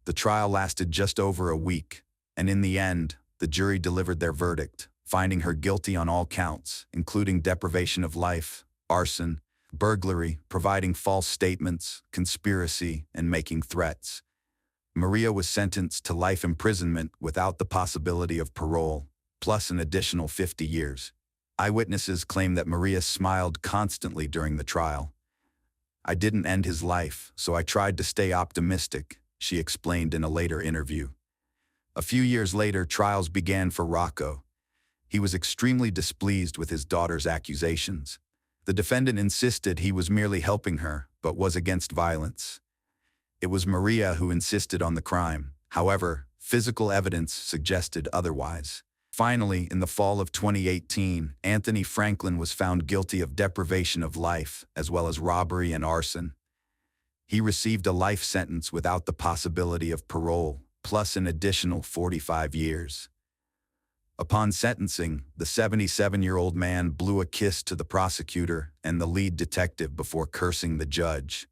The trial lasted just over a week, and in the end, the jury delivered their verdict, finding her guilty on all counts, including deprivation of life, arson, burglary, providing false statements, conspiracy, and making threats. Maria was sentenced to life imprisonment without the possibility of parole, plus an additional 50 years. Eyewitnesses claim that Maria smiled constantly during the trial. "I didn't end his life, so I tried to stay optimistic," she explained in a later interview. A few years later, trials began for Rocco. He was extremely displeased with his daughter's accusations. The defendant insisted he was merely helping her, but was against violence. It was Maria who insisted on the crime. However, physical evidence suggested otherwise. Finally, in the fall of 2018, Anthony Franklin was found guilty of deprivation of life, as well as robbery and arson. He received a life sentence without the possibility of parole, plus an additional 45 years. Upon sentencing, the 77-year-old man blew a kiss to the prosecutor and the lead detective before cursing the judge.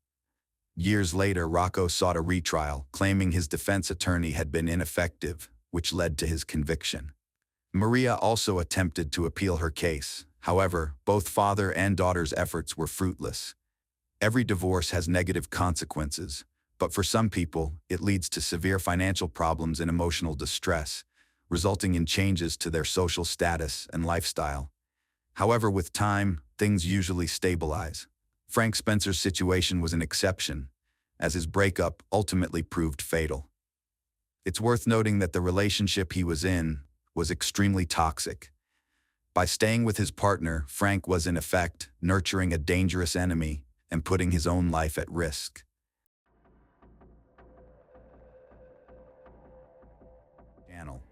Years later, Rocco sought a retrial, claiming his defense attorney had been ineffective, which led to his conviction. Maria also attempted to appeal her case. However, both father and daughter's efforts were fruitless. Every divorce has negative consequences, but for some people, it leads to severe financial problems and emotional distress, resulting in changes to their social status and lifestyle. However, with time, things usually stabilize. Frank Spencer's situation was an exception, as his breakup ultimately proved fatal. It's worth noting that the relationship he was in was extremely toxic. By staying with his partner, Frank was in effect nurturing a dangerous enemy and putting his own life at risk.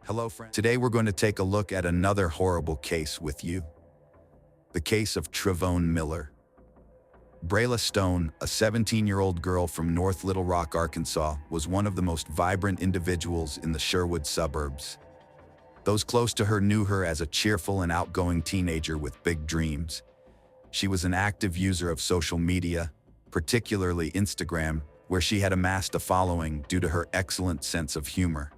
Hello, friends. Today we're going to take a look at another horrible case with you. The case of Trevone Miller. Brayla Stone, a 17-year-old girl from North Little Rock, Arkansas, was one of the most vibrant individuals in the Sherwood suburbs. Those close to her knew her as a cheerful and outgoing teenager with big dreams. She was an active user of social media, particularly Instagram, where she had amassed a following due to her excellent sense of humor.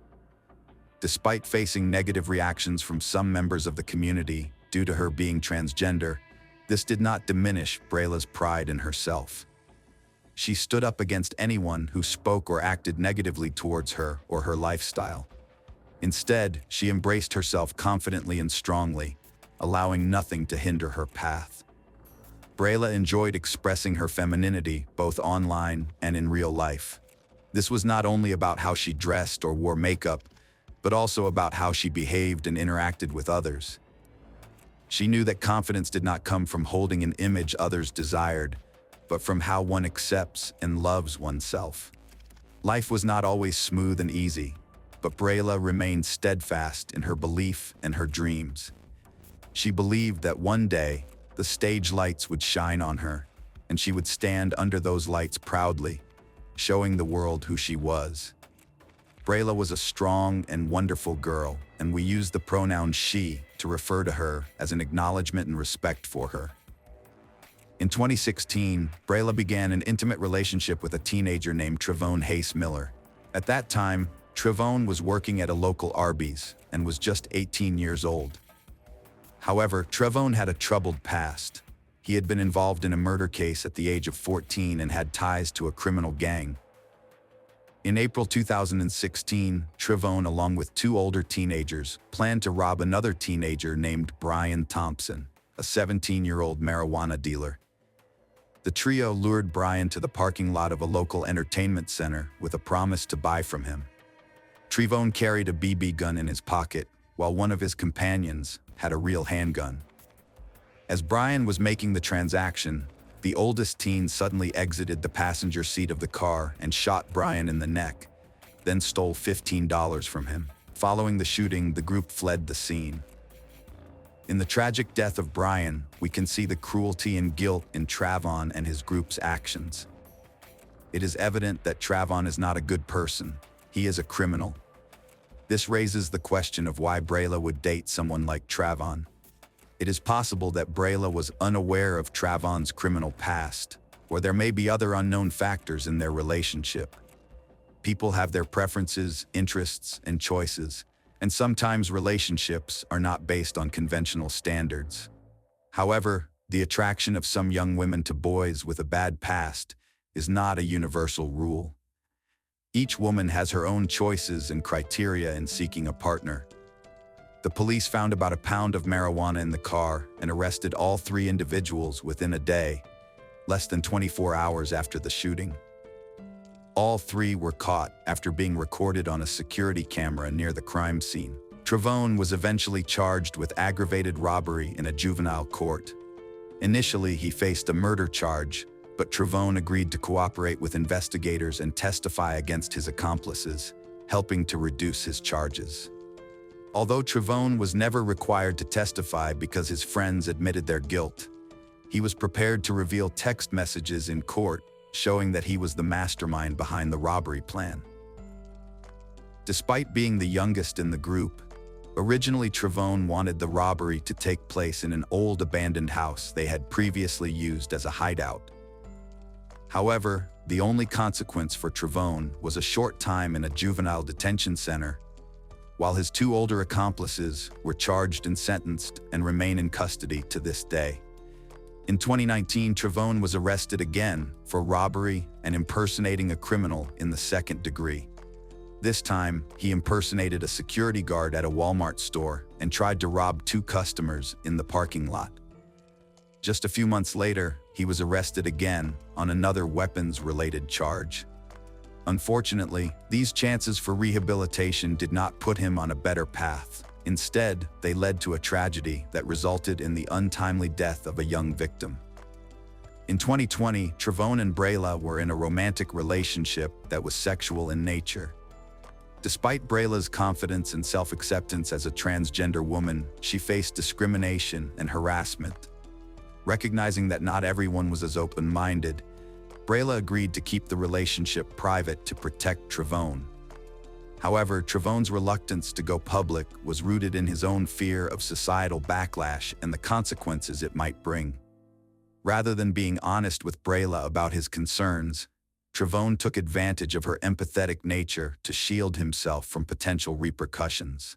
Despite facing negative reactions from some members of the community due to her being transgender, this did not diminish Brayla's pride in herself. She stood up against anyone who spoke or acted negatively towards her or her lifestyle. Instead, she embraced herself confidently and strongly, allowing nothing to hinder her path. Brayla enjoyed expressing her femininity both online and in real life. This was not only about how she dressed or wore makeup, but also about how she behaved and interacted with others. She knew that confidence did not come from holding an image others desired, but from how one accepts and loves oneself. Life was not always smooth and easy, but Brayla remained steadfast in her belief and her dreams. She believed that one day, the stage lights would shine on her, and she would stand under those lights proudly, showing the world who she was. Brayla was a strong and wonderful girl, and we use the pronoun she to refer to her as an acknowledgement and respect for her. In 2016, Brayla began an intimate relationship with a teenager named Trevone Hayes Miller. At that time, Trevone was working at a local Arby's and was just 18 years old. However, Trevone had a troubled past. He had been involved in a murder case at the age of 14 and had ties to a criminal gang. In April 2016, Trevone, along with two older teenagers, planned to rob another teenager named Brian Thompson, a 17-year-old marijuana dealer. The trio lured Brian to the parking lot of a local entertainment center with a promise to buy from him. Trevone carried a BB gun in his pocket, while one of his companions had a real handgun. As Brian was making the transaction, the oldest teen suddenly exited the passenger seat of the car and shot Brian in the neck, then stole $15 from him. Following the shooting, the group fled the scene. In the tragic death of Brian, we can see the cruelty and guilt in Trevone and his group's actions. It is evident that Trevone is not a good person. He is a criminal. This raises the question of why Brayla would date someone like Trevone. It is possible that Brayla was unaware of Trevone's criminal past, or there may be other unknown factors in their relationship. People have their preferences, interests, and choices, and sometimes relationships are not based on conventional standards. However, the attraction of some young women to boys with a bad past is not a universal rule. Each woman has her own choices and criteria in seeking a partner. The police found about a pound of marijuana in the car and arrested all three individuals within a day, less than 24 hours after the shooting. All three were caught after being recorded on a security camera near the crime scene. Trevone was eventually charged with aggravated robbery in a juvenile court. Initially, he faced a murder charge, but Trevone agreed to cooperate with investigators and testify against his accomplices, helping to reduce his charges. Although Trevone was never required to testify because his friends admitted their guilt, he was prepared to reveal text messages in court showing that he was the mastermind behind the robbery plan. Despite being the youngest in the group, originally Trevone wanted the robbery to take place in an old abandoned house they had previously used as a hideout. However, the only consequence for Trevone was a short time in a juvenile detention center, while his two older accomplices were charged and sentenced and remain in custody to this day. In 2019, Trevone was arrested again for robbery and impersonating a criminal in the second degree. This time, he impersonated a security guard at a Walmart store and tried to rob two customers in the parking lot. Just a few months later, he was arrested again on another weapons-related charge. Unfortunately, these chances for rehabilitation did not put him on a better path. Instead, they led to a tragedy that resulted in the untimely death of a young victim. In 2020, Trevone and Brayla were in a romantic relationship that was sexual in nature. Despite Brayla's confidence and self-acceptance as a transgender woman, she faced discrimination and harassment. Recognizing that not everyone was as open-minded, Brayla agreed to keep the relationship private to protect Trevone. However, Trevone's reluctance to go public was rooted in his own fear of societal backlash and the consequences it might bring. Rather than being honest with Brayla about his concerns, Trevone took advantage of her empathetic nature to shield himself from potential repercussions.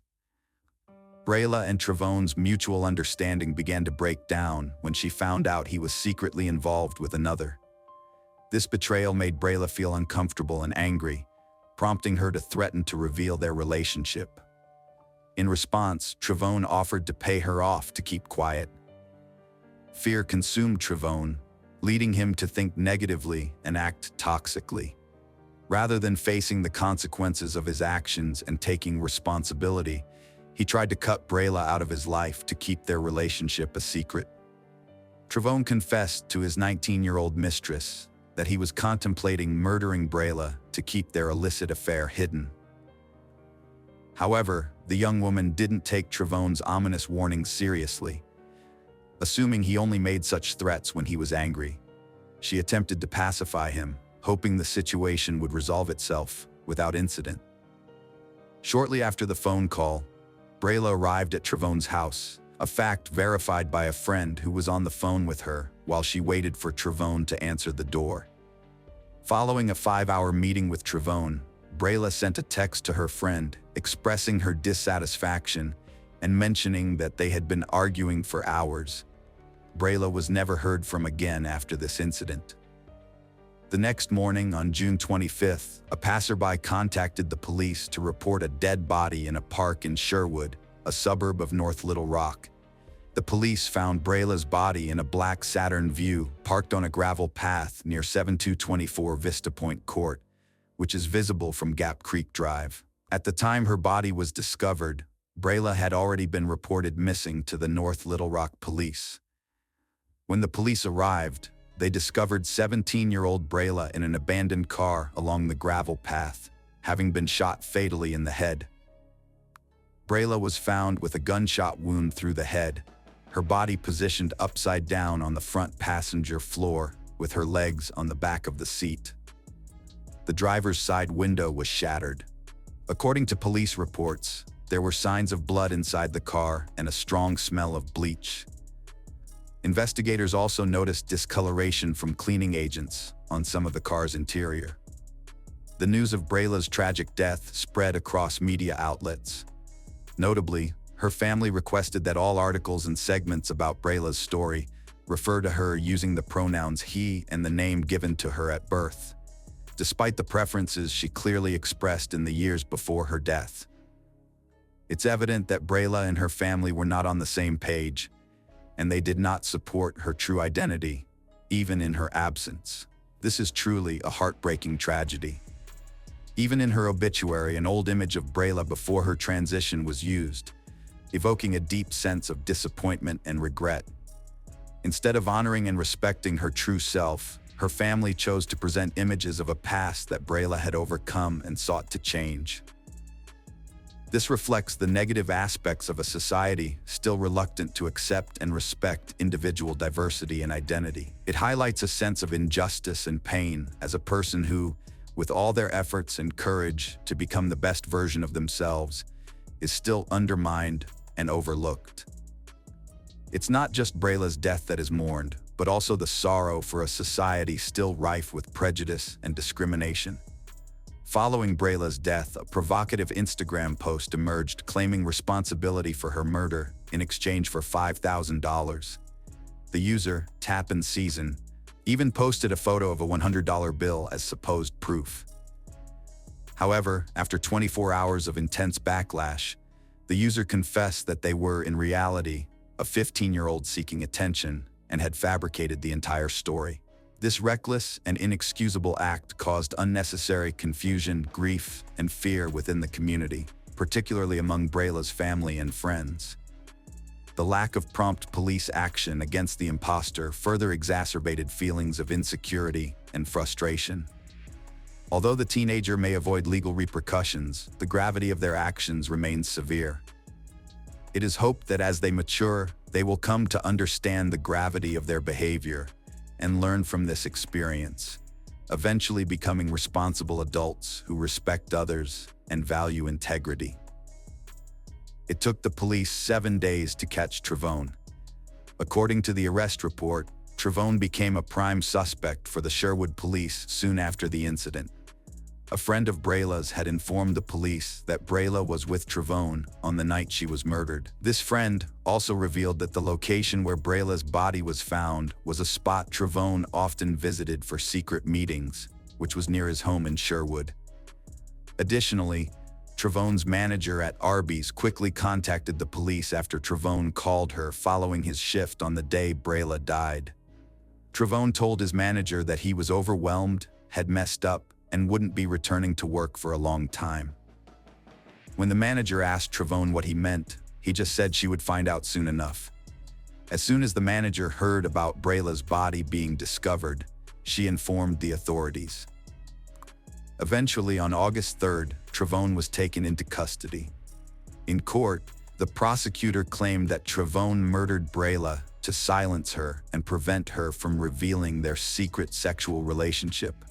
Brayla and Trevone's mutual understanding began to break down when she found out he was secretly involved with another. This betrayal made Brayla feel uncomfortable and angry, prompting her to threaten to reveal their relationship. In response, Trevone offered to pay her off to keep quiet. Fear consumed Trevone, leading him to think negatively and act toxically. Rather than facing the consequences of his actions and taking responsibility, he tried to cut Brayla out of his life to keep their relationship a secret. Trevone confessed to his 19-year-old mistress that he was contemplating murdering Brayla to keep their illicit affair hidden. However, the young woman didn't take Trevone's ominous warnings seriously. Assuming he only made such threats when he was angry, she attempted to pacify him, hoping the situation would resolve itself without incident. Shortly after the phone call, Brayla arrived at Trevone's house, a fact verified by a friend who was on the phone with her while she waited for Trevone to answer the door. Following a 5-hour meeting with Trevone, Brayla sent a text to her friend expressing her dissatisfaction and mentioning that they had been arguing for hours. Brayla was never heard from again after this incident. The next morning, on June 25th, a passerby contacted the police to report a dead body in a park in Sherwood, a suburb of North Little Rock. The police found Brayla's body in a black Saturn Vue parked on a gravel path near 7224 Vista Point Court, which is visible from Gap Creek Drive. At the time her body was discovered, Brayla had already been reported missing to the North Little Rock police. When the police arrived, they discovered 17-year-old Brayla in an abandoned car along the gravel path, having been shot fatally in the head. Brayla was found with a gunshot wound through the head, her body positioned upside down on the front passenger floor with her legs on the back of the seat. The driver's side window was shattered. According to police reports, there were signs of blood inside the car and a strong smell of bleach. Investigators also noticed discoloration from cleaning agents on some of the car's interior. The news of Brayla's tragic death spread across media outlets. Notably, her family requested that all articles and segments about Brayla's story refer to her using the pronouns he and the name given to her at birth, despite the preferences she clearly expressed in the years before her death. It's evident that Brayla and her family were not on the same page, and they did not support her true identity, even in her absence. This is truly a heartbreaking tragedy. Even in her obituary, an old image of Brayla before her transition was used, evoking a deep sense of disappointment and regret. Instead of honoring and respecting her true self, her family chose to present images of a past that Brayla had overcome and sought to change. This reflects the negative aspects of a society still reluctant to accept and respect individual diversity and identity. It highlights a sense of injustice and pain as a person who, with all their efforts and courage to become the best version of themselves, is still undermined and overlooked. It's not just Brayla's death that is mourned, but also the sorrow for a society still rife with prejudice and discrimination. Following Brayla's death, a provocative Instagram post emerged claiming responsibility for her murder in exchange for $5,000. The user, Tappan Season, even posted a photo of a $100 bill as supposed proof. However, after 24 hours of intense backlash, the user confessed that they were, in reality, a 15-year-old seeking attention and had fabricated the entire story. This reckless and inexcusable act caused unnecessary confusion, grief, and fear within the community, particularly among Brayla's family and friends. The lack of prompt police action against the imposter further exacerbated feelings of insecurity and frustration. Although the teenager may avoid legal repercussions, the gravity of their actions remains severe. It is hoped that as they mature, they will come to understand the gravity of their behavior and learn from this experience, eventually becoming responsible adults who respect others and value integrity. It took the police 7 days to catch Trevone. According to the arrest report, Trevone became a prime suspect for the Sherwood police soon after the incident. A friend of Brayla's had informed the police that Brayla was with Trevone on the night she was murdered. This friend also revealed that the location where Brayla's body was found was a spot Trevone often visited for secret meetings, which was near his home in Sherwood. Additionally, Trevone's manager at Arby's quickly contacted the police after Trevone called her following his shift on the day Brayla died. Trevone told his manager that he was overwhelmed, had messed up, and wouldn't be returning to work for a long time. When the manager asked Trevone what he meant, he just said she would find out soon enough. As soon as the manager heard about Brayla's body being discovered, she informed the authorities. Eventually, on August 3rd, Trevone was taken into custody. In court, the prosecutor claimed that Trevone murdered Brayla to silence her and prevent her from revealing their secret sexual relationship.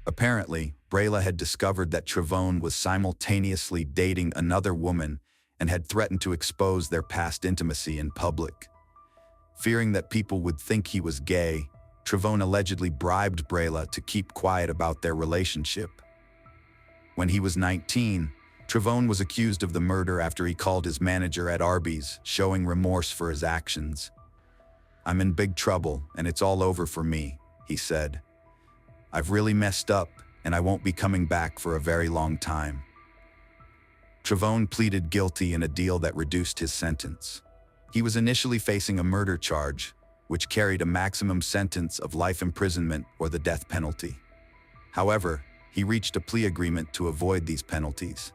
Apparently, Brayla had discovered that Trevone was simultaneously dating another woman and had threatened to expose their past intimacy in public. Fearing that people would think he was gay, Trevone allegedly bribed Brayla to keep quiet about their relationship. When he was 19, Trevone was accused of the murder after he called his manager at Arby's, showing remorse for his actions. "I'm in big trouble, and it's all over for me," he said. "I've really messed up, and I won't be coming back for a very long time." Trevone pleaded guilty in a deal that reduced his sentence. He was initially facing a murder charge, which carried a maximum sentence of life imprisonment or the death penalty. However, he reached a plea agreement to avoid these penalties.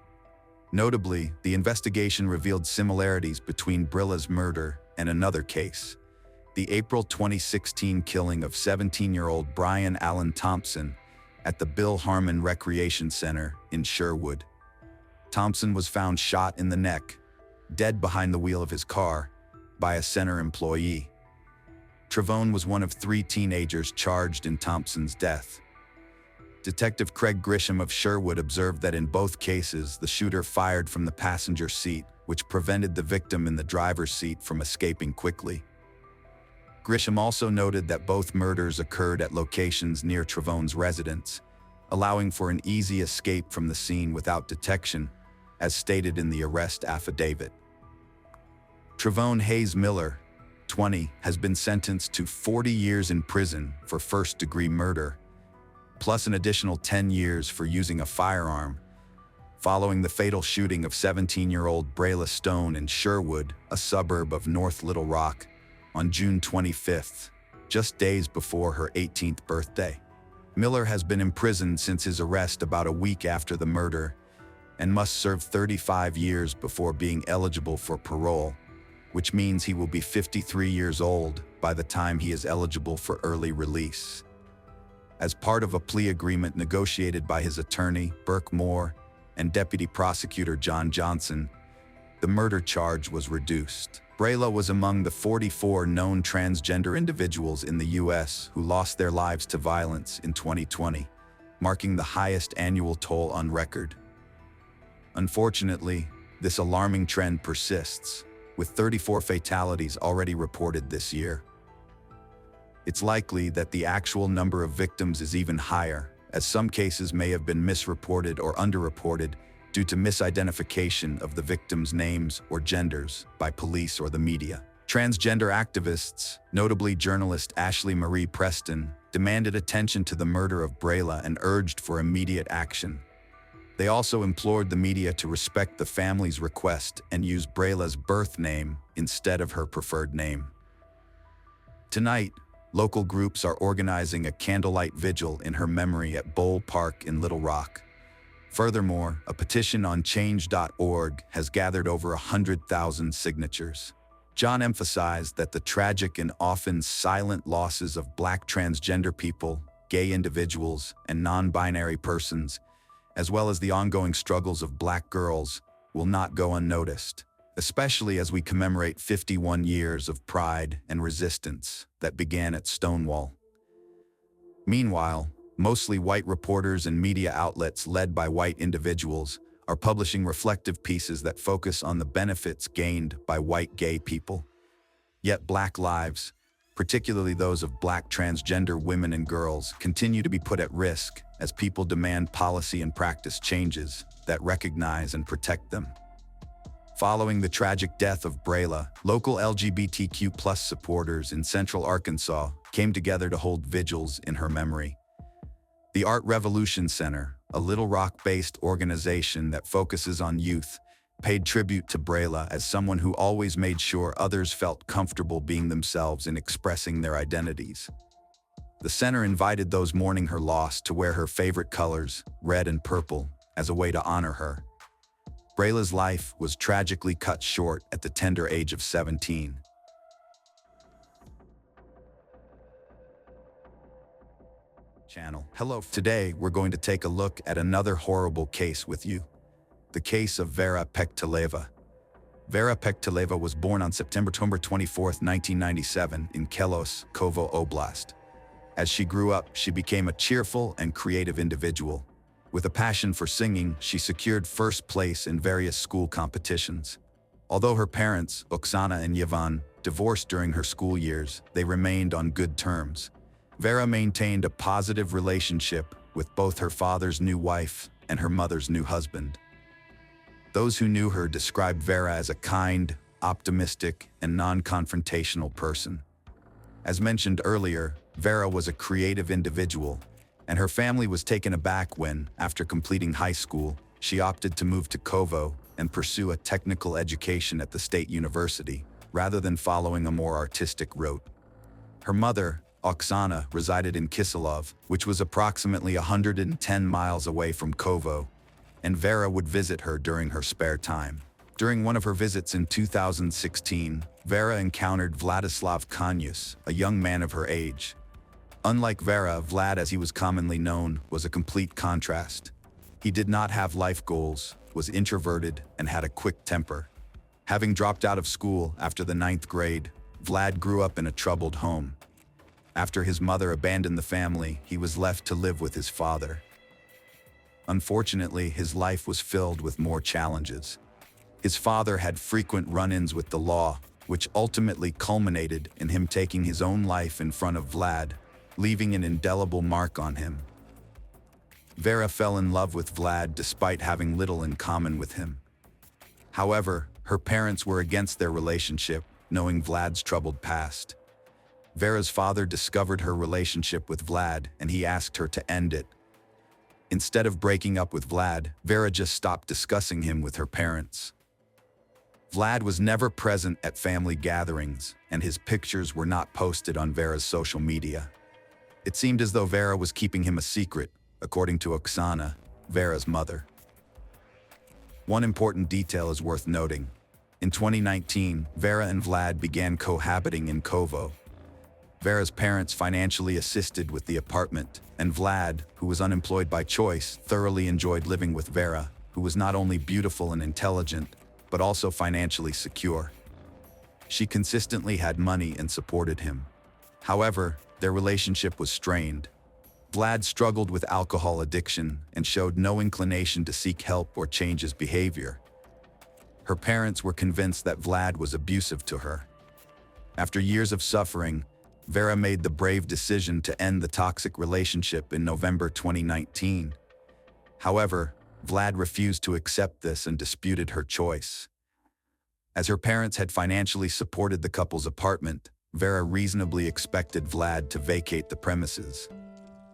Notably, the investigation revealed similarities between Brilla's murder and another case, the April 2016 killing of 17-year-old Brian Allen Thompson at the Bill Harmon Recreation Center in Sherwood. Thompson was found shot in the neck, dead behind the wheel of his car, by a center employee. Trevone was one of 3 teenagers charged in Thompson's death. Detective Craig Grisham of Sherwood observed that in both cases, the shooter fired from the passenger seat, which prevented the victim in the driver's seat from escaping quickly. Grisham also noted that both murders occurred at locations near Trevone's residence, allowing for an easy escape from the scene without detection, as stated in the arrest affidavit. Trevone Hayes Miller, 20, has been sentenced to 40 years in prison for first-degree murder, plus an additional 10 years for using a firearm, following the fatal shooting of 17-year-old Brayla Stone in Sherwood, a suburb of North Little Rock, on June 25th, just days before her 18th birthday. Miller has been imprisoned since his arrest about a week after the murder and must serve 35 years before being eligible for parole, which means he will be 53 years old by the time he is eligible for early release. As part of a plea agreement negotiated by his attorney, Burke Moore, and Deputy Prosecutor John Johnson, the murder charge was reduced. Brayla was among the 44 known transgender individuals in the U.S. who lost their lives to violence in 2020, marking the highest annual toll on record. Unfortunately, this alarming trend persists, with 34 fatalities already reported this year. It's likely that the actual number of victims is even higher, as some cases may have been misreported or underreported due to misidentification of the victims' names or genders by police or the media. Transgender activists, notably journalist Ashley Marie Preston, demanded attention to the murder of Brayla and urged for immediate action. They also implored the media to respect the family's request and use Brayla's birth name instead of her preferred name. Tonight, local groups are organizing a candlelight vigil in her memory at Bowl Park in Little Rock. Furthermore, a petition on change.org has gathered over 100,000 signatures. John emphasized that the tragic and often silent losses of Black transgender people, gay individuals, and non-binary persons, as well as the ongoing struggles of Black girls, will not go unnoticed, especially as we commemorate 51 years of pride and resistance that began at Stonewall. Meanwhile, mostly white reporters and media outlets led by white individuals are publishing reflective pieces that focus on the benefits gained by white gay people. Yet Black lives, particularly those of Black transgender women and girls, continue to be put at risk as people demand policy and practice changes that recognize and protect them. Following the tragic death of Brayla, local LGBTQ+ supporters in Central Arkansas came together to hold vigils in her memory. The Art Revolution Center, a Little Rock-based organization that focuses on youth, paid tribute to Brayla as someone who always made sure others felt comfortable being themselves and expressing their identities. The center invited those mourning her loss to wear her favorite colors, red and purple, as a way to honor her. Brayla's life was tragically cut short at the tender age of 17. Hello. Today, we're going to take a look at another horrible case with you. The case of Vera Pekteleva. Vera Pekteleva was born on September 24, 1997, in Kelos, Kovo Oblast. As she grew up, she became a cheerful and creative individual. With a passion for singing, she secured first place in various school competitions. Although her parents, Oksana and Yvonne, divorced during her school years, they remained on good terms. Vera maintained a positive relationship with both her father's new wife and her mother's new husband. Those who knew her described Vera as a kind, optimistic, and non-confrontational person. As mentioned earlier, Vera was a creative individual, and her family was taken aback when, after completing high school, she opted to move to Kovo and pursue a technical education at the state university, rather than following a more artistic route. Her mother, Oksana, resided in Kisilov, which was approximately 110 miles away from Kovo, and Vera would visit her during her spare time. During one of her visits in 2016, Vera encountered Vladislav Kanyus, a young man of her age. Unlike Vera, Vlad, as he was commonly known, was a complete contrast. He did not have life goals, was introverted, and had a quick temper. Having dropped out of school after the 9th grade, Vlad grew up in a troubled home. After his mother abandoned the family, he was left to live with his father. Unfortunately, his life was filled with more challenges. His father had frequent run-ins with the law, which ultimately culminated in him taking his own life in front of Vlad, leaving an indelible mark on him. Vera fell in love with Vlad despite having little in common with him. However, her parents were against their relationship, knowing Vlad's troubled past. Vera's father discovered her relationship with Vlad, and he asked her to end it. Instead of breaking up with Vlad, Vera just stopped discussing him with her parents. Vlad was never present at family gatherings, and his pictures were not posted on Vera's social media. It seemed as though Vera was keeping him a secret, according to Oksana, Vera's mother. One important detail is worth noting. In 2019, Vera and Vlad began cohabiting in Kovo. Vera's parents financially assisted with the apartment, and Vlad, who was unemployed by choice, thoroughly enjoyed living with Vera, who was not only beautiful and intelligent, but also financially secure. She consistently had money and supported him. However, their relationship was strained. Vlad struggled with alcohol addiction and showed no inclination to seek help or change his behavior. Her parents were convinced that Vlad was abusive to her. After years of suffering, Vera made the brave decision to end the toxic relationship in November 2019. However, Vlad refused to accept this and disputed her choice. As her parents had financially supported the couple's apartment, Vera reasonably expected Vlad to vacate the premises.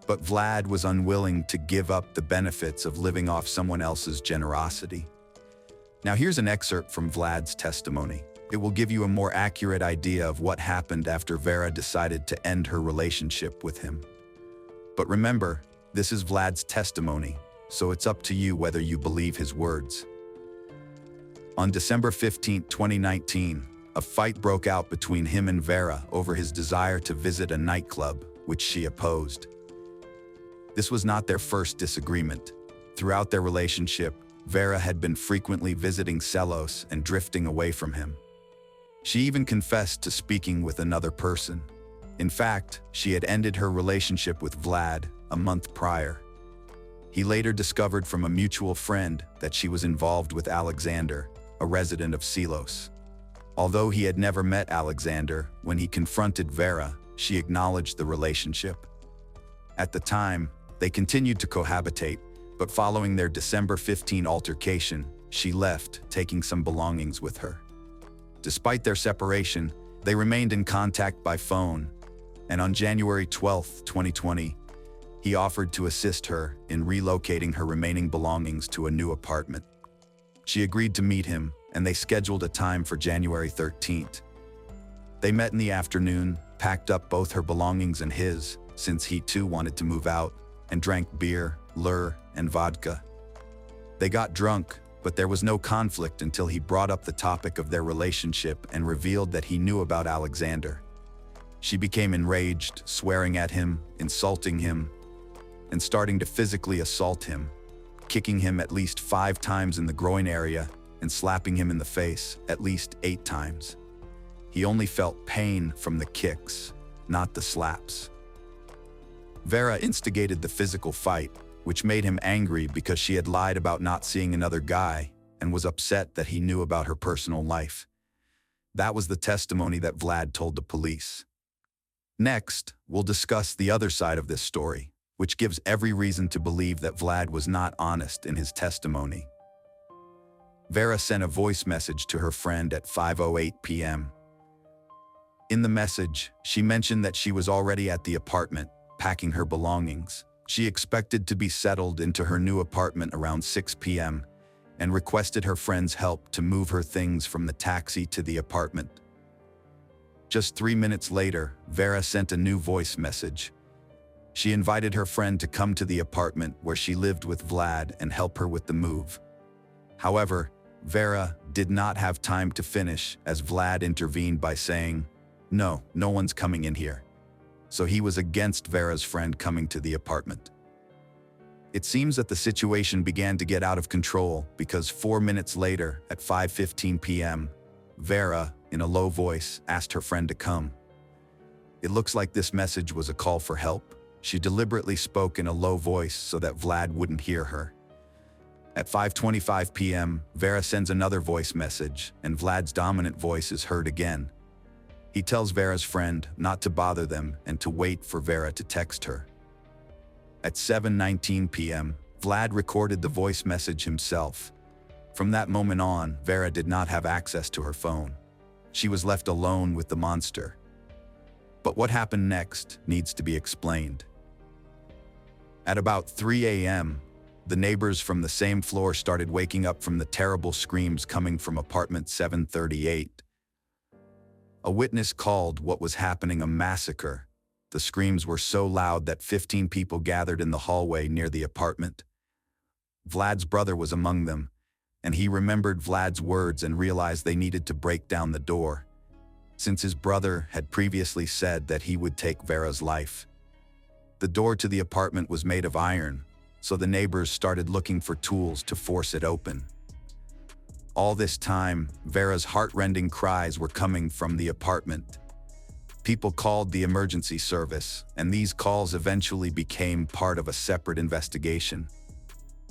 But Vlad was unwilling to give up the benefits of living off someone else's generosity. Now here's an excerpt from Vlad's testimony. It will give you a more accurate idea of what happened after Vera decided to end her relationship with him. But remember, this is Vlad's testimony, so it's up to you whether you believe his words. On December 15, 2019, a fight broke out between him and Vera over his desire to visit a nightclub, which she opposed. This was not their first disagreement. Throughout their relationship, Vera had been frequently visiting Selos and drifting away from him. She even confessed to speaking with another person. In fact, she had ended her relationship with Vlad a month prior. He later discovered from a mutual friend that she was involved with Alexander, a resident of Selos. Although he had never met Alexander, when he confronted Vera, she acknowledged the relationship. At the time, they continued to cohabitate, but following their December 15 altercation, she left, taking some belongings with her. Despite their separation, they remained in contact by phone, and on January 12, 2020, he offered to assist her in relocating her remaining belongings to a new apartment. She agreed to meet him, and they scheduled a time for January 13th. They met in the afternoon, packed up both her belongings and his, since he too wanted to move out, and drank beer, lur, and vodka. They got drunk, but there was no conflict until he brought up the topic of their relationship and revealed that he knew about Alexander. She became enraged, swearing at him, insulting him, and starting to physically assault him, kicking him at least 5 times in the groin area and slapping him in the face at least 8 times. He only felt pain from the kicks, not the slaps. Vera instigated the physical fight, which made him angry because she had lied about not seeing another guy and was upset that he knew about her personal life. That was the testimony that Vlad told the police. Next, we'll discuss the other side of this story, which gives every reason to believe that Vlad was not honest in his testimony. Vera sent a voice message to her friend at 5:08 p.m. In the message, she mentioned that she was already at the apartment, packing her belongings. She expected to be settled into her new apartment around 6 p.m. and requested her friend's help to move her things from the taxi to the apartment. Just 3 minutes later, Vera sent a new voice message. She invited her friend to come to the apartment where she lived with Vlad and help her with the move. However, Vera did not have time to finish as Vlad intervened by saying, "No, no one's coming in here." So he was against Vera's friend coming to the apartment. It seems that the situation began to get out of control because 4 minutes later, at 5:15 p.m., Vera, in a low voice, asked her friend to come. It looks like this message was a call for help. She deliberately spoke in a low voice so that Vlad wouldn't hear her. At 5:25 p.m., Vera sends another voice message, and Vlad's dominant voice is heard again. He tells Vera's friend not to bother them and to wait for Vera to text her. At 7:19 p.m., Vlad recorded the voice message himself. From that moment on, Vera did not have access to her phone. She was left alone with the monster. But what happened next needs to be explained. At about 3 a.m., the neighbors from the same floor started waking up from the terrible screams coming from apartment 738. A witness called what was happening a massacre. The screams were so loud that 15 people gathered in the hallway near the apartment. Vlad's brother was among them, and he remembered Vlad's words and realized they needed to break down the door, since his brother had previously said that he would take Vera's life. The door to the apartment was made of iron, so the neighbors started looking for tools to force it open. All this time, Vera's heart-rending cries were coming from the apartment. People called the emergency service, and these calls eventually became part of a separate investigation.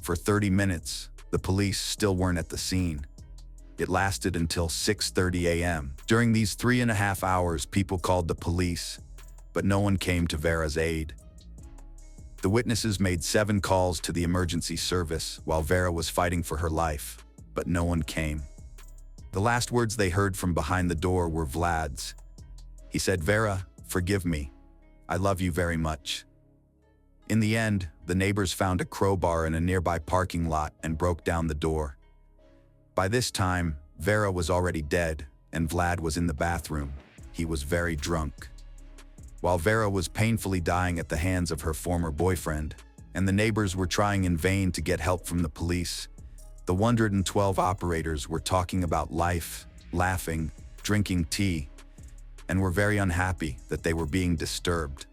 For 30 minutes, the police still weren't at the scene. It lasted until 6:30 a.m. During these 3.5 hours, people called the police, but no one came to Vera's aid. The witnesses made 7 calls to the emergency service while Vera was fighting for her life, but no one came. The last words they heard from behind the door were Vlad's. He said, "Vera, forgive me. I love you very much." In the end, the neighbors found a crowbar in a nearby parking lot and broke down the door. By this time, Vera was already dead, and Vlad was in the bathroom. He was very drunk. While Vera was painfully dying at the hands of her former boyfriend, and the neighbors were trying in vain to get help from the police, the 112 operators were talking about life, laughing, drinking tea, and were very unhappy that they were being disturbed.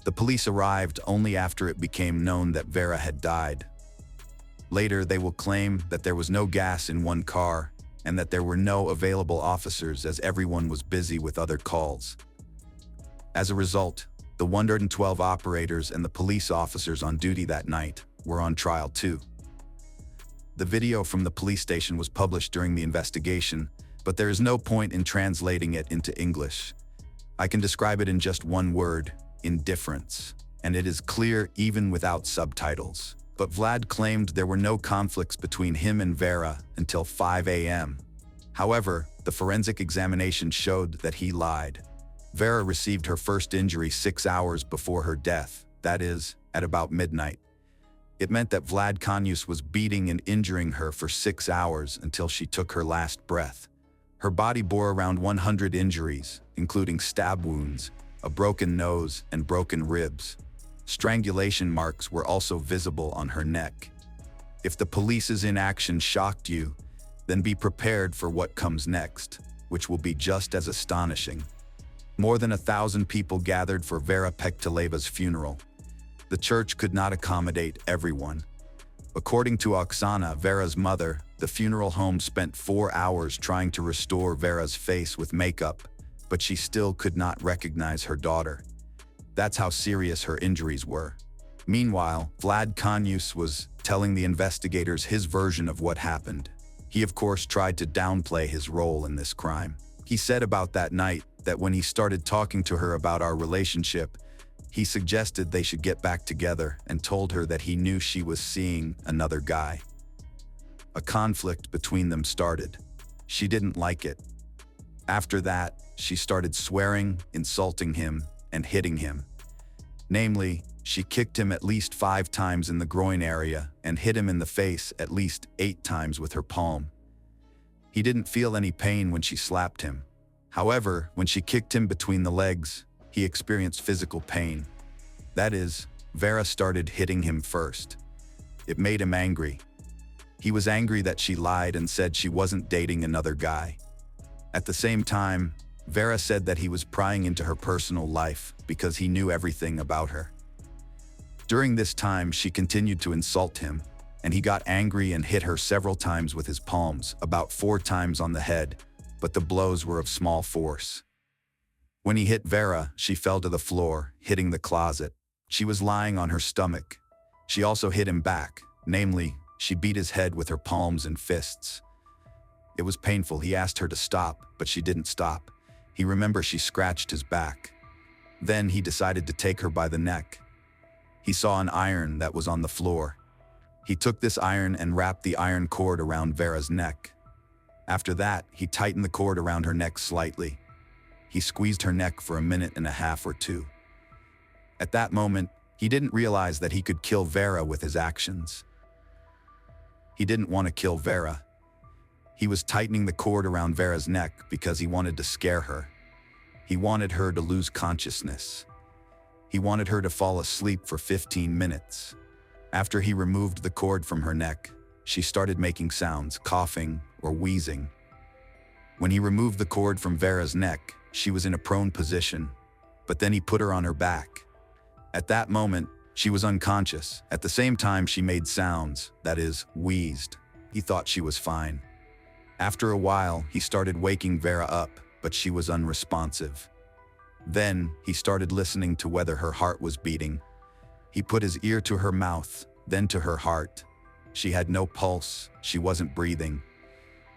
The police arrived only after it became known that Vera had died. Later, they will claim that there was no gas in one car and that there were no available officers as everyone was busy with other calls. As a result, the 112 operators and the police officers on duty that night were on trial too. The video from the police station was published during the investigation, but there is no point in translating it into English. I can describe it in just one word: indifference, and it is clear even without subtitles. But Vlad claimed there were no conflicts between him and Vera until 5 a.m. However, the forensic examination showed that he lied. Vera received her first injury 6 hours before her death, that is, at about midnight. It meant that Vlad Kanyus was beating and injuring her for 6 hours until she took her last breath. Her body bore around 100 injuries, including stab wounds, a broken nose, and broken ribs. Strangulation marks were also visible on her neck. If the police's inaction shocked you, then be prepared for what comes next, which will be just as astonishing. More than 1,000 people gathered for Vera Pektaleva's funeral. The church could not accommodate everyone. According to Oksana, Vera's mother, the funeral home spent 4 hours trying to restore Vera's face with makeup, but she still could not recognize her daughter. That's how serious her injuries were. Meanwhile, Vlad Kanyus was telling the investigators his version of what happened. He of course tried to downplay his role in this crime. He said about that night that when he started talking to her about our relationship, he suggested they should get back together and told her that he knew she was seeing another guy. A conflict between them started. She didn't like it. After that, she started swearing, insulting him, and hitting him. Namely, she kicked him at least 5 times in the groin area and hit him in the face at least 8 times with her palm. He didn't feel any pain when she slapped him. However, when she kicked him between the legs, he experienced physical pain. That is, Vera started hitting him first. It made him angry. He was angry that she lied and said she wasn't dating another guy. At the same time, Vera said that he was prying into her personal life because he knew everything about her. During this time, she continued to insult him, and he got angry and hit her several times with his palms, about 4 times on the head, but the blows were of small force. When he hit Vera, she fell to the floor, hitting the closet. She was lying on her stomach. She also hit him back, namely, she beat his head with her palms and fists. It was painful. He asked her to stop, but she didn't stop. He remembered she scratched his back. Then he decided to take her by the neck. He saw an iron that was on the floor. He took this iron and wrapped the iron cord around Vera's neck. After that, he tightened the cord around her neck slightly. He squeezed her neck for 1.5 minutes or 2. At that moment, he didn't realize that he could kill Vera with his actions. He didn't want to kill Vera. He was tightening the cord around Vera's neck because he wanted to scare her. He wanted her to lose consciousness. He wanted her to fall asleep for 15 minutes. After he removed the cord from her neck, she started making sounds, coughing or wheezing. When he removed the cord from Vera's neck, she was in a prone position, but then he put her on her back. At that moment, she was unconscious. At the same time, she made sounds, that is, wheezed. He thought she was fine. After a while, he started waking Vera up, but she was unresponsive. Then, he started listening to whether her heart was beating. He put his ear to her mouth, then to her heart. She had no pulse, she wasn't breathing.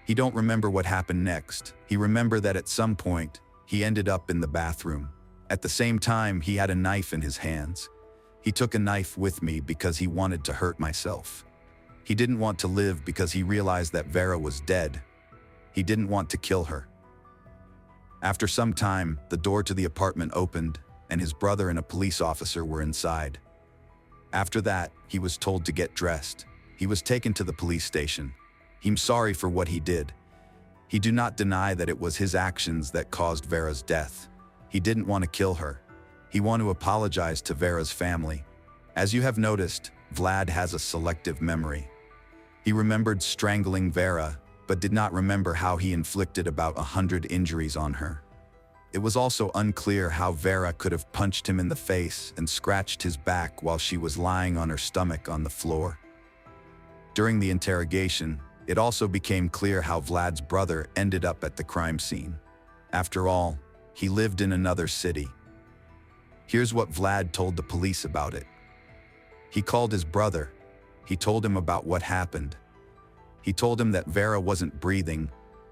He don't remember what happened next. He remembered that at some point, he ended up in the bathroom. At the same time, he had a knife in his hands. He took a knife with me because he wanted to hurt myself. He didn't want to live because he realized that Vera was dead. He didn't want to kill her. After some time, the door to the apartment opened, and his brother and a police officer were inside. After that, he was told to get dressed. He was taken to the police station. He's sorry for what he did. He do not deny that it was his actions that caused Vera's death. He didn't want to kill her. He wanted to apologize to Vera's family. As you have noticed, Vlad has a selective memory. He remembered strangling Vera, but did not remember how he inflicted about 100 injuries on her. It was also unclear how Vera could have punched him in the face and scratched his back while she was lying on her stomach on the floor. During the interrogation, it also became clear how Vlad's brother ended up at the crime scene. After all, he lived in another city. Here's what Vlad told the police about it. He called his brother. He told him about what happened. He told him that Vera wasn't breathing,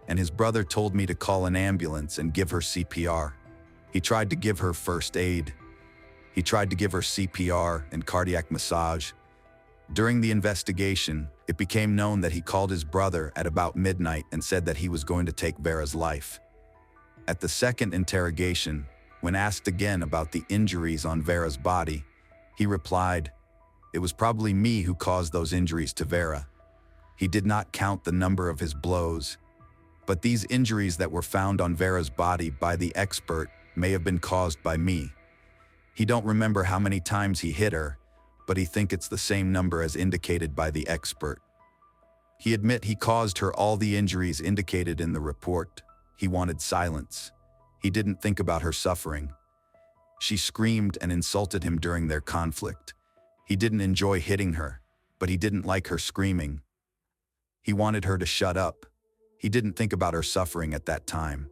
and his brother told me to call an ambulance and give her CPR. He tried to give her first aid. He tried to give her CPR and cardiac massage. During the investigation, it became known that he called his brother at about midnight and said that he was going to take Vera's life. At the second interrogation, when asked again about the injuries on Vera's body, he replied, "It was probably me who caused those injuries to Vera." He did not count the number of his blows, but these injuries that were found on Vera's body by the expert may have been caused by me. He don't remember how many times he hit her, but he think it's the same number as indicated by the expert. He admit he caused her all the injuries indicated in the report. He wanted silence. He didn't think about her suffering. She screamed and insulted him during their conflict. He didn't enjoy hitting her, but he didn't like her screaming. He wanted her to shut up. He didn't think about her suffering at that time.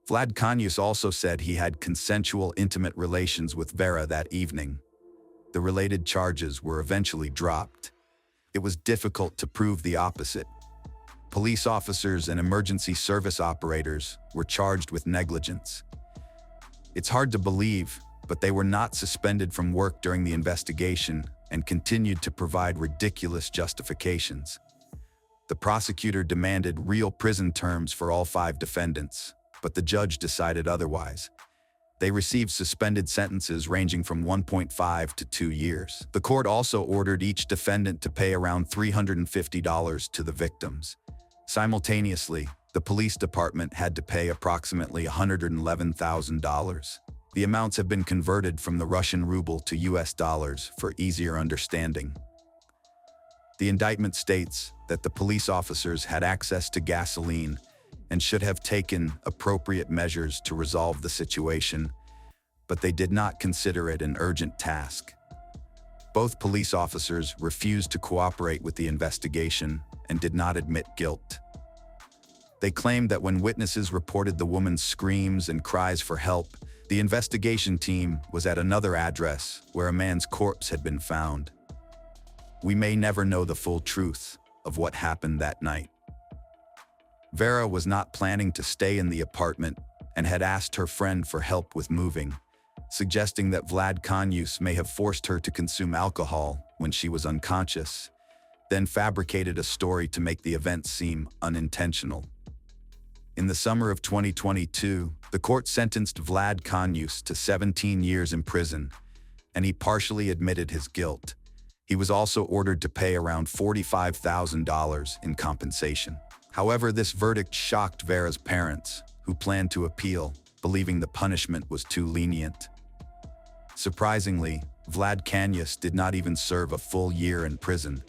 Vlad Kanyus also said he had consensual intimate relations with Vera that evening. The related charges were eventually dropped. It was difficult to prove the opposite. Police officers and emergency service operators were charged with negligence. It's hard to believe, but they were not suspended from work during the investigation and continued to provide ridiculous justifications. The prosecutor demanded real prison terms for all 5 defendants, but the judge decided otherwise. They received suspended sentences ranging from 1.5 to 2 years. The court also ordered each defendant to pay around $350 to the victims. Simultaneously, the police department had to pay approximately $111,000. The amounts have been converted from the Russian ruble to US dollars for easier understanding. The indictment states that the police officers had access to gasoline and should have taken appropriate measures to resolve the situation, but they did not consider it an urgent task. Both police officers refused to cooperate with the investigation and did not admit guilt. They claimed that when witnesses reported the woman's screams and cries for help, the investigation team was at another address where a man's corpse had been found. We may never know the full truth of what happened that night. Vera was not planning to stay in the apartment and had asked her friend for help with moving, suggesting that Vlad Kanyus may have forced her to consume alcohol when she was unconscious, then fabricated a story to make the event seem unintentional. In the summer of 2022, the court sentenced Vlad Kanyus to 17 years in prison, and he partially admitted his guilt. He was also ordered to pay around $45,000 in compensation. However, this verdict shocked Vera's parents, who planned to appeal, believing the punishment was too lenient. Surprisingly, Vlad Kanyus did not even serve a full year in prison.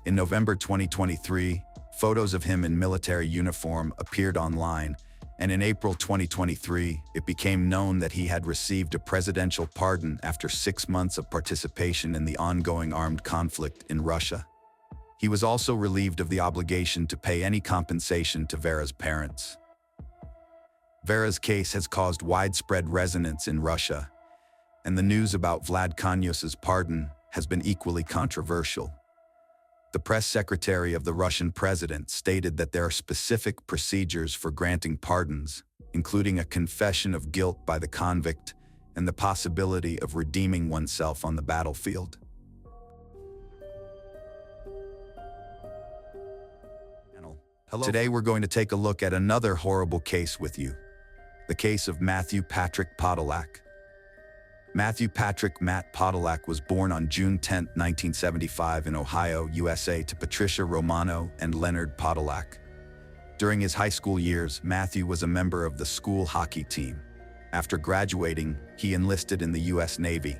In November 2023, photos of him in military uniform appeared online, and in April 2023, it became known that he had received a presidential pardon after 6 months of participation in the ongoing armed conflict in Russia. He was also relieved of the obligation to pay any compensation to Vera's parents. Vera's case has caused widespread resonance in Russia, and the news about Vlad Kanyus's pardon has been equally controversial. The press secretary of the Russian president stated that there are specific procedures for granting pardons, including a confession of guilt by the convict and the possibility of redeeming oneself on the battlefield. Today we're going to take a look at another horrible case with you, the case of Matthew Patrick Podolak. Matthew Patrick Matt Podolak was born on June 10, 1975 in Ohio, USA to Patricia Romano and Leonard Podolak. During his high school years, Matthew was a member of the school hockey team. After graduating, he enlisted in the U.S. Navy.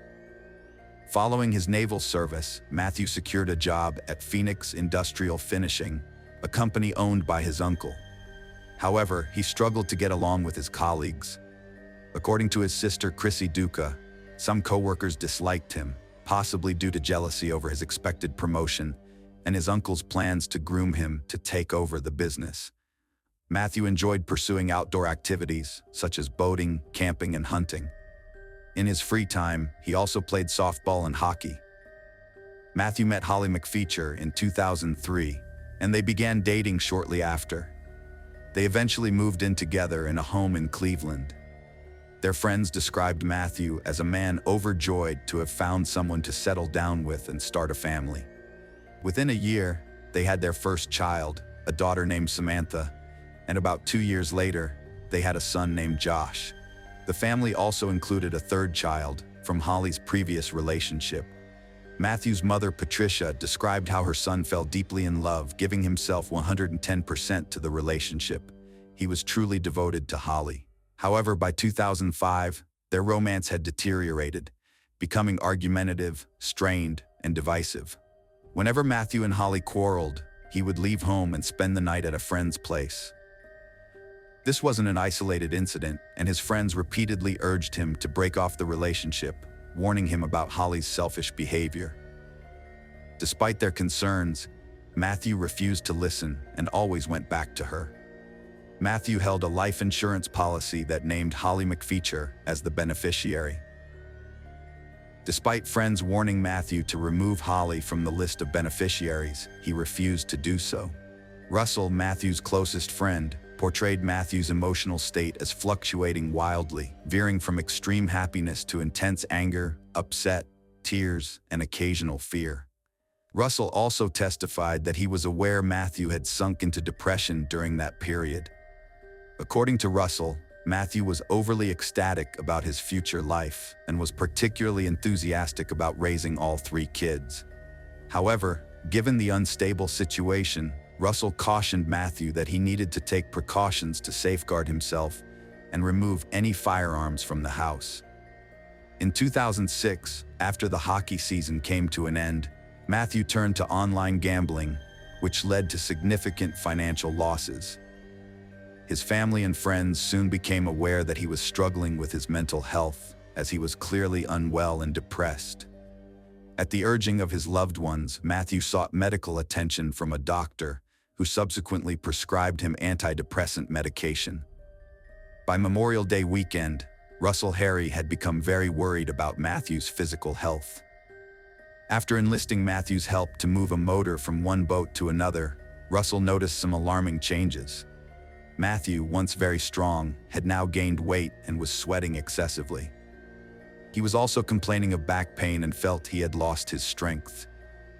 Following his naval service, Matthew secured a job at Phoenix Industrial Finishing, a company owned by his uncle. However, he struggled to get along with his colleagues. According to his sister Chrissy Duca, some coworkers disliked him, possibly due to jealousy over his expected promotion and his uncle's plans to groom him to take over the business. Matthew enjoyed pursuing outdoor activities, such as boating, camping, and hunting. In his free time, he also played softball and hockey. Matthew met Holly McFeature in 2003, and they began dating shortly after. They eventually moved in together in a home in Cleveland. Their friends described Matthew as a man overjoyed to have found someone to settle down with and start a family. Within a year, they had their first child, a daughter named Samantha, and about 2 years later, they had a son named Josh. The family also included a third child from Holly's previous relationship. Matthew's mother, Patricia, described how her son fell deeply in love, giving himself 110% to the relationship. He was truly devoted to Holly. However, by 2005, their romance had deteriorated, becoming argumentative, strained, and divisive. Whenever Matthew and Holly quarreled, he would leave home and spend the night at a friend's place. This wasn't an isolated incident, and his friends repeatedly urged him to break off the relationship, warning him about Holly's selfish behavior. Despite their concerns, Matthew refused to listen and always went back to her. Matthew held a life insurance policy that named Holly McFeature as the beneficiary. Despite friends warning Matthew to remove Holly from the list of beneficiaries, he refused to do so. Russell, Matthew's closest friend, portrayed Matthew's emotional state as fluctuating wildly, veering from extreme happiness to intense anger, upset, tears, and occasional fear. Russell also testified that he was aware Matthew had sunk into depression during that period. According to Russell, Matthew was overly ecstatic about his future life and was particularly enthusiastic about raising all 3 kids. However, given the unstable situation, Russell cautioned Matthew that he needed to take precautions to safeguard himself and remove any firearms from the house. In 2006, after the hockey season came to an end, Matthew turned to online gambling, which led to significant financial losses. His family and friends soon became aware that he was struggling with his mental health, as he was clearly unwell and depressed. At the urging of his loved ones, Matthew sought medical attention from a doctor, who subsequently prescribed him antidepressant medication. By Memorial Day weekend, Russell Harry had become very worried about Matthew's physical health. After enlisting Matthew's help to move a motor from one boat to another, Russell noticed some alarming changes. Matthew, once very strong, had now gained weight and was sweating excessively. He was also complaining of back pain and felt he had lost his strength.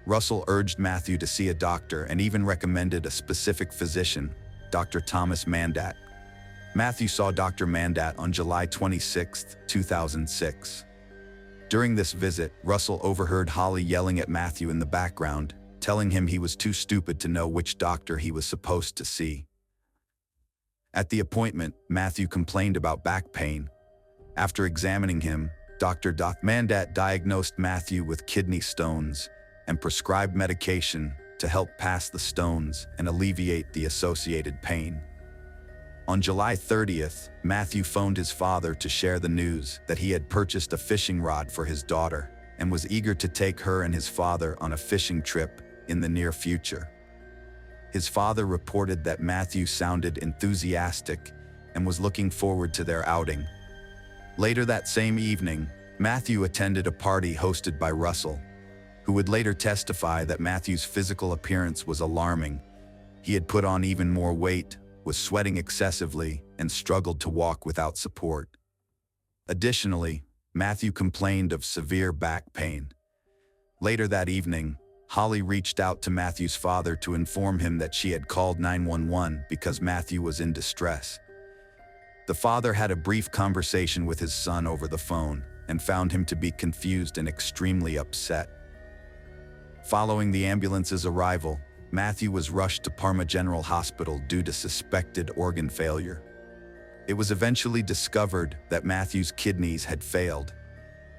Russell urged Matthew to see a doctor and even recommended a specific physician, Dr. Thomas Mandat. Matthew saw Dr. Mandat on July 26, 2006. During this visit, Russell overheard Holly yelling at Matthew in the background, telling him he was too stupid to know which doctor he was supposed to see. At the appointment, Matthew complained about back pain. After examining him, Dr. Mandat diagnosed Matthew with kidney stones and prescribed medication to help pass the stones and alleviate the associated pain. On July 30th, Matthew phoned his father to share the news that he had purchased a fishing rod for his daughter and was eager to take her and his father on a fishing trip in the near future. His father reported that Matthew sounded enthusiastic and was looking forward to their outing. Later that same evening, Matthew attended a party hosted by Russell, who would later testify that Matthew's physical appearance was alarming. He had put on even more weight, was sweating excessively, and struggled to walk without support. Additionally, Matthew complained of severe back pain. Later that evening, Holly reached out to Matthew's father to inform him that she had called 911 because Matthew was in distress. The father had a brief conversation with his son over the phone and found him to be confused and extremely upset. Following the ambulance's arrival, Matthew was rushed to Parma General Hospital due to suspected organ failure. It was eventually discovered that Matthew's kidneys had failed,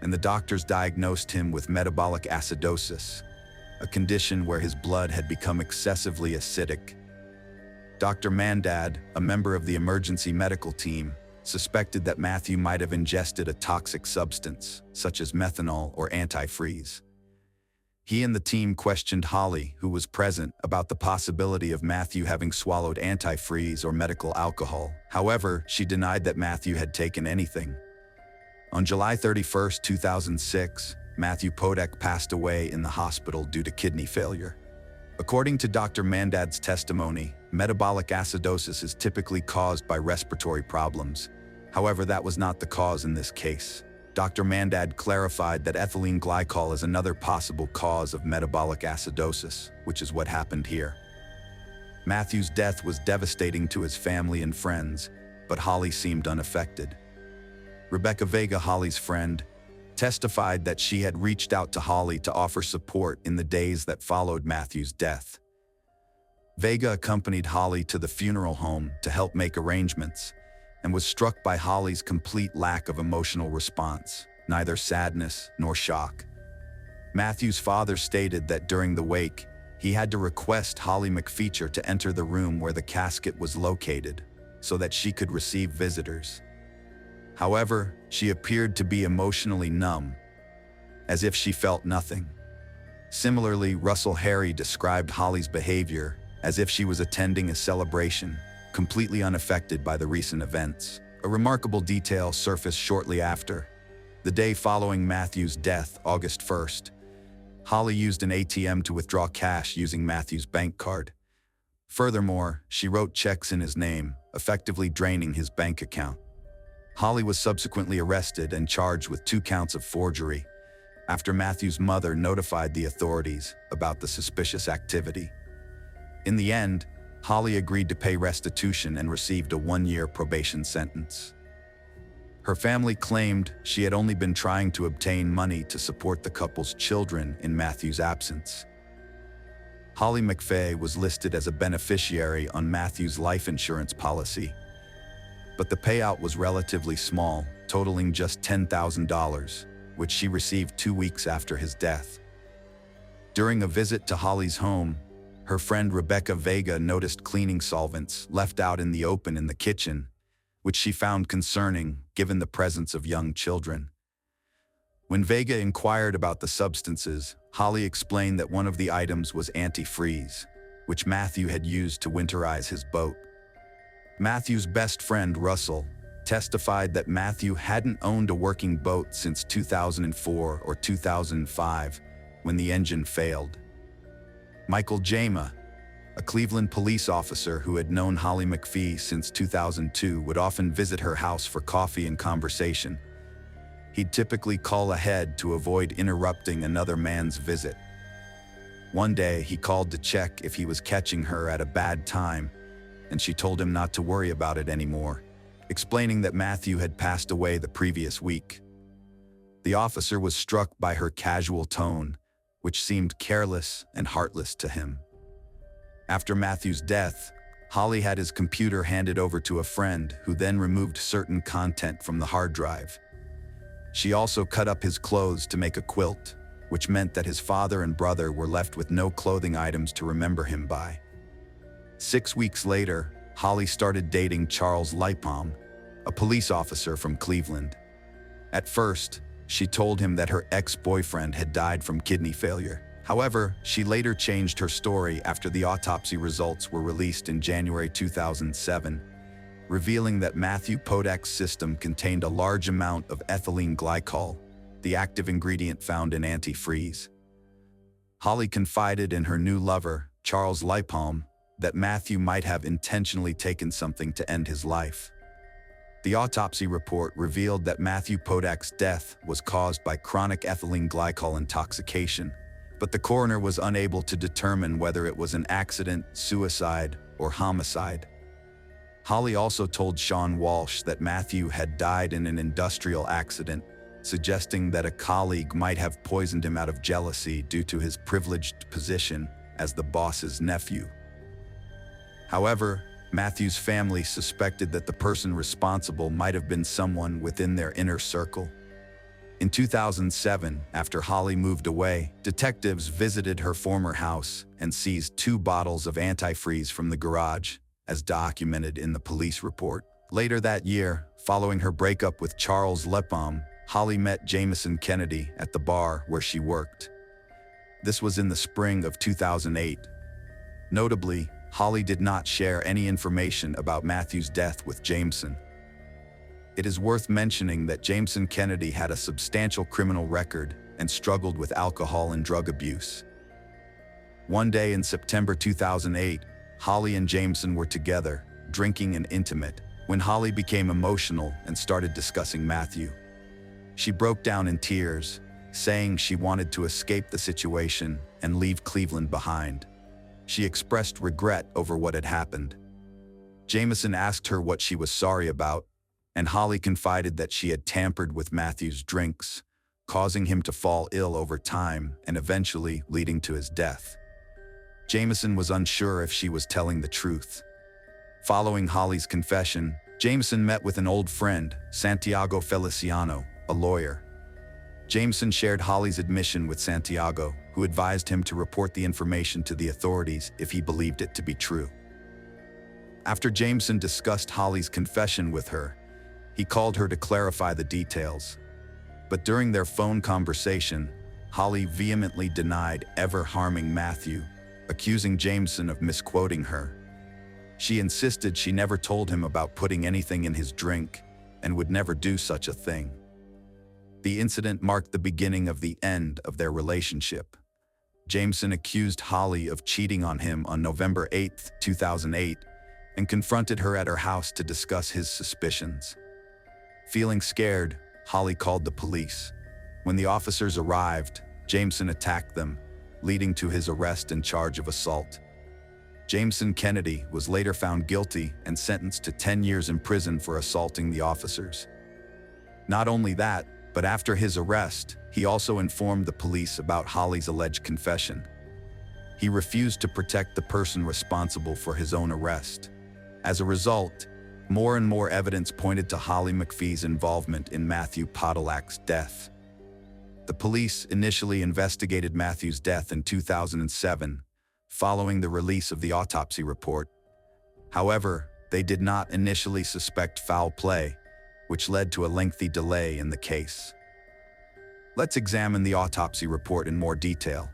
and the doctors diagnosed him with metabolic acidosis, a condition where his blood had become excessively acidic. Dr. Mandad, a member of the emergency medical team, suspected that Matthew might have ingested a toxic substance, such as methanol or antifreeze. He and the team questioned Holly, who was present, about the possibility of Matthew having swallowed antifreeze or medical alcohol. However, she denied that Matthew had taken anything. On July 31, 2006, Matthew Podek passed away in the hospital due to kidney failure. According to Dr. Mandad's testimony, metabolic acidosis is typically caused by respiratory problems. However, that was not the cause in this case. Dr. Mandad clarified that ethylene glycol is another possible cause of metabolic acidosis, which is what happened here. Matthew's death was devastating to his family and friends, but Holly seemed unaffected. Rebecca Vega, Holly's friend, testified that she had reached out to Holly to offer support in the days that followed Matthew's death. Vega accompanied Holly to the funeral home to help make arrangements, and was struck by Holly's complete lack of emotional response, neither sadness nor shock. Matthew's father stated that during the wake, he had to request Holly McFeature to enter the room where the casket was located, so that she could receive visitors. However, she appeared to be emotionally numb, as if she felt nothing. Similarly, Russell Harry described Holly's behavior as if she was attending a celebration, completely unaffected by the recent events. A remarkable detail surfaced shortly after. The day following Matthew's death, August 1st, Holly used an ATM to withdraw cash using Matthew's bank card. Furthermore, she wrote checks in his name, effectively draining his bank account. Holly was subsequently arrested and charged with 2 counts of forgery. after Matthew's mother notified the authorities about the suspicious activity. In the end, Holly agreed to pay restitution and received a 1-year probation sentence. Her family claimed she had only been trying to obtain money to support the couple's children in Matthew's absence. Holly McFay was listed as a beneficiary on Matthew's life insurance policy, but the payout was relatively small, totaling just $10,000, which she received 2 weeks after his death. During a visit to Holly's home, her friend Rebecca Vega noticed cleaning solvents left out in the open in the kitchen, which she found concerning given the presence of young children. When Vega inquired about the substances, Holly explained that one of the items was antifreeze, which Matthew had used to winterize his boat. Matthew's best friend, Russell, testified that Matthew hadn't owned a working boat since 2004 or 2005, when the engine failed. Michael Jama, a Cleveland police officer who had known Holly McFay since 2002, would often visit her house for coffee and conversation. He'd typically call ahead to avoid interrupting another man's visit. One day, he called to check if he was catching her at a bad time, and she told him not to worry about it anymore, explaining that Matthew had passed away the previous week. The officer was struck by her casual tone, which seemed careless and heartless to him. After Matthew's death, Holly had his computer handed over to a friend who then removed certain content from the hard drive. She also cut up his clothes to make a quilt, which meant that his father and brother were left with no clothing items to remember him by. 6 weeks later, Holly started dating Charles Lipom, a police officer from Cleveland. At first, she told him that her ex-boyfriend had died from kidney failure. However, she later changed her story after the autopsy results were released in January 2007, revealing that Matthew Podak's system contained a large amount of ethylene glycol, the active ingredient found in antifreeze. Holly confided in her new lover, Charles Lipom, that Matthew might have intentionally taken something to end his life. The autopsy report revealed that Matthew Podak's death was caused by chronic ethylene glycol intoxication, but the coroner was unable to determine whether it was an accident, suicide, or homicide. Holly also told Sean Walsh that Matthew had died in an industrial accident, suggesting that a colleague might have poisoned him out of jealousy due to his privileged position as the boss's nephew. However, Matthew's family suspected that the person responsible might have been someone within their inner circle. In 2007, after Holly moved away, detectives visited her former house and seized 2 bottles of antifreeze from the garage, as documented in the police report. Later that year, following her breakup with Charles Lipom, Holly met Jameson Kennedy at the bar where she worked. This was in the spring of 2008. Notably, Holly did not share any information about Matthew's death with Jameson. It is worth mentioning that Jameson Kennedy had a substantial criminal record and struggled with alcohol and drug abuse. One day in September 2008, Holly and Jameson were together, drinking and intimate, when Holly became emotional and started discussing Matthew. She broke down in tears, saying she wanted to escape the situation and leave Cleveland behind. She expressed regret over what had happened. Jameson asked her what she was sorry about, and Holly confided that she had tampered with Matthew's drinks, causing him to fall ill over time and eventually leading to his death. Jameson was unsure if she was telling the truth. Following Holly's confession, Jameson met with an old friend, Santiago Feliciano, a lawyer. Jameson shared Holly's admission with Santiago, who advised him to report the information to the authorities if he believed it to be true. After Jameson discussed Holly's confession with her, he called her to clarify the details. But during their phone conversation, Holly vehemently denied ever harming Matthew, accusing Jameson of misquoting her. She insisted she never told him about putting anything in his drink and would never do such a thing. The incident marked the beginning of the end of their relationship. Jameson accused Holly of cheating on him on November 8, 2008, and confronted her at her house to discuss his suspicions. Feeling scared, Holly called the police. When the officers arrived, Jameson attacked them, leading to his arrest and charge of assault. Jameson Kennedy was later found guilty and sentenced to 10 years in prison for assaulting the officers. Not only that, but after his arrest, he also informed the police about Holly's alleged confession. He refused to protect the person responsible for his own arrest. As a result, more and more evidence pointed to Holly McPhee's involvement in Matthew Podolak's death. The police initially investigated Matthew's death in 2007, following the release of the autopsy report. However, they did not initially suspect foul play, which led to a lengthy delay in the case. Let's examine the autopsy report in more detail.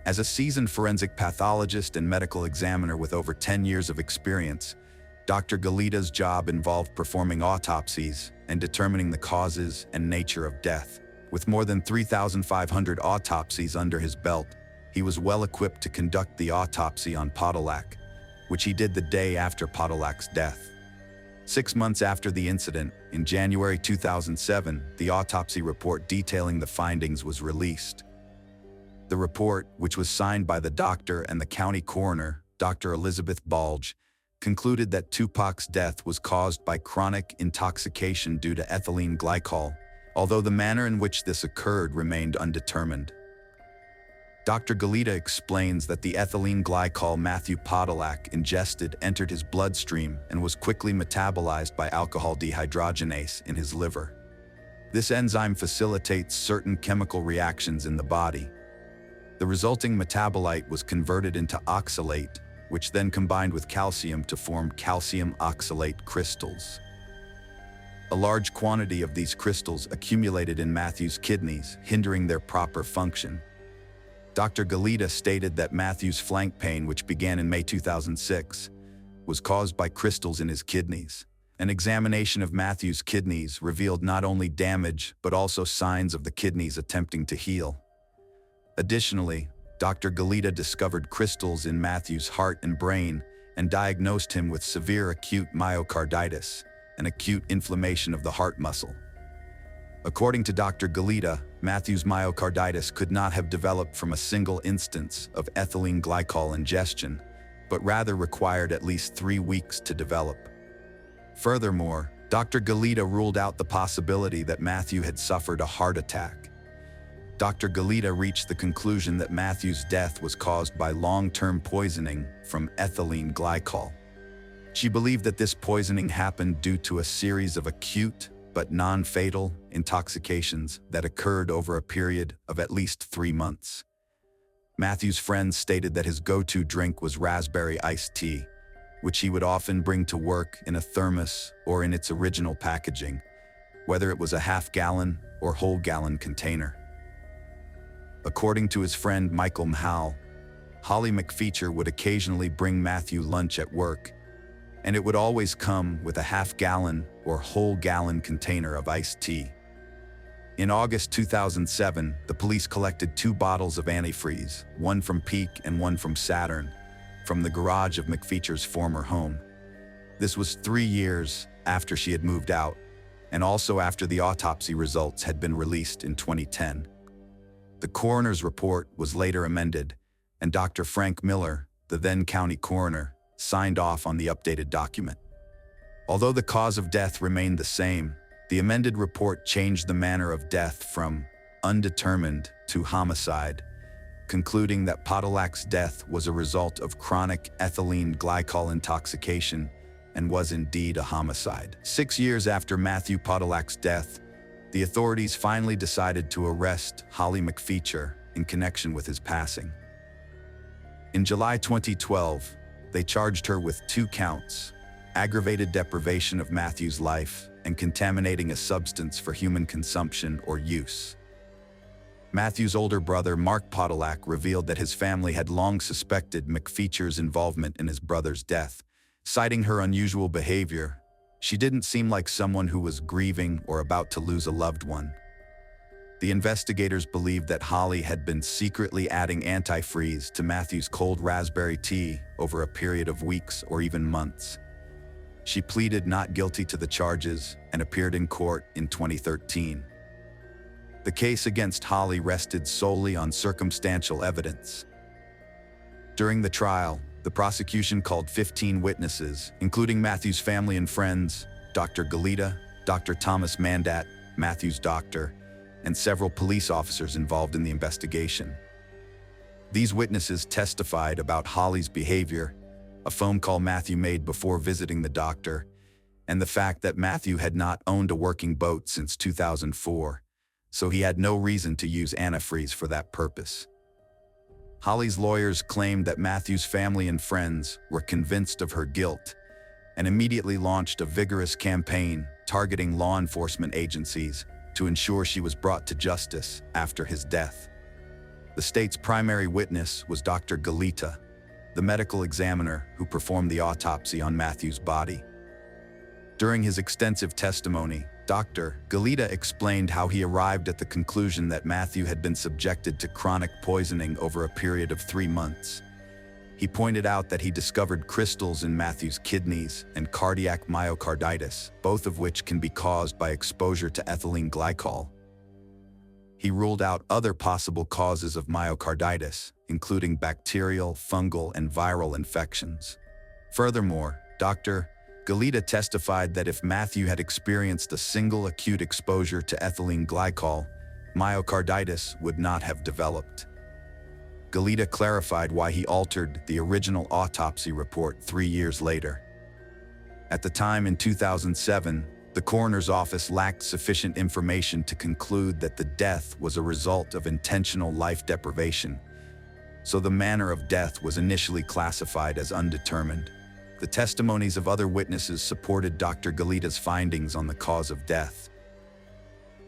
As a seasoned forensic pathologist and medical examiner with over 10 years of experience, Dr. Galita's job involved performing autopsies and determining the causes and nature of death. With more than 3,500 autopsies under his belt, he was well equipped to conduct the autopsy on Podolak, which he did the day after Podolak's death. 6 months after the incident, in January 2007, the autopsy report detailing the findings was released. The report, which was signed by the doctor and the county coroner, Dr. Elizabeth Balge, concluded that Tupac's death was caused by chronic intoxication due to ethylene glycol, although the manner in which this occurred remained undetermined. Dr. Galita explains that the ethylene glycol Matthew Podolak ingested entered his bloodstream and was quickly metabolized by alcohol dehydrogenase in his liver. This enzyme facilitates certain chemical reactions in the body. The resulting metabolite was converted into oxalate, which then combined with calcium to form calcium oxalate crystals. A large quantity of these crystals accumulated in Matthew's kidneys, hindering their proper function. Dr. Galita stated that Matthew's flank pain, which began in May 2006, was caused by crystals in his kidneys. An examination of Matthew's kidneys revealed not only damage, but also signs of the kidneys attempting to heal. Additionally, Dr. Galita discovered crystals in Matthew's heart and brain and diagnosed him with severe acute myocarditis, an acute inflammation of the heart muscle. According to Dr. Galita, Matthew's myocarditis could not have developed from a single instance of ethylene glycol ingestion, but rather required at least 3 weeks to develop. Furthermore, Dr. Galita ruled out the possibility that Matthew had suffered a heart attack. Dr. Galita reached the conclusion that Matthew's death was caused by long-term poisoning from ethylene glycol. She believed that this poisoning happened due to a series of acute but non-fatal intoxications that occurred over a period of at least 3 months. Matthew's friends stated that his go-to drink was raspberry iced tea, which he would often bring to work in a thermos or in its original packaging, whether it was a half-gallon or whole-gallon container. According to his friend Michael Mahal, Holly McPheecher would occasionally bring Matthew lunch at work, and it would always come with a half-gallon or whole-gallon container of iced tea. In August 2007, the police collected 2 bottles of antifreeze, one from Peak and one from Saturn, from the garage of McPheecher's former home. This was 3 years after she had moved out, and also after the autopsy results had been released in 2010. The coroner's report was later amended, and Dr. Frank Miller, the then county coroner, signed off on the updated document. Although the cause of death remained the same, the amended report changed the manner of death from undetermined to homicide, concluding that Podolak's death was a result of chronic ethylene glycol intoxication and was indeed a homicide. 6 years after Matthew Podolak's death, the authorities finally decided to arrest Holly McPheecher in connection with his passing. In July 2012, they charged her with 2 counts, aggravated deprivation of Matthew's life and contaminating a substance for human consumption or use. Matthew's older brother, Mark Podolak, revealed that his family had long suspected McPheecher's involvement in his brother's death, citing her unusual behavior. She didn't seem like someone who was grieving or about to lose a loved one. The investigators believed that Holly had been secretly adding antifreeze to Matthew's cold raspberry tea over a period of weeks or even months. She pleaded not guilty to the charges and appeared in court in 2013. The case against Holly rested solely on circumstantial evidence. During the trial, the prosecution called 15 witnesses, including Matthew's family and friends, Dr. Galita, Dr. Thomas Mandat, Matthew's doctor, and several police officers involved in the investigation. These witnesses testified about Holly's behavior, a phone call Matthew made before visiting the doctor, and the fact that Matthew had not owned a working boat since 2004, so he had no reason to use antifreeze for that purpose. Holly's lawyers claimed that Matthew's family and friends were convinced of her guilt and immediately launched a vigorous campaign targeting law enforcement agencies to ensure she was brought to justice after his death. The state's primary witness was Dr. Galita, the medical examiner who performed the autopsy on Matthew's body. During his extensive testimony, Dr. Galita explained how he arrived at the conclusion that Matthew had been subjected to chronic poisoning over a period of 3 months. He pointed out that he discovered crystals in Matthew's kidneys and cardiac myocarditis, both of which can be caused by exposure to ethylene glycol. He ruled out other possible causes of myocarditis, including bacterial, fungal, and viral infections. Furthermore, Dr. Galita testified that if Matthew had experienced a single acute exposure to ethylene glycol, myocarditis would not have developed. Galita clarified why he altered the original autopsy report 3 years later. At the time in 2007, the coroner's office lacked sufficient information to conclude that the death was a result of intentional life deprivation, so the manner of death was initially classified as undetermined. The testimonies of other witnesses supported Dr. Galita's findings on the cause of death.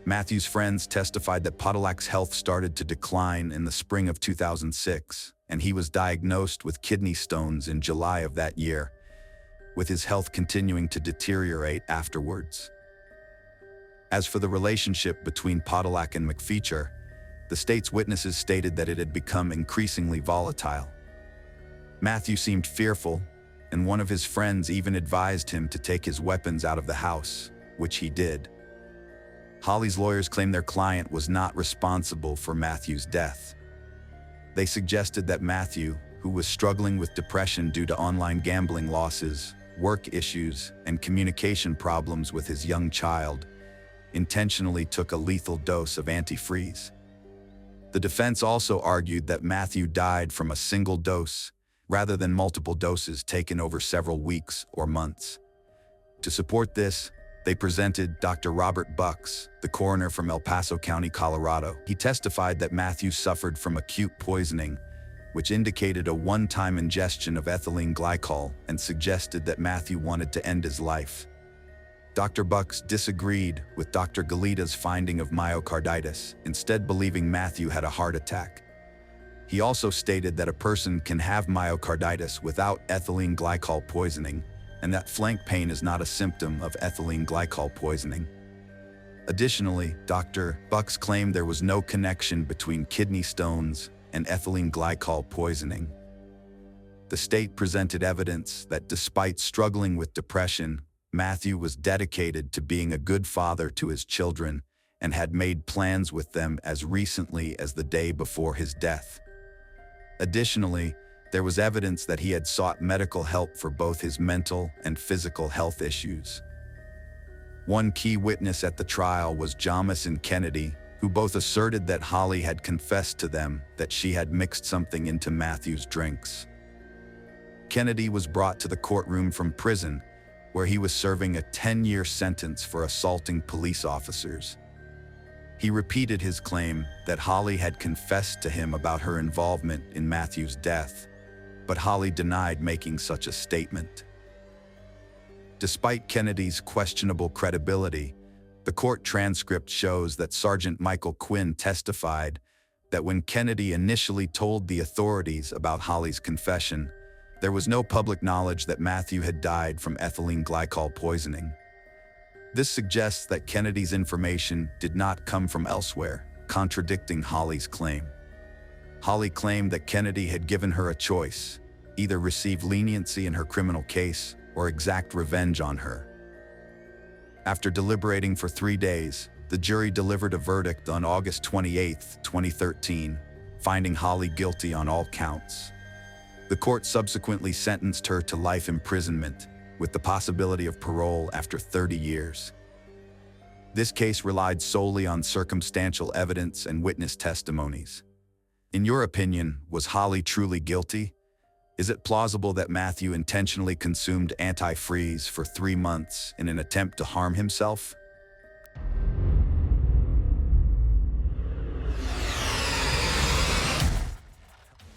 Matthew's friends testified that Podolak's health started to decline in the spring of 2006, and he was diagnosed with kidney stones in July of that year, with his health continuing to deteriorate afterwards. As for the relationship between Podolak and McFeature, the state's witnesses stated that it had become increasingly volatile. Matthew seemed fearful, and one of his friends even advised him to take his weapons out of the house, which he did. Holly's lawyers claimed their client was not responsible for Matthew's death. They suggested that Matthew, who was struggling with depression due to online gambling losses, work issues, and communication problems with his young child, intentionally took a lethal dose of antifreeze. The defense also argued that Matthew died from a single dose, rather than multiple doses taken over several weeks or months. To support this, they presented Dr. Robert Bucks, the coroner from El Paso County, Colorado. He testified that Matthew suffered from acute poisoning, which indicated a one-time ingestion of ethylene glycol and suggested that Matthew wanted to end his life. Dr. Bucks disagreed with Dr. Galita's finding of myocarditis, instead believing Matthew had a heart attack. He also stated that a person can have myocarditis without ethylene glycol poisoning, and that flank pain is not a symptom of ethylene glycol poisoning. Additionally, Dr. Bucks claimed there was no connection between kidney stones and ethylene glycol poisoning. The state presented evidence that despite struggling with depression, Matthew was dedicated to being a good father to his children and had made plans with them as recently as the day before his death. Additionally, there was evidence that he had sought medical help for both his mental and physical health issues. One key witness at the trial was Jamison Kennedy, who both asserted that Holly had confessed to them that she had mixed something into Matthew's drinks. Kennedy was brought to the courtroom from prison, where he was serving a 10-year sentence for assaulting police officers. He repeated his claim that Holly had confessed to him about her involvement in Matthew's death, but Holly denied making such a statement. Despite Kennedy's questionable credibility, the court transcript shows that Sergeant Michael Quinn testified that when Kennedy initially told the authorities about Holly's confession, there was no public knowledge that Matthew had died from ethylene glycol poisoning. This suggests that Kennedy's information did not come from elsewhere, contradicting Holly's claim. Holly claimed that Kennedy had given her a choice, either receive leniency in her criminal case or exact revenge on her. After deliberating for 3 days, The jury delivered a verdict on August 28, 2013, finding Holly guilty on all counts. The court subsequently sentenced her to life imprisonment, with the possibility of parole after 30 years. This case relied solely on circumstantial evidence and witness testimonies. In your opinion, was Holly truly guilty? Is it plausible that Matthew intentionally consumed antifreeze for 3 months in an attempt to harm himself?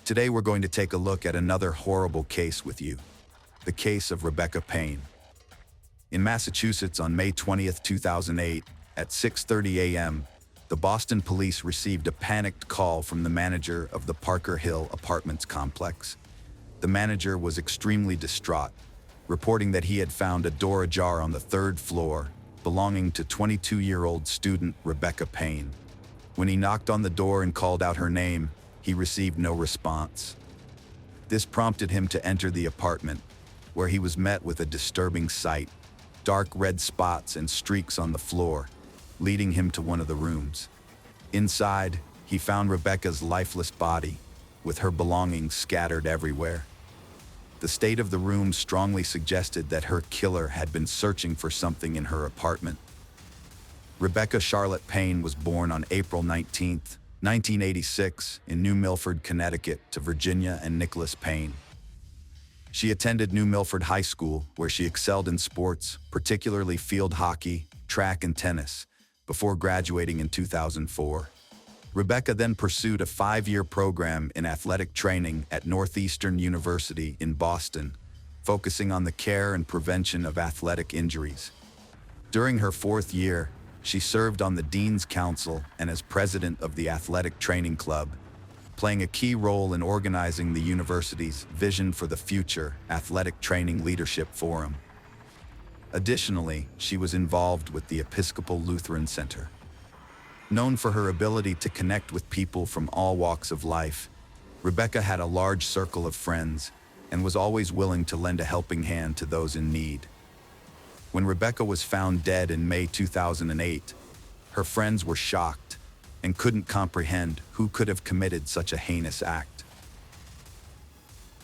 Today we're going to take a look at another horrible case with you, the case of Rebecca Payne. In Massachusetts on May 20th, 2008, at 6:30 a.m., the Boston police received a panicked call from the manager of the Parker Hill Apartments complex. The manager was extremely distraught, reporting that he had found a door ajar on the 3rd floor belonging to 22-year-old student Rebecca Payne. When he knocked on the door and called out her name, he received no response. This prompted him to enter the apartment, where he was met with a disturbing sight: dark red spots and streaks on the floor, leading him to one of the rooms. Inside, he found Rebecca's lifeless body, with her belongings scattered everywhere. The state of the room strongly suggested that her killer had been searching for something in her apartment. Rebecca Charlotte Payne was born on April 19, 1986, in New Milford, Connecticut, to Virginia and Nicholas Payne. She attended New Milford High School, where she excelled in sports, particularly field hockey, track, and tennis, before graduating in 2004. Rebecca then pursued a 5-year program in athletic training at Northeastern University in Boston, focusing on the care and prevention of athletic injuries. During her 4th year, she served on the Dean's Council and as president of the Athletic Training Club, playing a key role in organizing the university's Vision for the Future Athletic Training Leadership Forum. Additionally, she was involved with the Episcopal Lutheran Center. Known for her ability to connect with people from all walks of life, Rebecca had a large circle of friends and was always willing to lend a helping hand to those in need. When Rebecca was found dead in May 2008, her friends were shocked and couldn't comprehend who could have committed such a heinous act.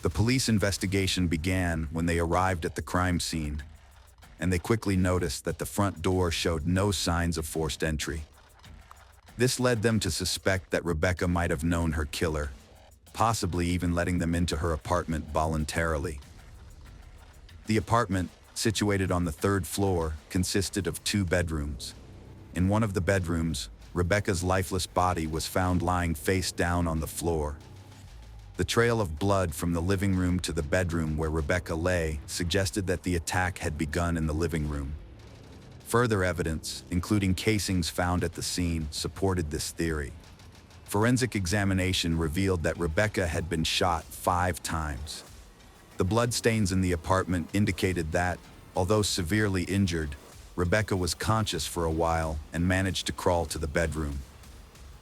The police investigation began when they arrived at the crime scene, and they quickly noticed that the front door showed no signs of forced entry. This led them to suspect that Rebecca might have known her killer, possibly even letting them into her apartment voluntarily. The apartment, situated on the 3rd floor, consisted of 2 bedrooms. In one of the bedrooms, Rebecca's lifeless body was found lying face down on the floor. The trail of blood from the living room to the bedroom where Rebecca lay suggested that the attack had begun in the living room. Further evidence, including casings found at the scene, supported this theory. Forensic examination revealed that Rebecca had been shot 5 times. The bloodstains in the apartment indicated that, although severely injured, Rebecca was conscious for a while and managed to crawl to the bedroom.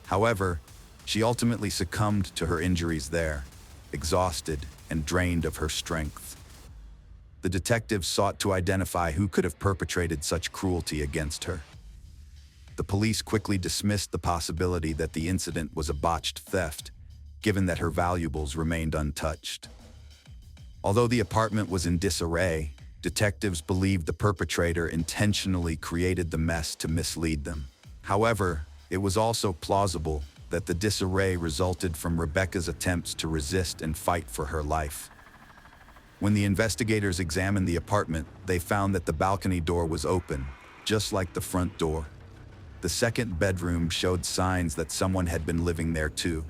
However, she ultimately succumbed to her injuries there, exhausted and drained of her strength. The detectives sought to identify who could have perpetrated such cruelty against her. The police quickly dismissed the possibility that the incident was a botched theft, given that her valuables remained untouched. Although the apartment was in disarray, detectives believed the perpetrator intentionally created the mess to mislead them. However, it was also plausible that the disarray resulted from Rebecca's attempts to resist and fight for her life. When the investigators examined the apartment, they found that the balcony door was open, just like the front door. The 2nd bedroom showed signs that someone had been living there too.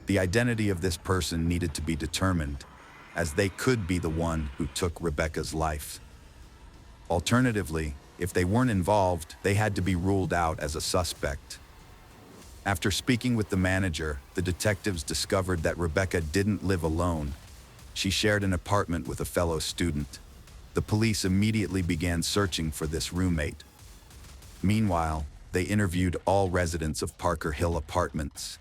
The identity of this person needed to be determined, as they could be the one who took Rebecca's life. Alternatively, if they weren't involved, they had to be ruled out as a suspect. After speaking with the manager, the detectives discovered that Rebecca didn't live alone. She shared an apartment with a fellow student. The police immediately began searching for this roommate. Meanwhile, they interviewed all residents of Parker Hill Apartments.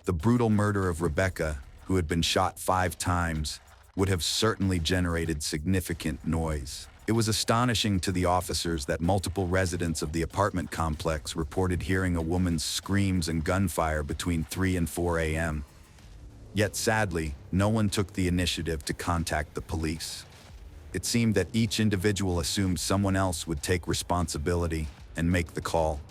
The brutal murder of Rebecca, who had been shot 5 times, would have certainly generated significant noise. It was astonishing to the officers that multiple residents of the apartment complex reported hearing a woman's screams and gunfire between 3 and 4 a.m. Yet sadly, no one took the initiative to contact the police. It seemed that each individual assumed someone else would take responsibility and make the call.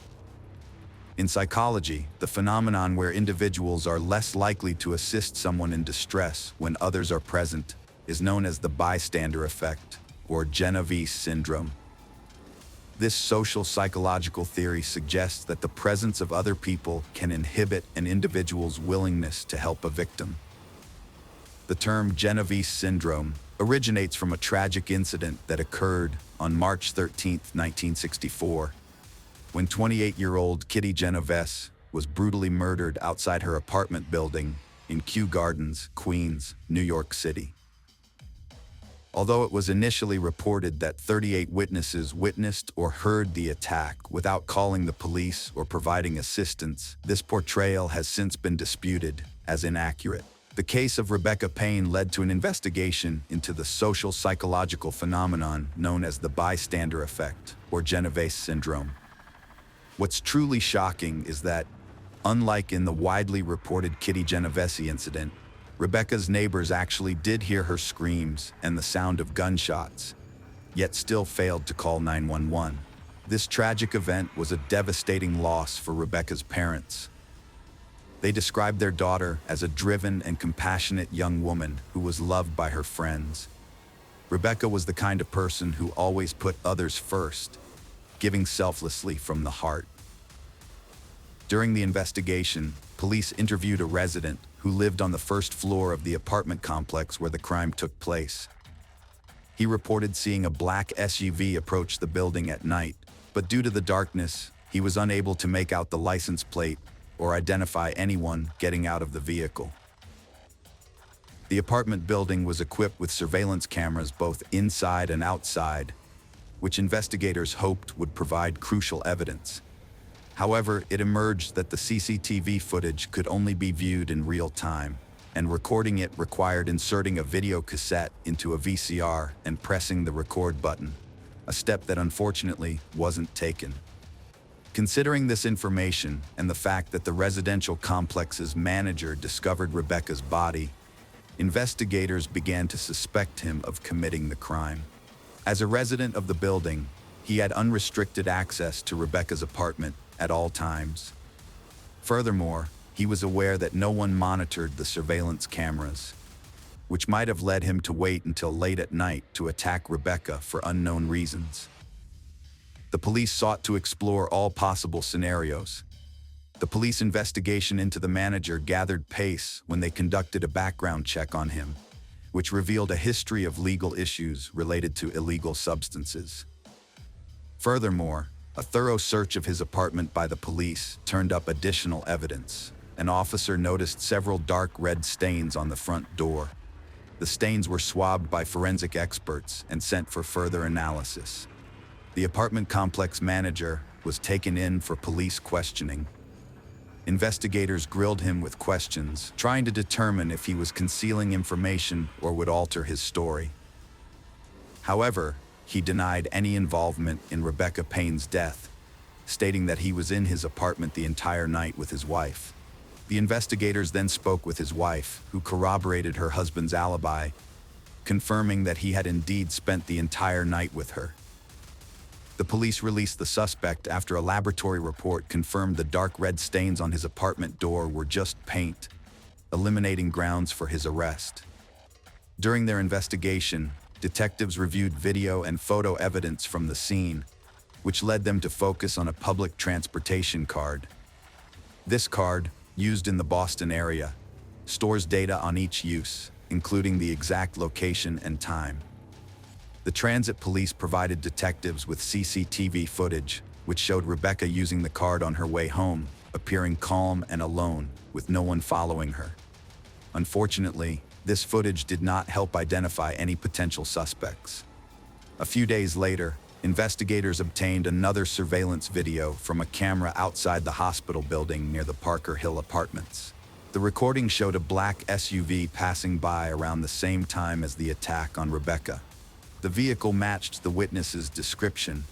In psychology, the phenomenon where individuals are less likely to assist someone in distress when others are present is known as the bystander effect, or Genovese syndrome. This social psychological theory suggests that the presence of other people can inhibit an individual's willingness to help a victim. The term Genovese syndrome originates from a tragic incident that occurred on March 13, 1964, when 28-year-old Kitty Genovese was brutally murdered outside her apartment building in Kew Gardens, Queens, New York City. Although it was initially reported that 38 witnesses witnessed or heard the attack without calling the police or providing assistance, this portrayal has since been disputed as inaccurate. The case of Rebecca Payne led to an investigation into the social psychological phenomenon known as the bystander effect, or Genovese syndrome. What's truly shocking is that, unlike in the widely reported Kitty Genovese incident, Rebecca's neighbors actually did hear her screams and the sound of gunshots, yet still failed to call 911. This tragic event was a devastating loss for Rebecca's parents. They described their daughter as a driven and compassionate young woman who was loved by her friends. Rebecca was the kind of person who always put others first, giving selflessly from the heart. During the investigation, police interviewed a resident who lived on the first floor of the apartment complex where the crime took place. He reported seeing a black SUV approach the building at night, but due to the darkness, he was unable to make out the license plate or identify anyone getting out of the vehicle. The apartment building was equipped with surveillance cameras both inside and outside, which investigators hoped would provide crucial evidence. However, it emerged that the CCTV footage could only be viewed in real time, and recording it required inserting a video cassette into a VCR and pressing the record button, a step that unfortunately wasn't taken. Considering this information and the fact that the residential complex's manager discovered Rebecca's body, investigators began to suspect him of committing the crime. As a resident of the building, he had unrestricted access to Rebecca's apartment at all times. Furthermore, he was aware that no one monitored the surveillance cameras, which might have led him to wait until late at night to attack Rebecca for unknown reasons. The police sought to explore all possible scenarios. The police investigation into the manager gathered pace when they conducted a background check on him, which revealed a history of legal issues related to illegal substances. Furthermore, a thorough search of his apartment by the police turned up additional evidence. An officer noticed several dark red stains on the front door. The stains were swabbed by forensic experts and sent for further analysis. The apartment complex manager was taken in for police questioning. Investigators grilled him with questions, trying to determine if he was concealing information or would alter his story. However, he denied any involvement in Rebecca Payne's death, stating that he was in his apartment the entire night with his wife. The investigators then spoke with his wife, who corroborated her husband's alibi, confirming that he had indeed spent the entire night with her. The police released the suspect after a laboratory report confirmed the dark red stains on his apartment door were just paint, eliminating grounds for his arrest. During their investigation, detectives reviewed video and photo evidence from the scene, which led them to focus on a public transportation card. This card, used in the Boston area, stores data on each use, including the exact location and time. The transit police provided detectives with CCTV footage, which showed Rebecca using the card on her way home, appearing calm and alone, with no one following her. Unfortunately, this footage did not help identify any potential suspects. A few days later, investigators obtained another surveillance video from a camera outside the hospital building near the Parker Hill Apartments. The recording showed a black SUV passing by around the same time as the attack on Rebecca. The vehicle matched the witness's description,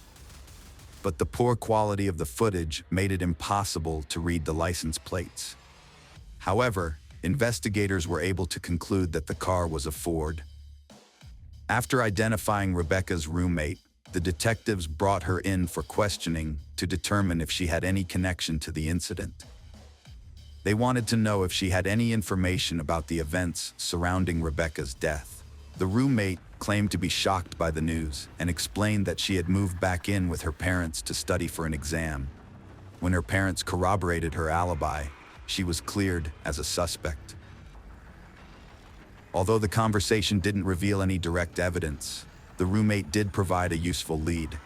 but the poor quality of the footage made it impossible to read the license plates. However, investigators were able to conclude that the car was a Ford. After identifying Rebecca's roommate, the detectives brought her in for questioning to determine if she had any connection to the incident. They wanted to know if she had any information about the events surrounding Rebecca's death. The roommate claimed to be shocked by the news and explained that she had moved back in with her parents to study for an exam. When her parents corroborated her alibi, she was cleared as a suspect. Although the conversation didn't reveal any direct evidence, the roommate did provide a useful lead.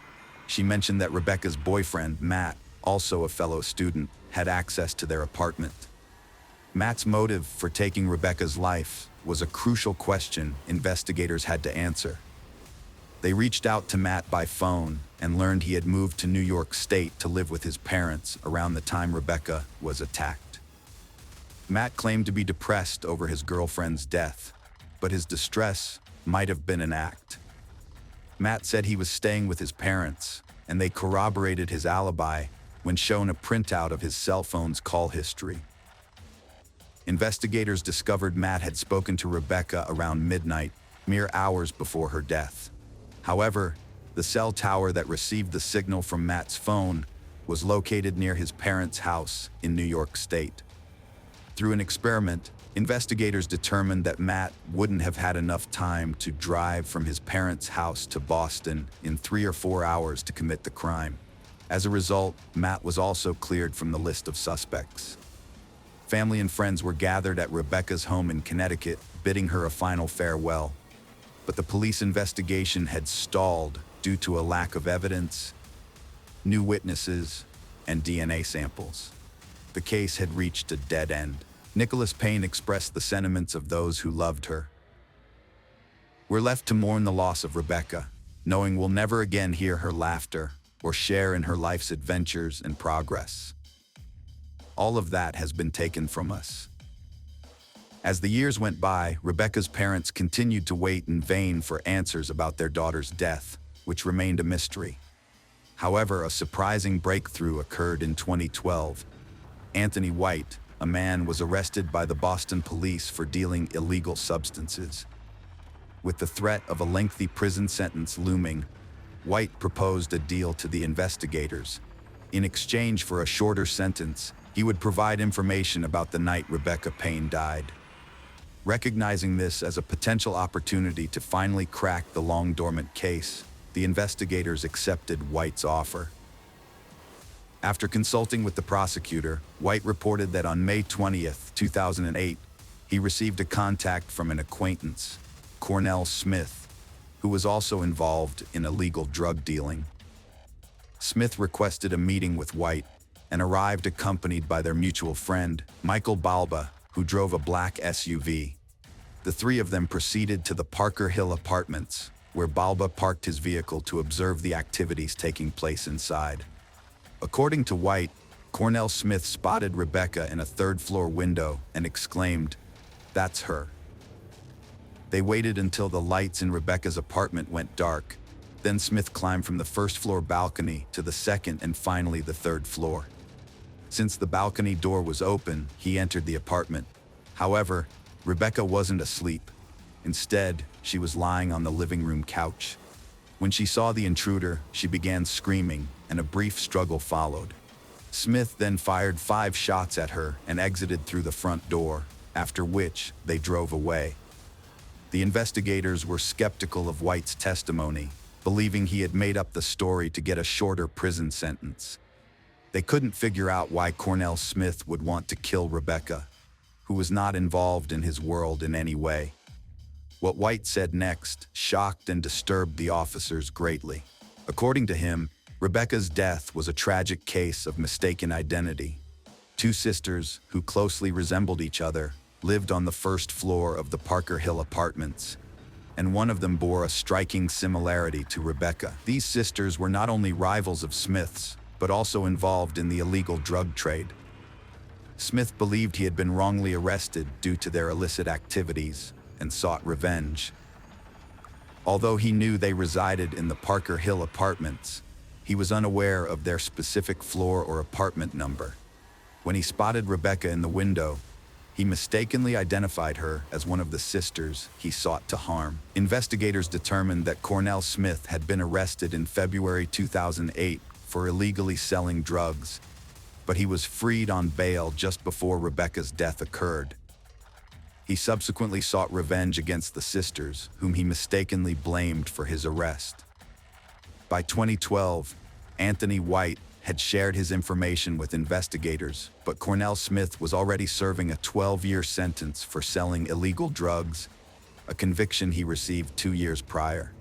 She mentioned that Rebecca's boyfriend, Matt, also a fellow student, had access to their apartment. Matt's motive for taking Rebecca's life was a crucial question investigators had to answer. They reached out to Matt by phone and learned he had moved to New York State to live with his parents around the time Rebecca was attacked. Matt claimed to be depressed over his girlfriend's death, but his distress might have been an act. Matt said he was staying with his parents, and they corroborated his alibi when shown a printout of his cell phone's call history. Investigators discovered Matt had spoken to Rebecca around midnight, mere hours before her death. However, the cell tower that received the signal from Matt's phone was located near his parents' house in New York State. Through an experiment, investigators determined that Matt wouldn't have had enough time to drive from his parents' house to Boston in 3 or 4 hours to commit the crime. As a result, Matt was also cleared from the list of suspects. Family and friends were gathered at Rebecca's home in Connecticut, bidding her a final farewell. But the police investigation had stalled due to a lack of evidence, new witnesses, and DNA samples. The case had reached a dead end. Nicholas Payne expressed the sentiments of those who loved her. "We're left to mourn the loss of Rebecca, knowing we'll never again hear her laughter or share in her life's adventures and progress. All of that has been taken from us." As the years went by, Rebecca's parents continued to wait in vain for answers about their daughter's death, which remained a mystery. However, a surprising breakthrough occurred in 2012. Anthony White, a man, was arrested by the Boston police for dealing illegal substances. With the threat of a lengthy prison sentence looming, White proposed a deal to the investigators. In exchange for a shorter sentence, he would provide information about the night Rebecca Payne died. Recognizing this as a potential opportunity to finally crack the long-dormant case, the investigators accepted White's offer. After consulting with the prosecutor, White reported that on May 20th, 2008, he received a contact from an acquaintance, Cornell Smith, who was also involved in illegal drug dealing. Smith requested a meeting with White and arrived accompanied by their mutual friend, Michael Balba, who drove a black SUV. The three of them proceeded to the Parker Hill Apartments, where Balba parked his vehicle to observe the activities taking place inside. According to White, Cornell Smith spotted Rebecca in a third-floor window and exclaimed, "That's her." They waited until the lights in Rebecca's apartment went dark. Then Smith climbed from the first-floor balcony to the second and finally the third floor. Since the balcony door was open, he entered the apartment. However, Rebecca wasn't asleep. Instead, she was lying on the living room couch. When she saw the intruder, she began screaming, and a brief struggle followed. Smith then fired 5 shots at her and exited through the front door, after which they drove away. The investigators were skeptical of White's testimony, believing he had made up the story to get a shorter prison sentence. They couldn't figure out why Cornell Smith would want to kill Rebecca, who was not involved in his world in any way. What White said next shocked and disturbed the officers greatly. According to him, Rebecca's death was a tragic case of mistaken identity. 2 sisters, who closely resembled each other, lived on the first floor of the Parker Hill Apartments, and one of them bore a striking similarity to Rebecca. These sisters were not only rivals of Smith's, but also involved in the illegal drug trade. Smith believed he had been wrongly arrested due to their illicit activities and sought revenge. Although he knew they resided in the Parker Hill apartments, he was unaware of their specific floor or apartment number. When he spotted Rebecca in the window, he mistakenly identified her as one of the sisters he sought to harm. Investigators determined that Cornell Smith had been arrested in February 2008 for illegally selling drugs, but he was freed on bail just before Rebecca's death occurred. He subsequently sought revenge against the sisters, whom he mistakenly blamed for his arrest. By 2012, Anthony White had shared his information with investigators, but Cornell Smith was already serving a 12-year sentence for selling illegal drugs, a conviction he received 2 years prior.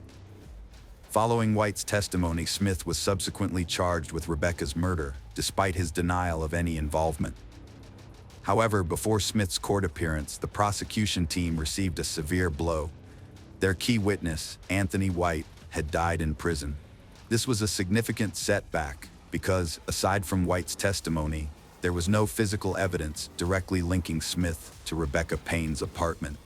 Following White's testimony, Smith was subsequently charged with Rebecca's murder, despite his denial of any involvement. However, before Smith's court appearance, the prosecution team received a severe blow. Their key witness, Anthony White, had died in prison. This was a significant setback because, aside from White's testimony, there was no physical evidence directly linking Smith to Rebecca Payne's apartment.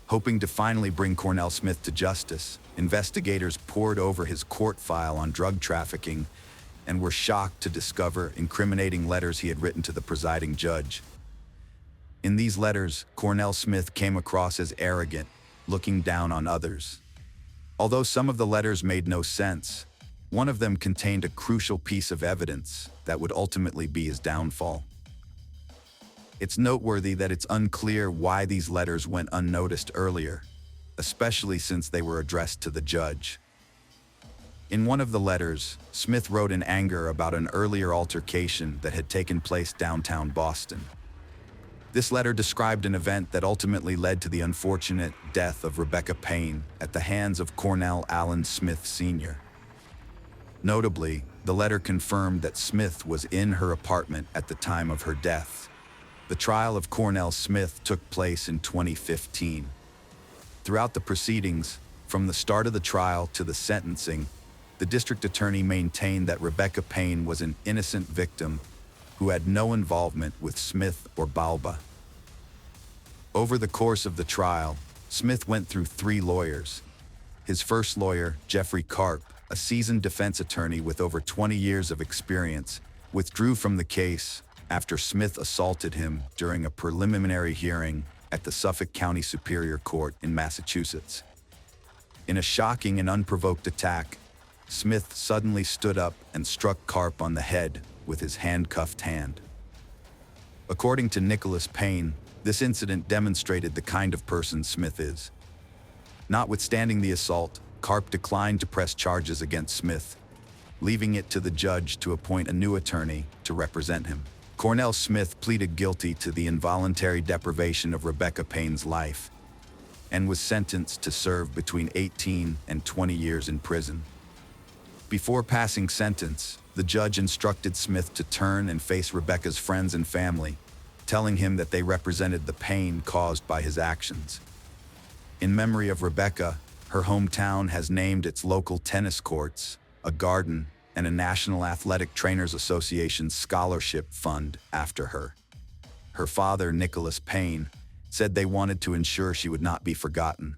Hoping to finally bring Cornell Smith to justice, investigators pored over his court file on drug trafficking and were shocked to discover incriminating letters he had written to the presiding judge. In these letters, Cornell Smith came across as arrogant, looking down on others. Although some of the letters made no sense, one of them contained a crucial piece of evidence that would ultimately be his downfall. It's noteworthy that it's unclear why these letters went unnoticed earlier, especially since they were addressed to the judge. In one of the letters, Smith wrote in anger about an earlier altercation that had taken place downtown Boston. This letter described an event that ultimately led to the unfortunate death of Rebecca Payne at the hands of Cornell Allen Smith Sr. Notably, the letter confirmed that Smith was in her apartment at the time of her death. The trial of Cornell Smith took place in 2015. Throughout the proceedings, from the start of the trial to the sentencing, the district attorney maintained that Rebecca Payne was an innocent victim who had no involvement with Smith or Balba. Over the course of the trial, Smith went through 3 lawyers. His first lawyer, Jeffrey Karp, a seasoned defense attorney with over 20 years of experience, withdrew from the case after Smith assaulted him during a preliminary hearing at the Suffolk County Superior Court in Massachusetts. In a shocking and unprovoked attack, Smith suddenly stood up and struck Karp on the head with his handcuffed hand. According to Nicholas Payne, this incident demonstrated the kind of person Smith is. Notwithstanding the assault, Karp declined to press charges against Smith, leaving it to the judge to appoint a new attorney to represent him. Cornell Smith pleaded guilty to the involuntary deprivation of Rebecca Payne's life and was sentenced to serve between 18 and 20 years in prison. Before passing sentence, the judge instructed Smith to turn and face Rebecca's friends and family, telling him that they represented the pain caused by his actions. In memory of Rebecca, her hometown has named its local tennis courts, a garden, and a National Athletic Trainers Association scholarship fund after her. Her father, Nicholas Payne, said they wanted to ensure she would not be forgotten.